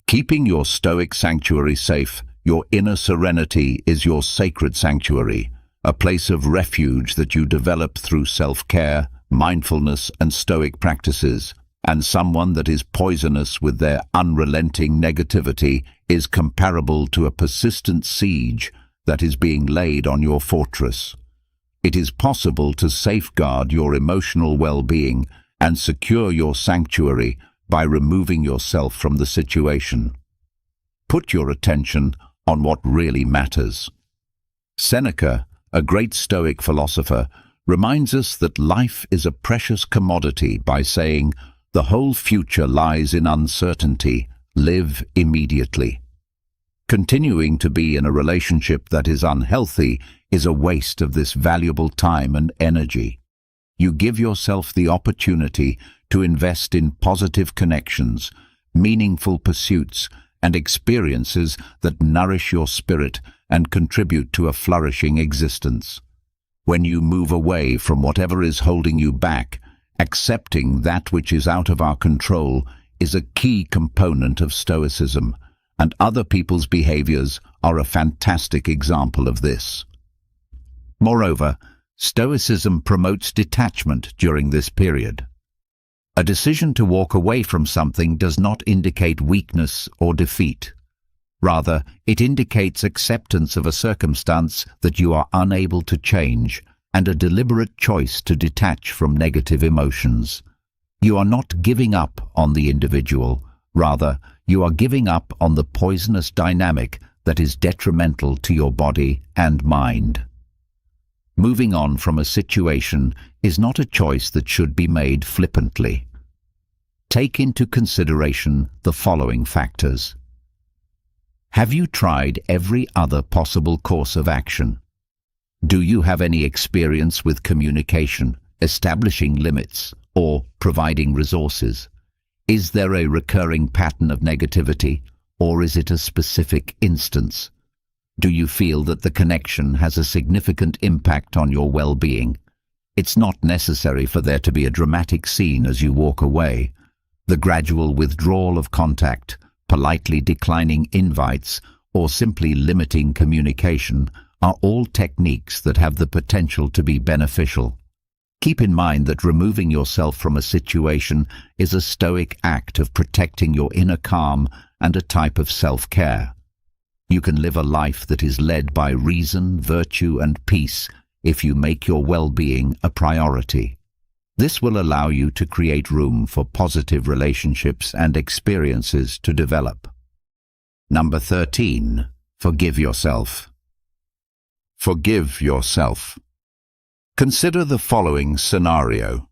Keeping your Stoic sanctuary safe, your inner serenity is your sacred sanctuary, a place of refuge that you develop through self-care, mindfulness, and Stoic practices. And someone that is poisonous with their unrelenting negativity is comparable to a persistent siege that is being laid on your fortress. It is possible to safeguard your emotional well-being and secure your sanctuary by removing yourself from the situation. Put your attention on what really matters. Seneca, a great Stoic philosopher, reminds us that life is a precious commodity by saying, "The whole future lies in uncertainty. Live immediately." Continuing to be in a relationship that is unhealthy is a waste of this valuable time and energy. You give yourself the opportunity to invest in positive connections, meaningful pursuits, and experiences that nourish your spirit and contribute to a flourishing existence. When you move away from whatever is holding you back, accepting that which is out of our control is a key component of Stoicism, and other people's behaviors are a fantastic example of this. Moreover, Stoicism promotes detachment during this period. A decision to walk away from something does not indicate weakness or defeat. Rather, it indicates acceptance of a circumstance that you are unable to change and a deliberate choice to detach from negative emotions. You are not giving up on the individual. Rather, you are giving up on the poisonous dynamic that is detrimental to your body and mind. Moving on from a situation is not a choice that should be made flippantly. Take into consideration the following factors. Have you tried every other possible course of action? Do you have any experience with communication, establishing limits, or providing resources? Is there a recurring pattern of negativity, or is it a specific instance? Do you feel that the connection has a significant impact on your well-being? It's not necessary for there to be a dramatic scene as you walk away. The gradual withdrawal of contact, politely declining invites, or simply limiting communication are all techniques that have the potential to be beneficial. Keep in mind that removing yourself from a situation is a Stoic act of protecting your inner calm and a type of self-care. You can live a life that is led by reason, virtue, and peace if you make your well-being a priority. This will allow you to create room for positive relationships and experiences to develop. Number 13. Forgive yourself. Forgive yourself. Consider the following scenario.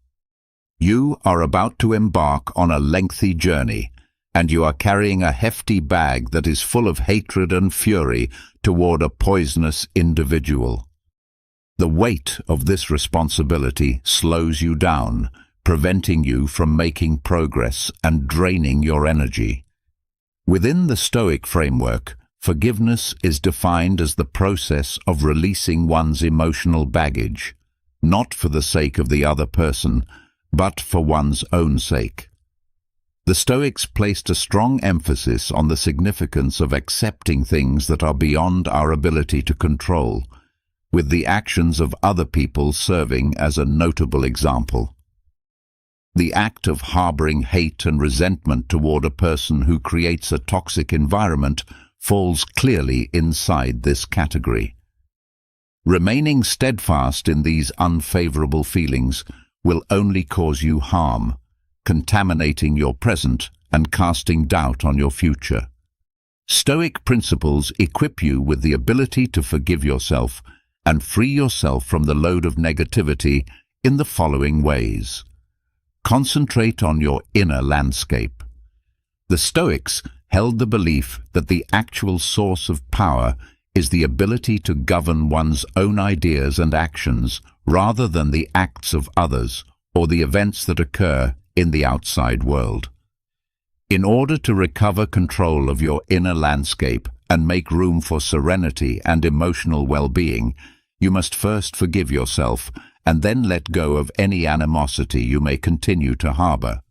You are about to embark on a lengthy journey, and you are carrying a hefty bag that is full of hatred and fury toward a poisonous individual. The weight of this responsibility slows you down, preventing you from making progress and draining your energy. Within the Stoic framework, forgiveness is defined as the process of releasing one's emotional baggage, not for the sake of the other person, but for one's own sake. The Stoics placed a strong emphasis on the significance of accepting things that are beyond our ability to control, with the actions of other people serving as a notable example. The act of harboring hate and resentment toward a person who creates a toxic environment falls clearly inside this category. Remaining steadfast in these unfavorable feelings will only cause you harm, contaminating your present and casting doubt on your future. Stoic principles equip you with the ability to forgive yourself and free yourself from the load of negativity in the following ways. Concentrate on your inner landscape. The Stoics held the belief that the actual source of power is the ability to govern one's own ideas and actions rather than the acts of others or the events that occur in the outside world. In order to recover control of your inner landscape and make room for serenity and emotional well-being, you must first forgive yourself and then let go of any animosity you may continue to harbor.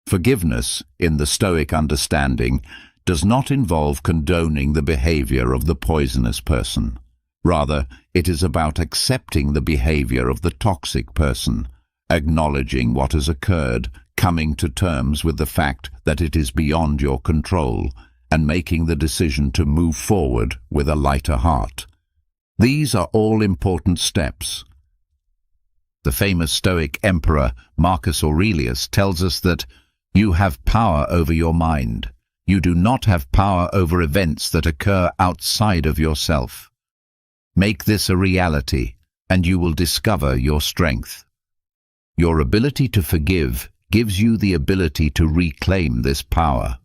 Forgiveness, in the Stoic understanding, does not involve condoning the behavior of the poisonous person. Rather, it is about accepting the behavior of the toxic person, acknowledging what has occurred, coming to terms with the fact that it is beyond your control, and making the decision to move forward with a lighter heart. These are all important steps. The famous Stoic emperor Marcus Aurelius tells us that you have power over your mind. You do not have power over events that occur outside of yourself. Make this a reality, and you will discover your strength. Your ability to forgive gives you the ability to reclaim this power.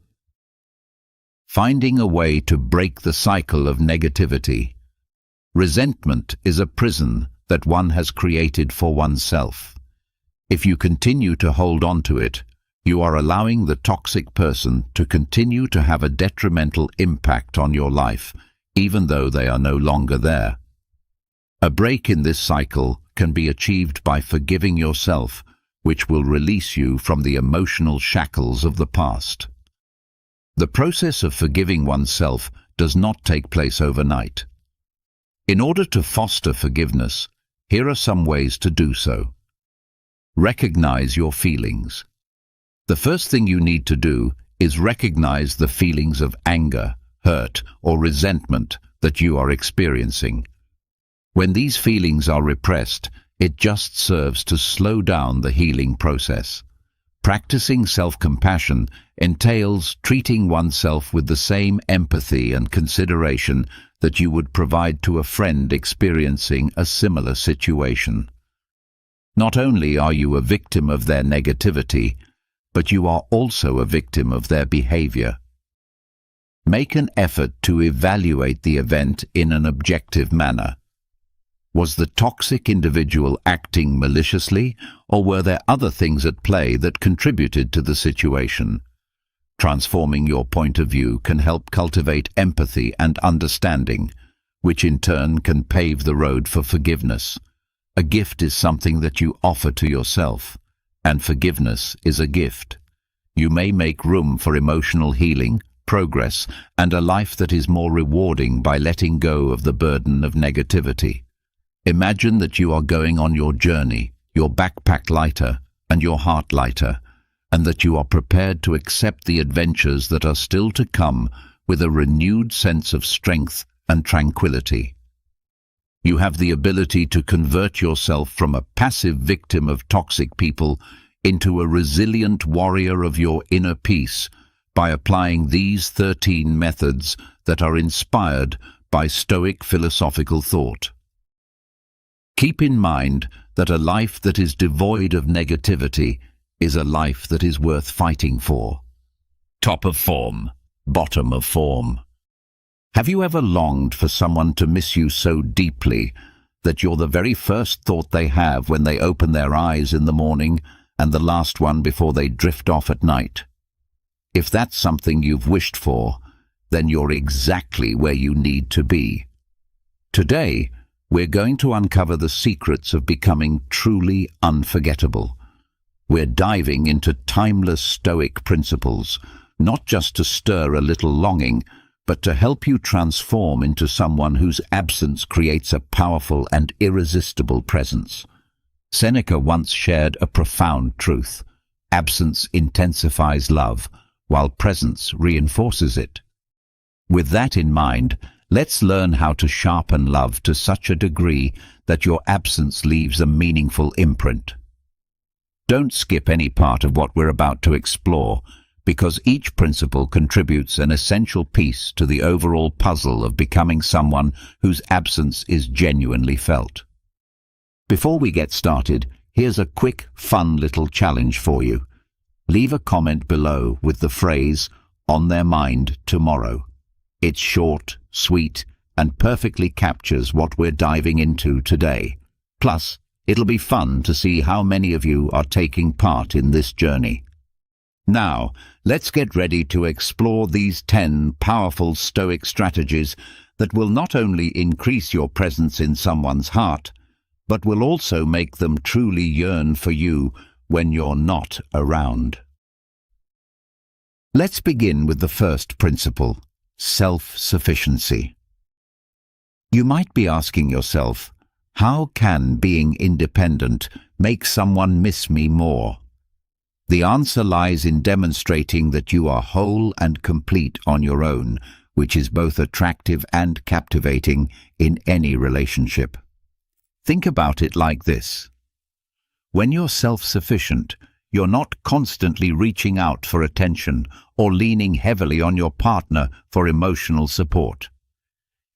Finding a way to break the cycle of negativity. Resentment is a prison that one has created for oneself. If you continue to hold on to it, you are allowing the toxic person to continue to have a detrimental impact on your life, even though they are no longer there. A break in this cycle can be achieved by forgiving yourself, which will release you from the emotional shackles of the past. The process of forgiving oneself does not take place overnight. In order to foster forgiveness, here are some ways to do so. Recognize your feelings. The first thing you need to do is recognize the feelings of anger, hurt, or resentment that you are experiencing. When these feelings are repressed, it just serves to slow down the healing process. Practicing self-compassion entails treating oneself with the same empathy and consideration that you would provide to a friend experiencing a similar situation. Not only are you a victim of their negativity, but you are also a victim of their behavior. Make an effort to evaluate the event in an objective manner. Was the toxic individual acting maliciously, or were there other things at play that contributed to the situation? Transforming your point of view can help cultivate empathy and understanding, which in turn can pave the road for forgiveness. A gift is something that you offer to yourself, and forgiveness is a gift. You may make room for emotional healing, progress, and a life that is more rewarding by letting go of the burden of negativity. Imagine that you are going on your journey, your backpack lighter and your heart lighter, and that you are prepared to accept the adventures that are still to come with a renewed sense of strength and tranquility. You have the ability to convert yourself from a passive victim of toxic people into a resilient warrior of your inner peace by applying these 13 methods that are inspired by Stoic philosophical thought. Keep in mind that a life that is devoid of negativity is a life that is worth fighting for. Top of form, bottom of form. Have you ever longed for someone to miss you so deeply that you're the very first thought they have when they open their eyes in the morning and the last one before they drift off at night? If that's something you've wished for, then you're exactly where you need to be. Today, we're going to uncover the secrets of becoming truly unforgettable. We're diving into timeless Stoic principles, not just to stir a little longing, but to help you transform into someone whose absence creates a powerful and irresistible presence. Seneca once shared a profound truth: absence intensifies love, while presence reinforces it. With that in mind, let's learn how to sharpen love to such a degree that your absence leaves a meaningful imprint. Don't skip any part of what we're about to explore, because each principle contributes an essential piece to the overall puzzle of becoming someone whose absence is genuinely felt. Before we get started, here's a quick, fun little challenge for you. Leave a comment below with the phrase, "on their mind tomorrow." It's short, sweet, and perfectly captures what we're diving into today. Plus, it'll be fun to see how many of you are taking part in this journey. Now, let's get ready to explore these 10 powerful Stoic strategies that will not only increase your presence in someone's heart, but will also make them truly yearn for you when you're not around. Let's begin with the first principle, self-sufficiency. You might be asking yourself, how can being independent make someone miss me more? The answer lies in demonstrating that you are whole and complete on your own, which is both attractive and captivating in any relationship. Think about it like this. When you're self-sufficient, you're not constantly reaching out for attention or leaning heavily on your partner for emotional support.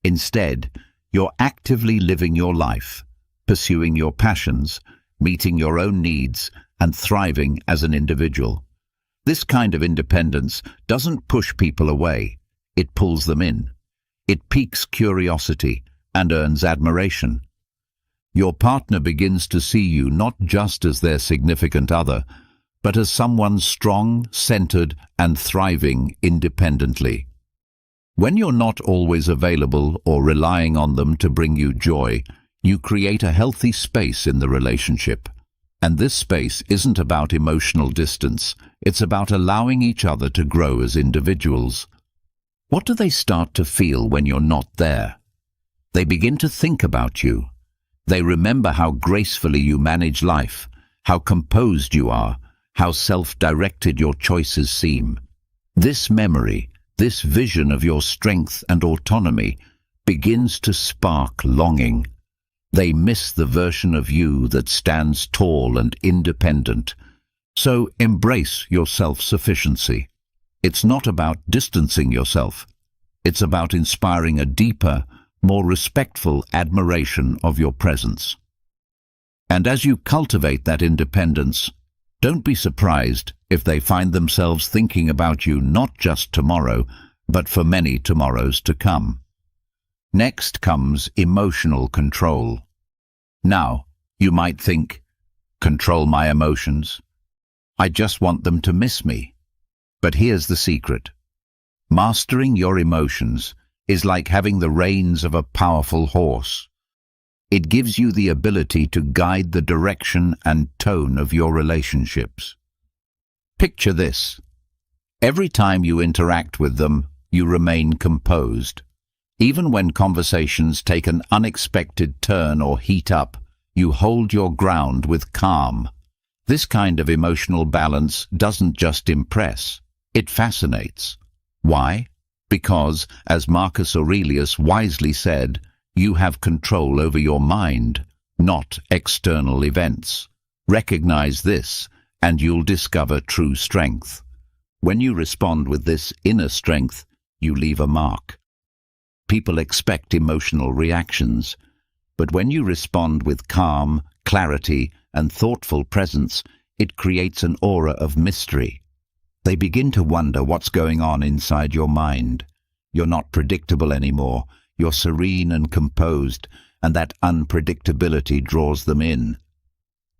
Instead, you're actively living your life, pursuing your passions, meeting your own needs, and thriving as an individual. This kind of independence doesn't push people away, it pulls them in. It piques curiosity and earns admiration. Your partner begins to see you not just as their significant other, but as someone strong, centered, and thriving independently. When you're not always available or relying on them to bring you joy, you create a healthy space in the relationship. And this space isn't about emotional distance, it's about allowing each other to grow as individuals. What do they start to feel when you're not there? They begin to think about you. They remember how gracefully you manage life, how composed you are, how self-directed your choices seem. This memory, this vision of your strength and autonomy, begins to spark longing. They miss the version of you that stands tall and independent. So embrace your self-sufficiency. It's not about distancing yourself. It's about inspiring a deeper, more respectful admiration of your presence. And as you cultivate that independence, don't be surprised if they find themselves thinking about you not just tomorrow, but for many tomorrows to come. Next comes emotional control. Now, you might think, control my emotions? I just want them to miss me. But here's the secret. Mastering your emotions is like having the reins of a powerful horse. It gives you the ability to guide the direction and tone of your relationships. Picture this. Every time you interact with them, you remain composed. Even when conversations take an unexpected turn or heat up, you hold your ground with calm. This kind of emotional balance doesn't just impress, it fascinates. Why? Because, as Marcus Aurelius wisely said, you have control over your mind, not external events. Recognize this, and you'll discover true strength. When you respond with this inner strength, you leave a mark. People expect emotional reactions, but when you respond with calm, clarity, and thoughtful presence, it creates an aura of mystery. They begin to wonder what's going on inside your mind. You're not predictable anymore. You're serene and composed, and that unpredictability draws them in.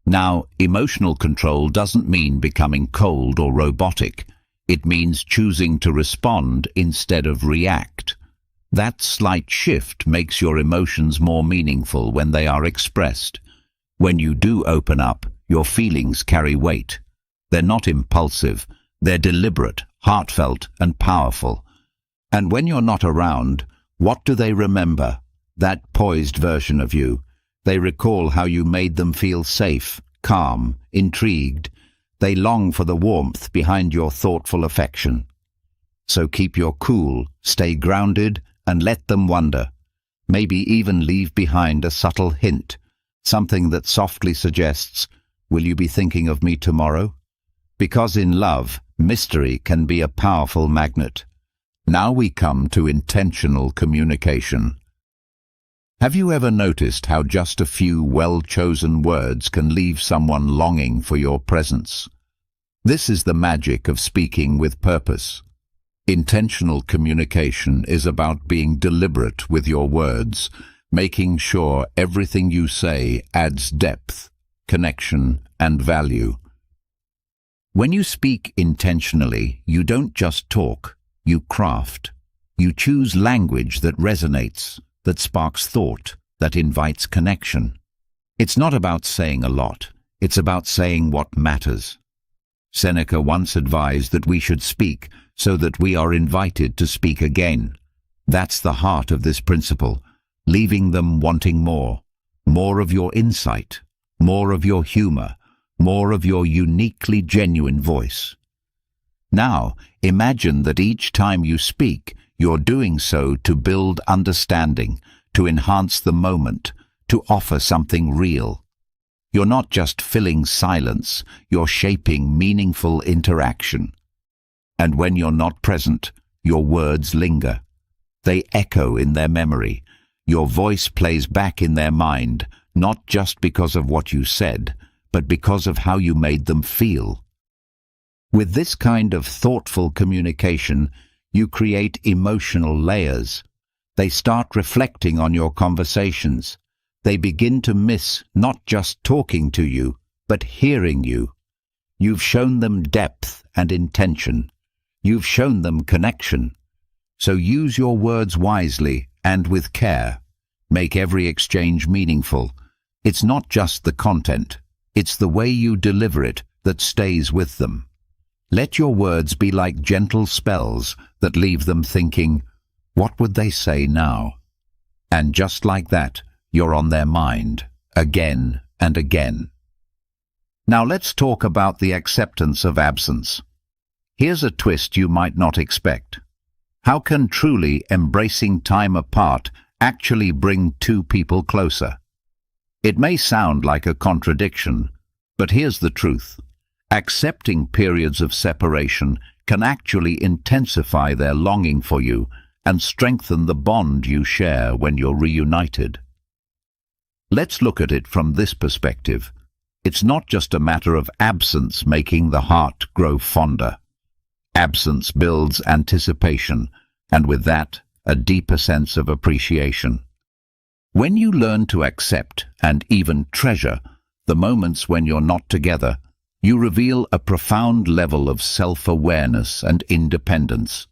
Now, emotional control doesn't mean becoming cold or robotic. It means choosing to respond instead of react. That slight shift makes your emotions more meaningful when they are expressed. When you do open up, your feelings carry weight. They're not impulsive, they're deliberate, heartfelt, and powerful. And when you're not around, what do they remember? That poised version of you. They recall how you made them feel safe, calm, intrigued. They long for the warmth behind your thoughtful affection. So keep your cool, stay grounded, and let them wonder. Maybe even leave behind a subtle hint, something that softly suggests, "Will you be thinking of me tomorrow?" Because in love, mystery can be a powerful magnet. Now we come to intentional communication. Have you ever noticed how just a few well-chosen words can leave someone longing for your presence? This is the magic of speaking with purpose. Intentional communication is about being deliberate with your words, making sure everything you say adds depth, connection, and value. When you speak intentionally, you don't just talk, you craft. You choose language that resonates, that sparks thought, that invites connection. It's not about saying a lot, it's about saying what matters. Seneca once advised that we should speak so that we are invited to speak again. That's the heart of this principle, leaving them wanting more. More of your insight, more of your humor, more of your uniquely genuine voice. Now, imagine that each time you speak, you're doing so to build understanding, to enhance the moment, to offer something real. You're not just filling silence, you're shaping meaningful interaction. And when you're not present, your words linger. They echo in their memory. Your voice plays back in their mind, not just because of what you said, but because of how you made them feel. With this kind of thoughtful communication, you create emotional layers. They start reflecting on your conversations. They begin to miss not just talking to you, but hearing you. You've shown them depth and intention. You've shown them connection. So use your words wisely and with care. Make every exchange meaningful. It's not just the content, it's the way you deliver it that stays with them. Let your words be like gentle spells that leave them thinking, "What would they say now?" And just like that, you're on their mind, again and again. Now let's talk about the acceptance of absence. Here's a twist you might not expect. How can truly embracing time apart actually bring two people closer? It may sound like a contradiction, but here's the truth. Accepting periods of separation can actually intensify their longing for you and strengthen the bond you share when you're reunited. Let's look at it from this perspective. It's not just a matter of absence making the heart grow fonder. Absence builds anticipation, and with that, a deeper sense of appreciation. When you learn to accept and even treasure the moments when you're not together, you reveal a profound level of self-awareness and independence.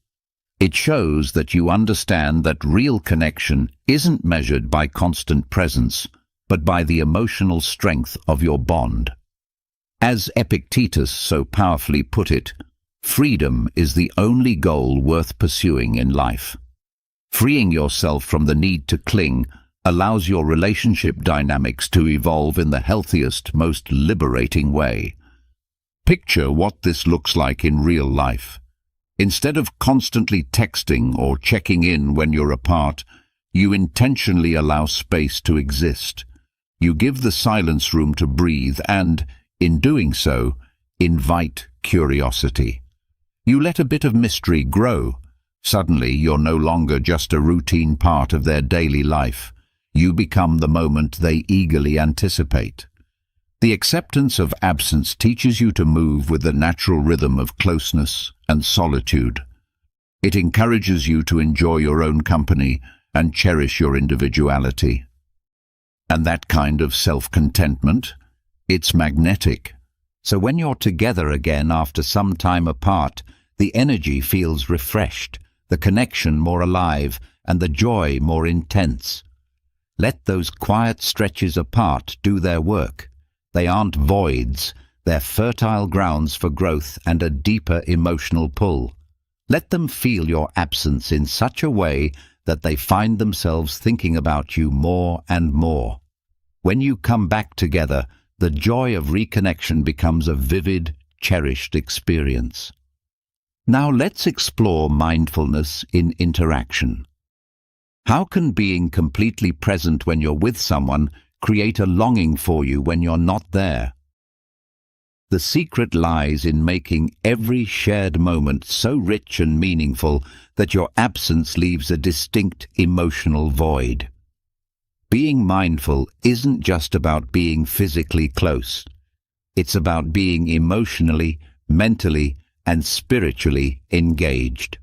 It shows that you understand that real connection isn't measured by constant presence, but by the emotional strength of your bond. As Epictetus so powerfully put it, freedom is the only goal worth pursuing in life. Freeing yourself from the need to cling allows your relationship dynamics to evolve in the healthiest, most liberating way. Picture what this looks like in real life. Instead of constantly texting or checking in when you're apart, you intentionally allow space to exist. You give the silence room to breathe and, in doing so, invite curiosity. You let a bit of mystery grow. Suddenly, you're no longer just a routine part of their daily life. You become the moment they eagerly anticipate. The acceptance of absence teaches you to move with the natural rhythm of closeness and solitude. It encourages you to enjoy your own company and cherish your individuality. And that kind of self-contentment, it's magnetic. So when you're together again after some time apart, the energy feels refreshed, the connection more alive, and the joy more intense. Let those quiet stretches apart do their work. They aren't voids, they're fertile grounds for growth and a deeper emotional pull. Let them feel your absence in such a way that they find themselves thinking about you more and more. When you come back together, the joy of reconnection becomes a vivid, cherished experience. Now let's explore mindfulness in interaction. How can being completely present when you're with someone create a longing for you when you're not there? The secret lies in making every shared moment so rich and meaningful that your absence leaves a distinct emotional void. Being mindful isn't just about being physically close. It's about being emotionally, mentally, and spiritually engaged.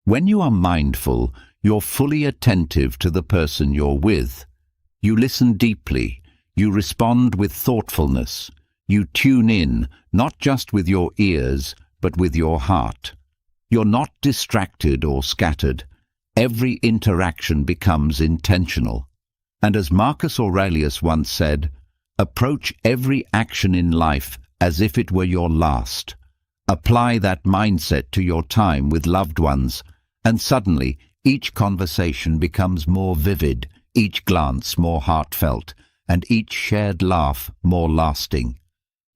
When you are mindful, you're fully attentive to the person you're with. You listen deeply. You respond with thoughtfulness. You tune in, not just with your ears, but with your heart. You're not distracted or scattered. Every interaction becomes intentional. And as Marcus Aurelius once said, approach every action in life as if it were your last. Apply that mindset to your time with loved ones, and suddenly each conversation becomes more vivid, each glance more heartfelt, and each shared laugh more lasting.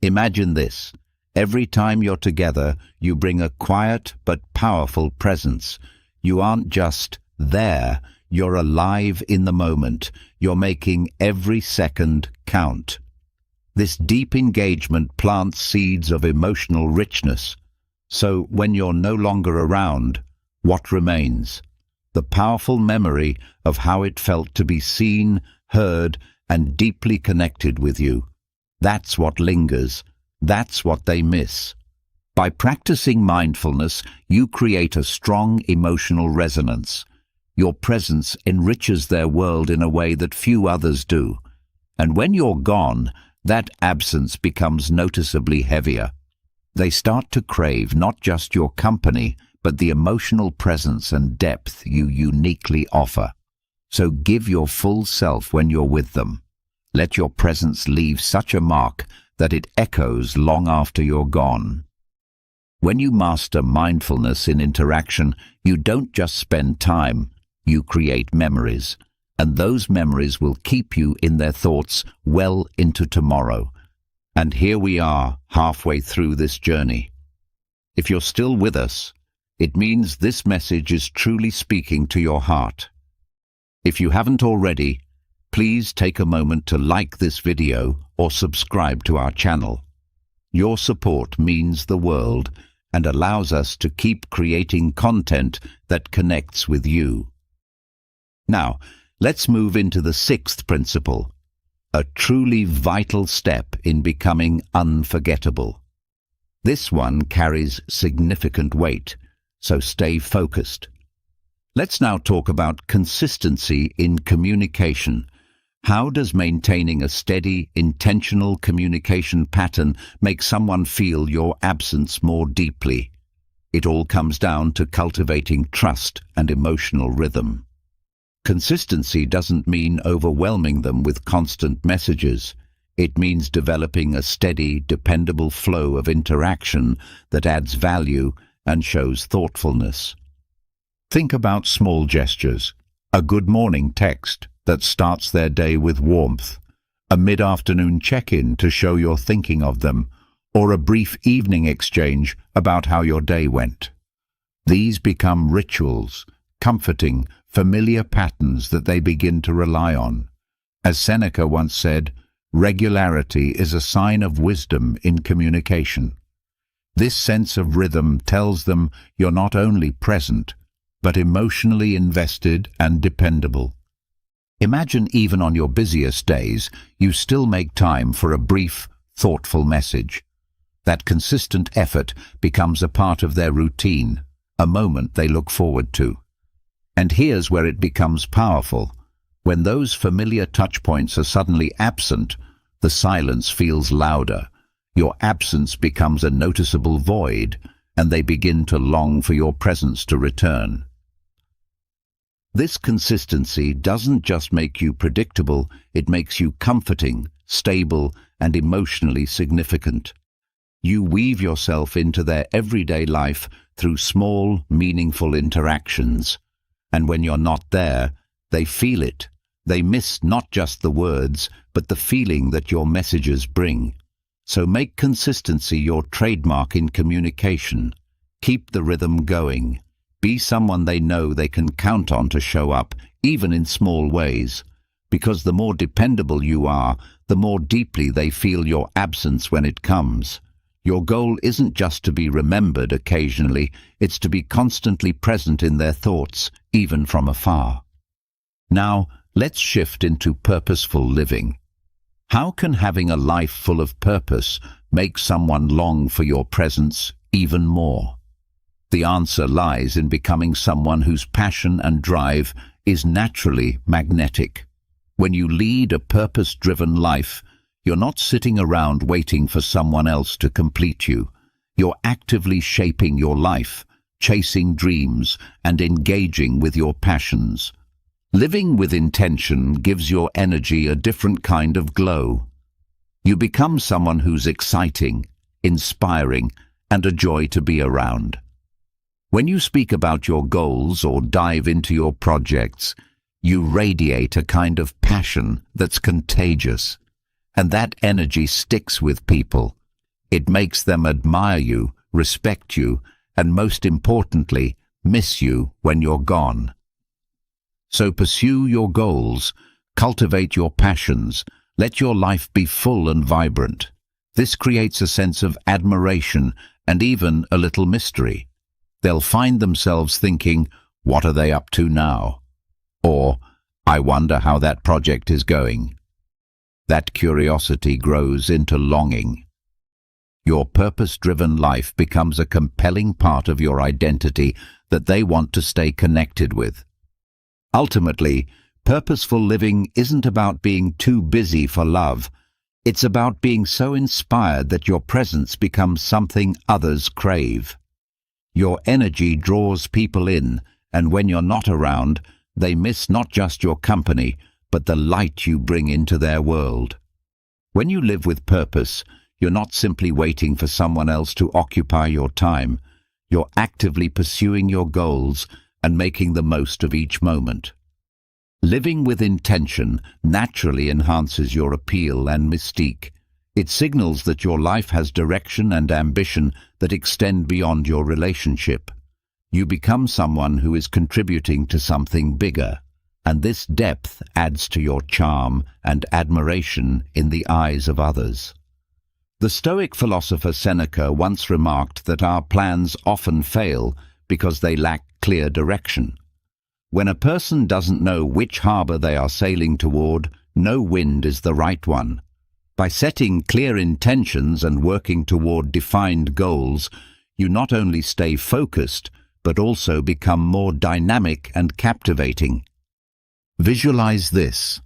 Imagine this. Every time you're together, you bring a quiet but powerful presence. You aren't just there, you're alive in the moment. You're making every second count. This deep engagement plants seeds of emotional richness. So when you're no longer around, what remains? The powerful memory of how it felt to be seen, heard, and deeply connected with you. That's what lingers. That's what they miss. By practicing mindfulness, you create a strong emotional resonance. Your presence enriches their world in a way that few others do. And when you're gone, that absence becomes noticeably heavier. They start to crave not just your company, but the emotional presence and depth you uniquely offer. So give your full self when you're with them. Let your presence leave such a mark that it echoes long after you're gone. When you master mindfulness in interaction, you don't just spend time, you create memories. And those memories will keep you in their thoughts well into tomorrow. And here we are, halfway through this journey. If you're still with us, it means this message is truly speaking to your heart. If you haven't already, please take a moment to like this video or subscribe to our channel. Your support means the world and allows us to keep creating content that connects with you. Now, let's move into the sixth principle, a truly vital step in becoming unforgettable. This one carries significant weight, so stay focused. Let's now talk about consistency in communication. How does maintaining a steady, intentional communication pattern make someone feel your absence more deeply? It all comes down to cultivating trust and emotional rhythm. Consistency doesn't mean overwhelming them with constant messages. It means developing a steady, dependable flow of interaction that adds value and shows thoughtfulness. Think about small gestures, a good morning text that starts their day with warmth, a mid-afternoon check-in to show you're thinking of them, or a brief evening exchange about how your day went. These become rituals, comforting, familiar patterns that they begin to rely on. As Seneca once said, regularity is a sign of wisdom in communication. This sense of rhythm tells them you're not only present, but emotionally invested and dependable. Imagine even on your busiest days, you still make time for a brief, thoughtful message. That consistent effort becomes a part of their routine, a moment they look forward to. And here's where it becomes powerful. When those familiar touchpoints are suddenly absent, the silence feels louder. Your absence becomes a noticeable void, and they begin to long for your presence to return. This consistency doesn't just make you predictable, it makes you comforting, stable, and emotionally significant. You weave yourself into their everyday life through small, meaningful interactions. And when you're not there, they feel it. They miss not just the words, but the feeling that your messages bring. So make consistency your trademark in communication. Keep the rhythm going. Be someone they know they can count on to show up, even in small ways. Because the more dependable you are, the more deeply they feel your absence when it comes. Your goal isn't just to be remembered occasionally, it's to be constantly present in their thoughts, even from afar. Now, let's shift into purposeful living. How can having a life full of purpose make someone long for your presence even more? The answer lies in becoming someone whose passion and drive is naturally magnetic. When you lead a purpose-driven life, you're not sitting around waiting for someone else to complete you. You're actively shaping your life, chasing dreams, and engaging with your passions. Living with intention gives your energy a different kind of glow. You become someone who's exciting, inspiring, and a joy to be around. When you speak about your goals or dive into your projects, you radiate a kind of passion that's contagious. And that energy sticks with people. It makes them admire you, respect you, and most importantly, miss you when you're gone. So pursue your goals, cultivate your passions, let your life be full and vibrant. This creates a sense of admiration and even a little mystery. They'll find themselves thinking, "What are they up to now?" Or, "I wonder how that project is going." That curiosity grows into longing. Your purpose-driven life becomes a compelling part of your identity that they want to stay connected with. Ultimately, purposeful living isn't about being too busy for love. It's about being so inspired that your presence becomes something others crave. Your energy draws people in, and when you're not around, they miss not just your company, but the light you bring into their world. When you live with purpose, you're not simply waiting for someone else to occupy your time. You're actively pursuing your goals and making the most of each moment. Living with intention naturally enhances your appeal and mystique. It signals that your life has direction and ambition that extend beyond your relationship. You become someone who is contributing to something bigger. And this depth adds to your charm and admiration in the eyes of others. The Stoic philosopher Seneca once remarked that our plans often fail because they lack clear direction. When a person doesn't know which harbor they are sailing toward, no wind is the right one. By setting clear intentions and working toward defined goals, you not only stay focused, but also become more dynamic and captivating. Visualize this.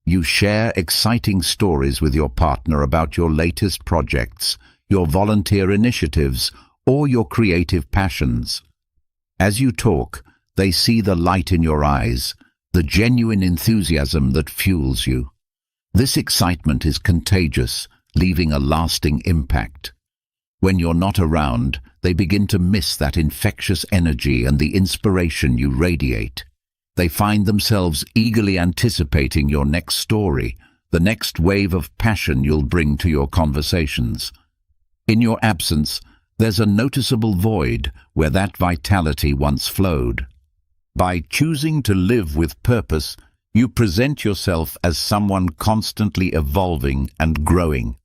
You share exciting stories with your partner about your latest projects, your volunteer initiatives, or your creative passions. As you talk, they see the light in your eyes, the genuine enthusiasm that fuels you. This excitement is contagious, leaving a lasting impact. When you're not around, they begin to miss that infectious energy and the inspiration you radiate. They find themselves eagerly anticipating your next story, the next wave of passion you'll bring to your conversations. In your absence, there's a noticeable void where that vitality once flowed. By choosing to live with purpose, you present yourself as someone constantly evolving and growing.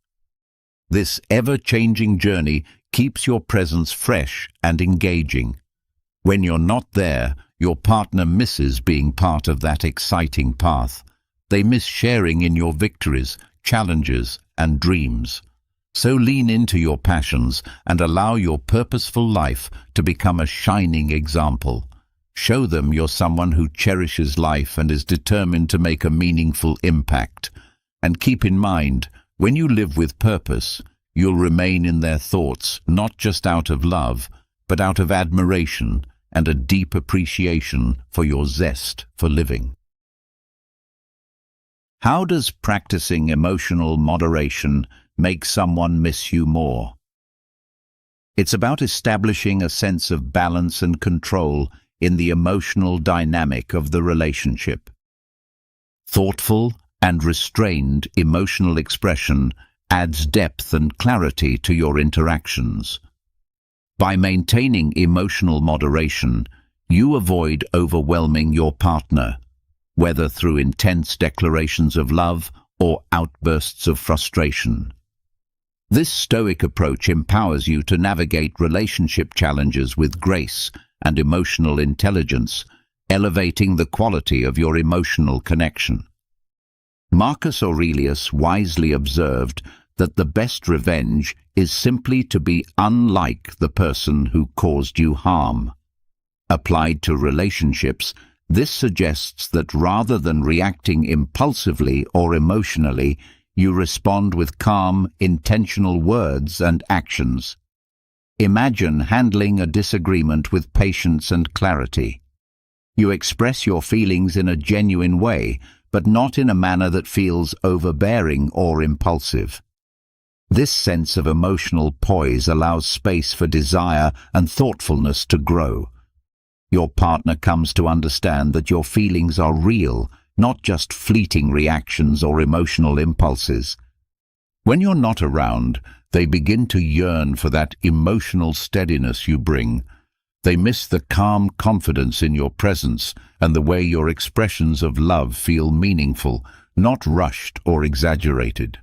This ever-changing journey keeps your presence fresh and engaging. When you're not there, your partner misses being part of that exciting path. They miss sharing in your victories, challenges, and dreams. So lean into your passions and allow your purposeful life to become a shining example. Show them you're someone who cherishes life and is determined to make a meaningful impact. And keep in mind, when you live with purpose, you'll remain in their thoughts, not just out of love, but out of admiration and a deep appreciation for your zest for living. How does practicing emotional moderation make someone miss you more? It's about establishing a sense of balance and control in the emotional dynamic of the relationship. Thoughtful and restrained emotional expression adds depth and clarity to your interactions. By maintaining emotional moderation, you avoid overwhelming your partner, whether through intense declarations of love or outbursts of frustration. This Stoic approach empowers you to navigate relationship challenges with grace and emotional intelligence, elevating the quality of your emotional connection. Marcus Aurelius wisely observed that the best revenge is simply to be unlike the person who caused you harm. Applied to relationships, this suggests that rather than reacting impulsively or emotionally, you respond with calm, intentional words and actions. Imagine handling a disagreement with patience and clarity. You express your feelings in a genuine way, but not in a manner that feels overbearing or impulsive. This sense of emotional poise allows space for desire and thoughtfulness to grow. Your partner comes to understand that your feelings are real, not just fleeting reactions or emotional impulses. When you're not around, they begin to yearn for that emotional steadiness you bring. They miss the calm confidence in your presence and the way your expressions of love feel meaningful, not rushed or exaggerated.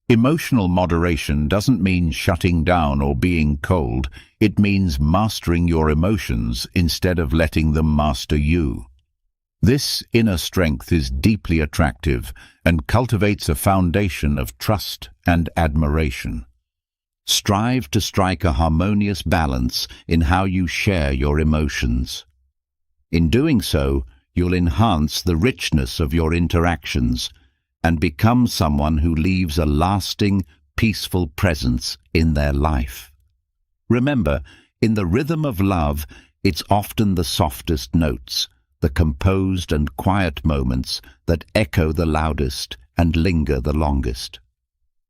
Emotional moderation doesn't mean shutting down or being cold. It means mastering your emotions instead of letting them master you. This inner strength is deeply attractive and cultivates a foundation of trust and admiration. Strive to strike a harmonious balance in how you share your emotions. In doing so, you'll enhance the richness of your interactions and become someone who leaves a lasting, peaceful presence in their life. Remember, in the rhythm of love, it's often the softest notes, the composed and quiet moments that echo the loudest and linger the longest.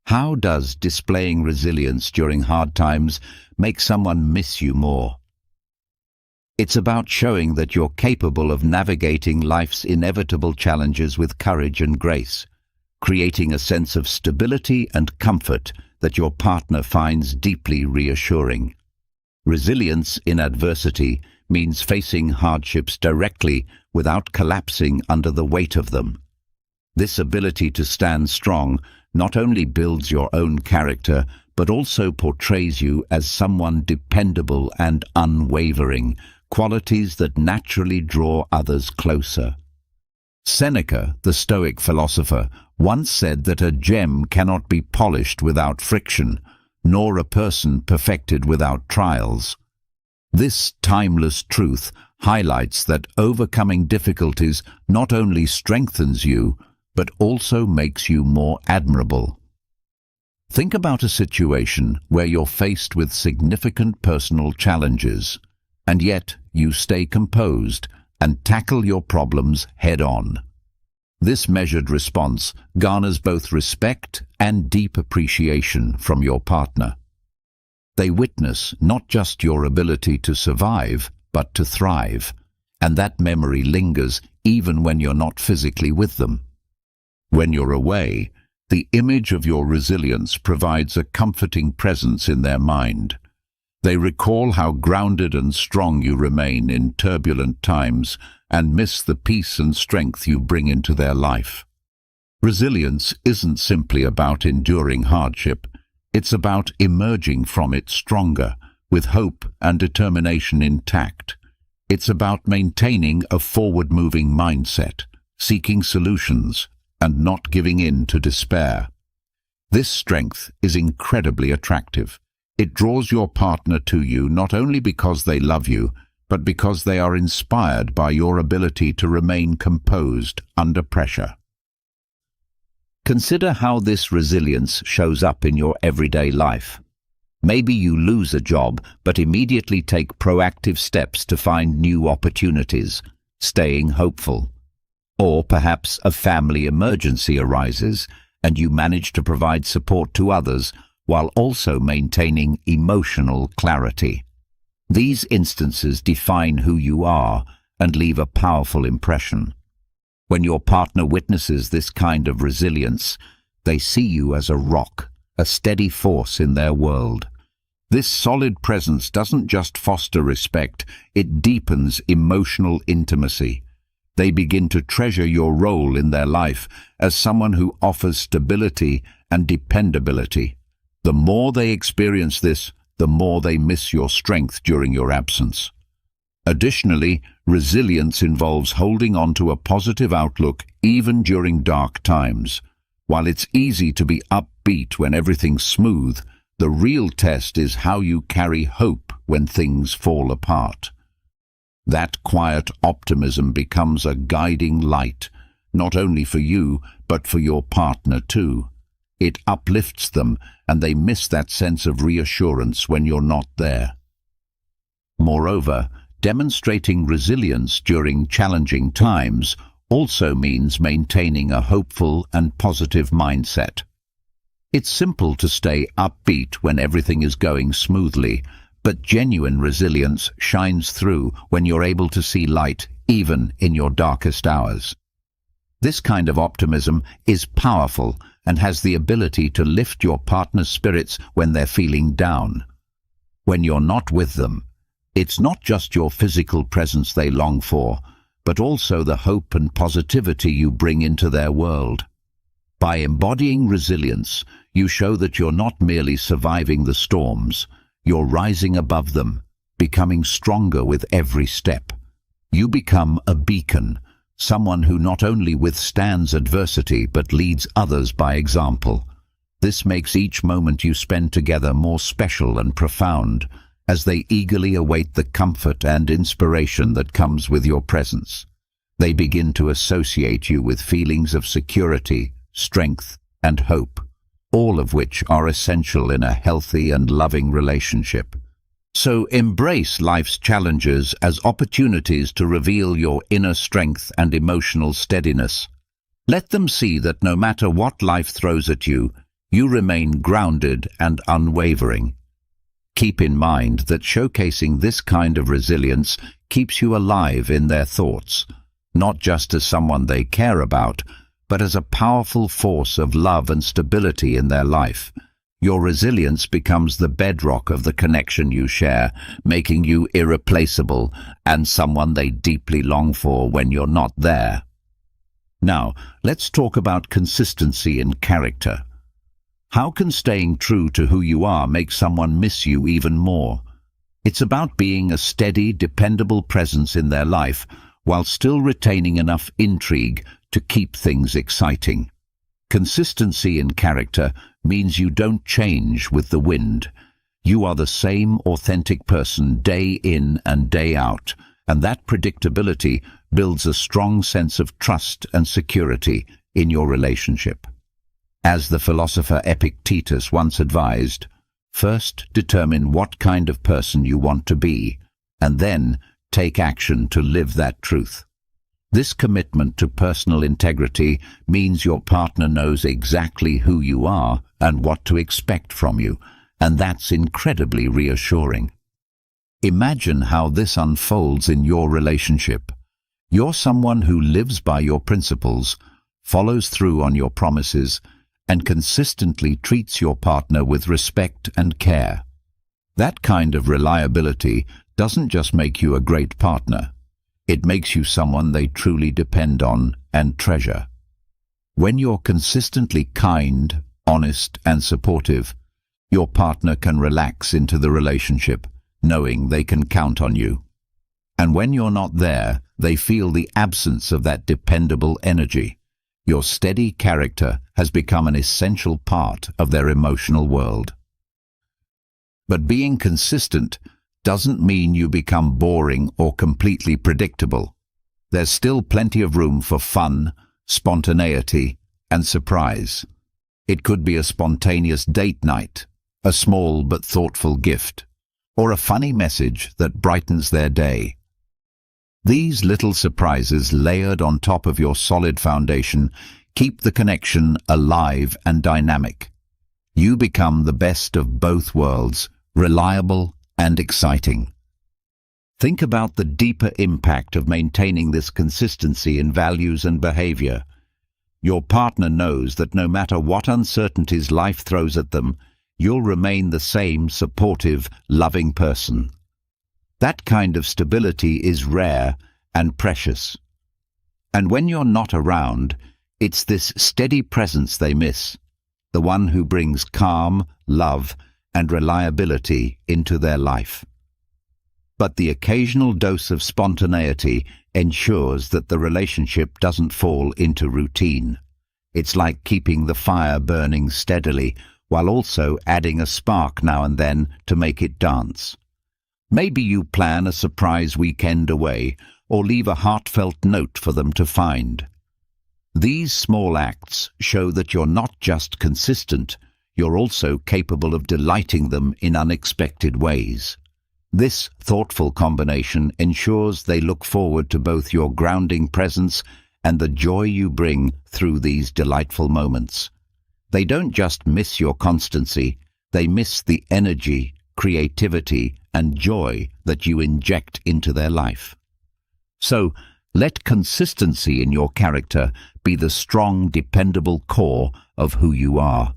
How does displaying resilience during hard times make someone miss you more? It's about showing that you're capable of navigating life's inevitable challenges with courage and grace, creating a sense of stability and comfort that your partner finds deeply reassuring. Resilience in adversity means facing hardships directly without collapsing under the weight of them. This ability to stand strong not only builds your own character, but also portrays you as someone dependable and unwavering, qualities that naturally draw others closer. Seneca, the Stoic philosopher, once said that a gem cannot be polished without friction, nor a person perfected without trials. This timeless truth highlights that overcoming difficulties not only strengthens you, but also makes you more admirable. Think about a situation where you're faced with significant personal challenges, and yet you stay composed and tackle your problems head-on. This measured response garners both respect and deep appreciation from your partner. They witness not just your ability to survive, but to thrive, and that memory lingers even when you're not physically with them. When you're away, the image of your resilience provides a comforting presence in their mind. They recall how grounded and strong you remain in turbulent times and miss the peace and strength you bring into their life. Resilience isn't simply about enduring hardship. It's about emerging from it stronger, with hope and determination intact. It's about maintaining a forward-moving mindset, seeking solutions, and not giving in to despair. This strength is incredibly attractive. It draws your partner to you not only because they love you, but because they are inspired by your ability to remain composed under pressure. Consider how this resilience shows up in your everyday life. Maybe you lose a job, but immediately take proactive steps to find new opportunities, staying hopeful. Or perhaps a family emergency arises, and you manage to provide support to others while also maintaining emotional clarity. These instances define who you are and leave a powerful impression. When your partner witnesses this kind of resilience, they see you as a rock, a steady force in their world. This solid presence doesn't just foster respect, it deepens emotional intimacy. They begin to treasure your role in their life as someone who offers stability and dependability. The more they experience this, the more they miss your strength during your absence. Additionally, resilience involves holding on to a positive outlook even during dark times. While it's easy to be upbeat when everything's smooth, the real test is how you carry hope when things fall apart. That quiet optimism becomes a guiding light, not only for you, but for your partner too. It uplifts them, and they miss that sense of reassurance when you're not there. Moreover, demonstrating resilience during challenging times also means maintaining a hopeful and positive mindset. It's simple to stay upbeat when everything is going smoothly, but genuine resilience shines through when you're able to see light even in your darkest hours. This kind of optimism is powerful and has the ability to lift your partner's spirits when they're feeling down. When you're not with them, it's not just your physical presence they long for, but also the hope and positivity you bring into their world. By embodying resilience, you show that you're not merely surviving the storms, you're rising above them, becoming stronger with every step. You become a beacon, someone who not only withstands adversity but leads others by example. This makes each moment you spend together more special and profound, as they eagerly await the comfort and inspiration that comes with your presence. They begin to associate you with feelings of security, strength, and hope, all of which are essential in a healthy and loving relationship. So embrace life's challenges as opportunities to reveal your inner strength and emotional steadiness. Let them see that no matter what life throws at you, you remain grounded and unwavering. Keep in mind that showcasing this kind of resilience keeps you alive in their thoughts, not just as someone they care about, but as a powerful force of love and stability in their life. Your resilience becomes the bedrock of the connection you share, making you irreplaceable and someone they deeply long for when you're not there. Now, let's talk about consistency in character. How can staying true to who you are make someone miss you even more? It's about being a steady, dependable presence in their life while still retaining enough intrigue to keep things exciting. Consistency in character means you don't change with the wind. You are the same authentic person day in and day out, and that predictability builds a strong sense of trust and security in your relationship. As the philosopher Epictetus once advised, first determine what kind of person you want to be, and then take action to live that truth. This commitment to personal integrity means your partner knows exactly who you are and what to expect from you, and that's incredibly reassuring. Imagine how this unfolds in your relationship. You're someone who lives by your principles, follows through on your promises, and consistently treats your partner with respect and care. That kind of reliability doesn't just make you a great partner. It makes you someone they truly depend on and treasure. When you're consistently kind, honest, and supportive, your partner can relax into the relationship, knowing they can count on you. And when you're not there, they feel the absence of that dependable energy. Your steady character has become an essential part of their emotional world. But being consistent doesn't mean you become boring or completely predictable. There's still plenty of room for fun, spontaneity, and surprise. It could be a spontaneous date night, a small but thoughtful gift, or a funny message that brightens their day. These little surprises layered on top of your solid foundation keep the connection alive and dynamic. You become the best of both worlds, reliable and exciting. Think about the deeper impact of maintaining this consistency in values and behavior. Your partner knows that no matter what uncertainties life throws at them, you'll remain the same supportive, loving person. That kind of stability is rare and precious. And when you're not around, it's this steady presence they miss, the one who brings calm, love, and reliability into their life. But the occasional dose of spontaneity ensures that the relationship doesn't fall into routine. It's like keeping the fire burning steadily while also adding a spark now and then to make it dance. Maybe you plan a surprise weekend away or leave a heartfelt note for them to find. These small acts show that you're not just consistent, you're also capable of delighting them in unexpected ways. This thoughtful combination ensures they look forward to both your grounding presence and the joy you bring through these delightful moments. They don't just miss your constancy, they miss the energy, creativity, and joy that you inject into their life. So, let consistency in your character be the strong, dependable core of who you are.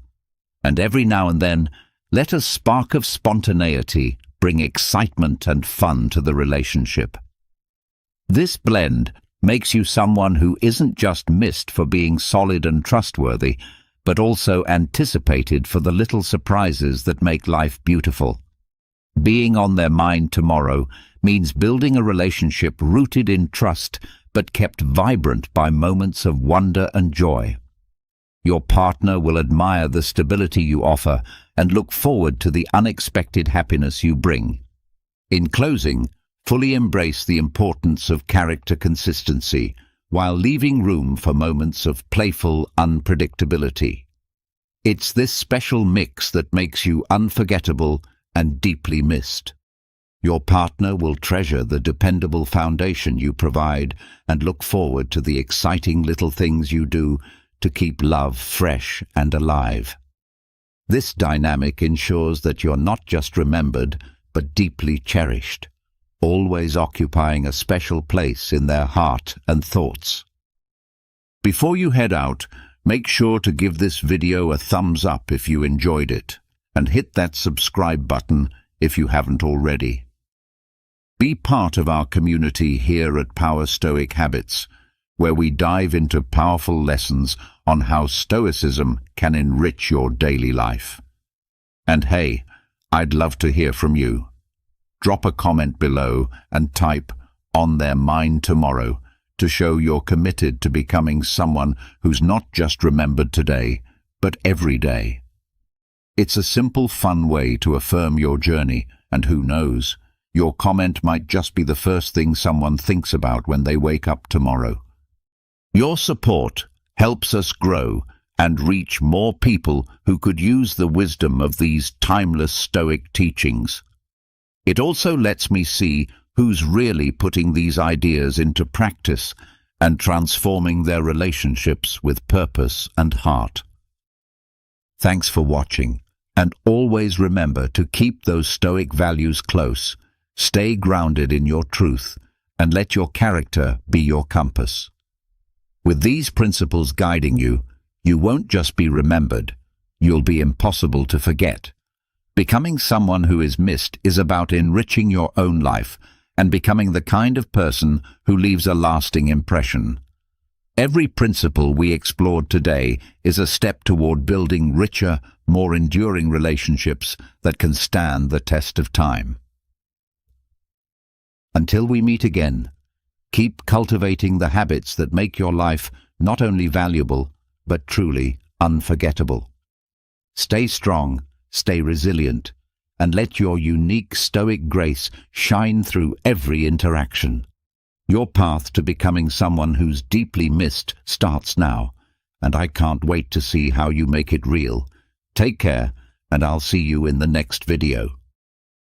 And every now and then, let a spark of spontaneity bring excitement and fun to the relationship. This blend makes you someone who isn't just missed for being solid and trustworthy, but also anticipated for the little surprises that make life beautiful. Being on their mind tomorrow means building a relationship rooted in trust but kept vibrant by moments of wonder and joy. Your partner will admire the stability you offer and look forward to the unexpected happiness you bring. In closing, fully embrace the importance of character consistency while leaving room for moments of playful unpredictability. It's this special mix that makes you unforgettable and deeply missed. Your partner will treasure the dependable foundation you provide and look forward to the exciting little things you do to keep love fresh and alive. This dynamic ensures that you're not just remembered, but deeply cherished, always occupying a special place in their heart and thoughts. Before you head out, make sure to give this video a thumbs up if you enjoyed it, and hit that subscribe button if you haven't already. Be part of our community here at Power Stoic Habits, where we dive into powerful lessons on how Stoicism can enrich your daily life. And hey, I'd love to hear from you. Drop a comment below and type "on their mind tomorrow" to show you're committed to becoming someone who's not just remembered today, but every day. It's a simple, fun way to affirm your journey, and who knows, your comment might just be the first thing someone thinks about when they wake up tomorrow. Your support helps us grow and reach more people who could use the wisdom of these timeless Stoic teachings. It also lets me see who's really putting these ideas into practice and transforming their relationships with purpose and heart. Thanks for watching, and always remember to keep those Stoic values close, stay grounded in your truth, and let your character be your compass. With these principles guiding you, you won't just be remembered, you'll be impossible to forget. Becoming someone who is missed is about enriching your own life and becoming the kind of person who leaves a lasting impression. Every principle we explored today is a step toward building richer, more enduring relationships that can stand the test of time. Until we meet again, keep cultivating the habits that make your life not only valuable, but truly unforgettable. Stay strong, stay resilient, and let your unique Stoic grace shine through every interaction. Your path to becoming someone who's deeply missed starts now, and I can't wait to see how you make it real. Take care, and I'll see you in the next video.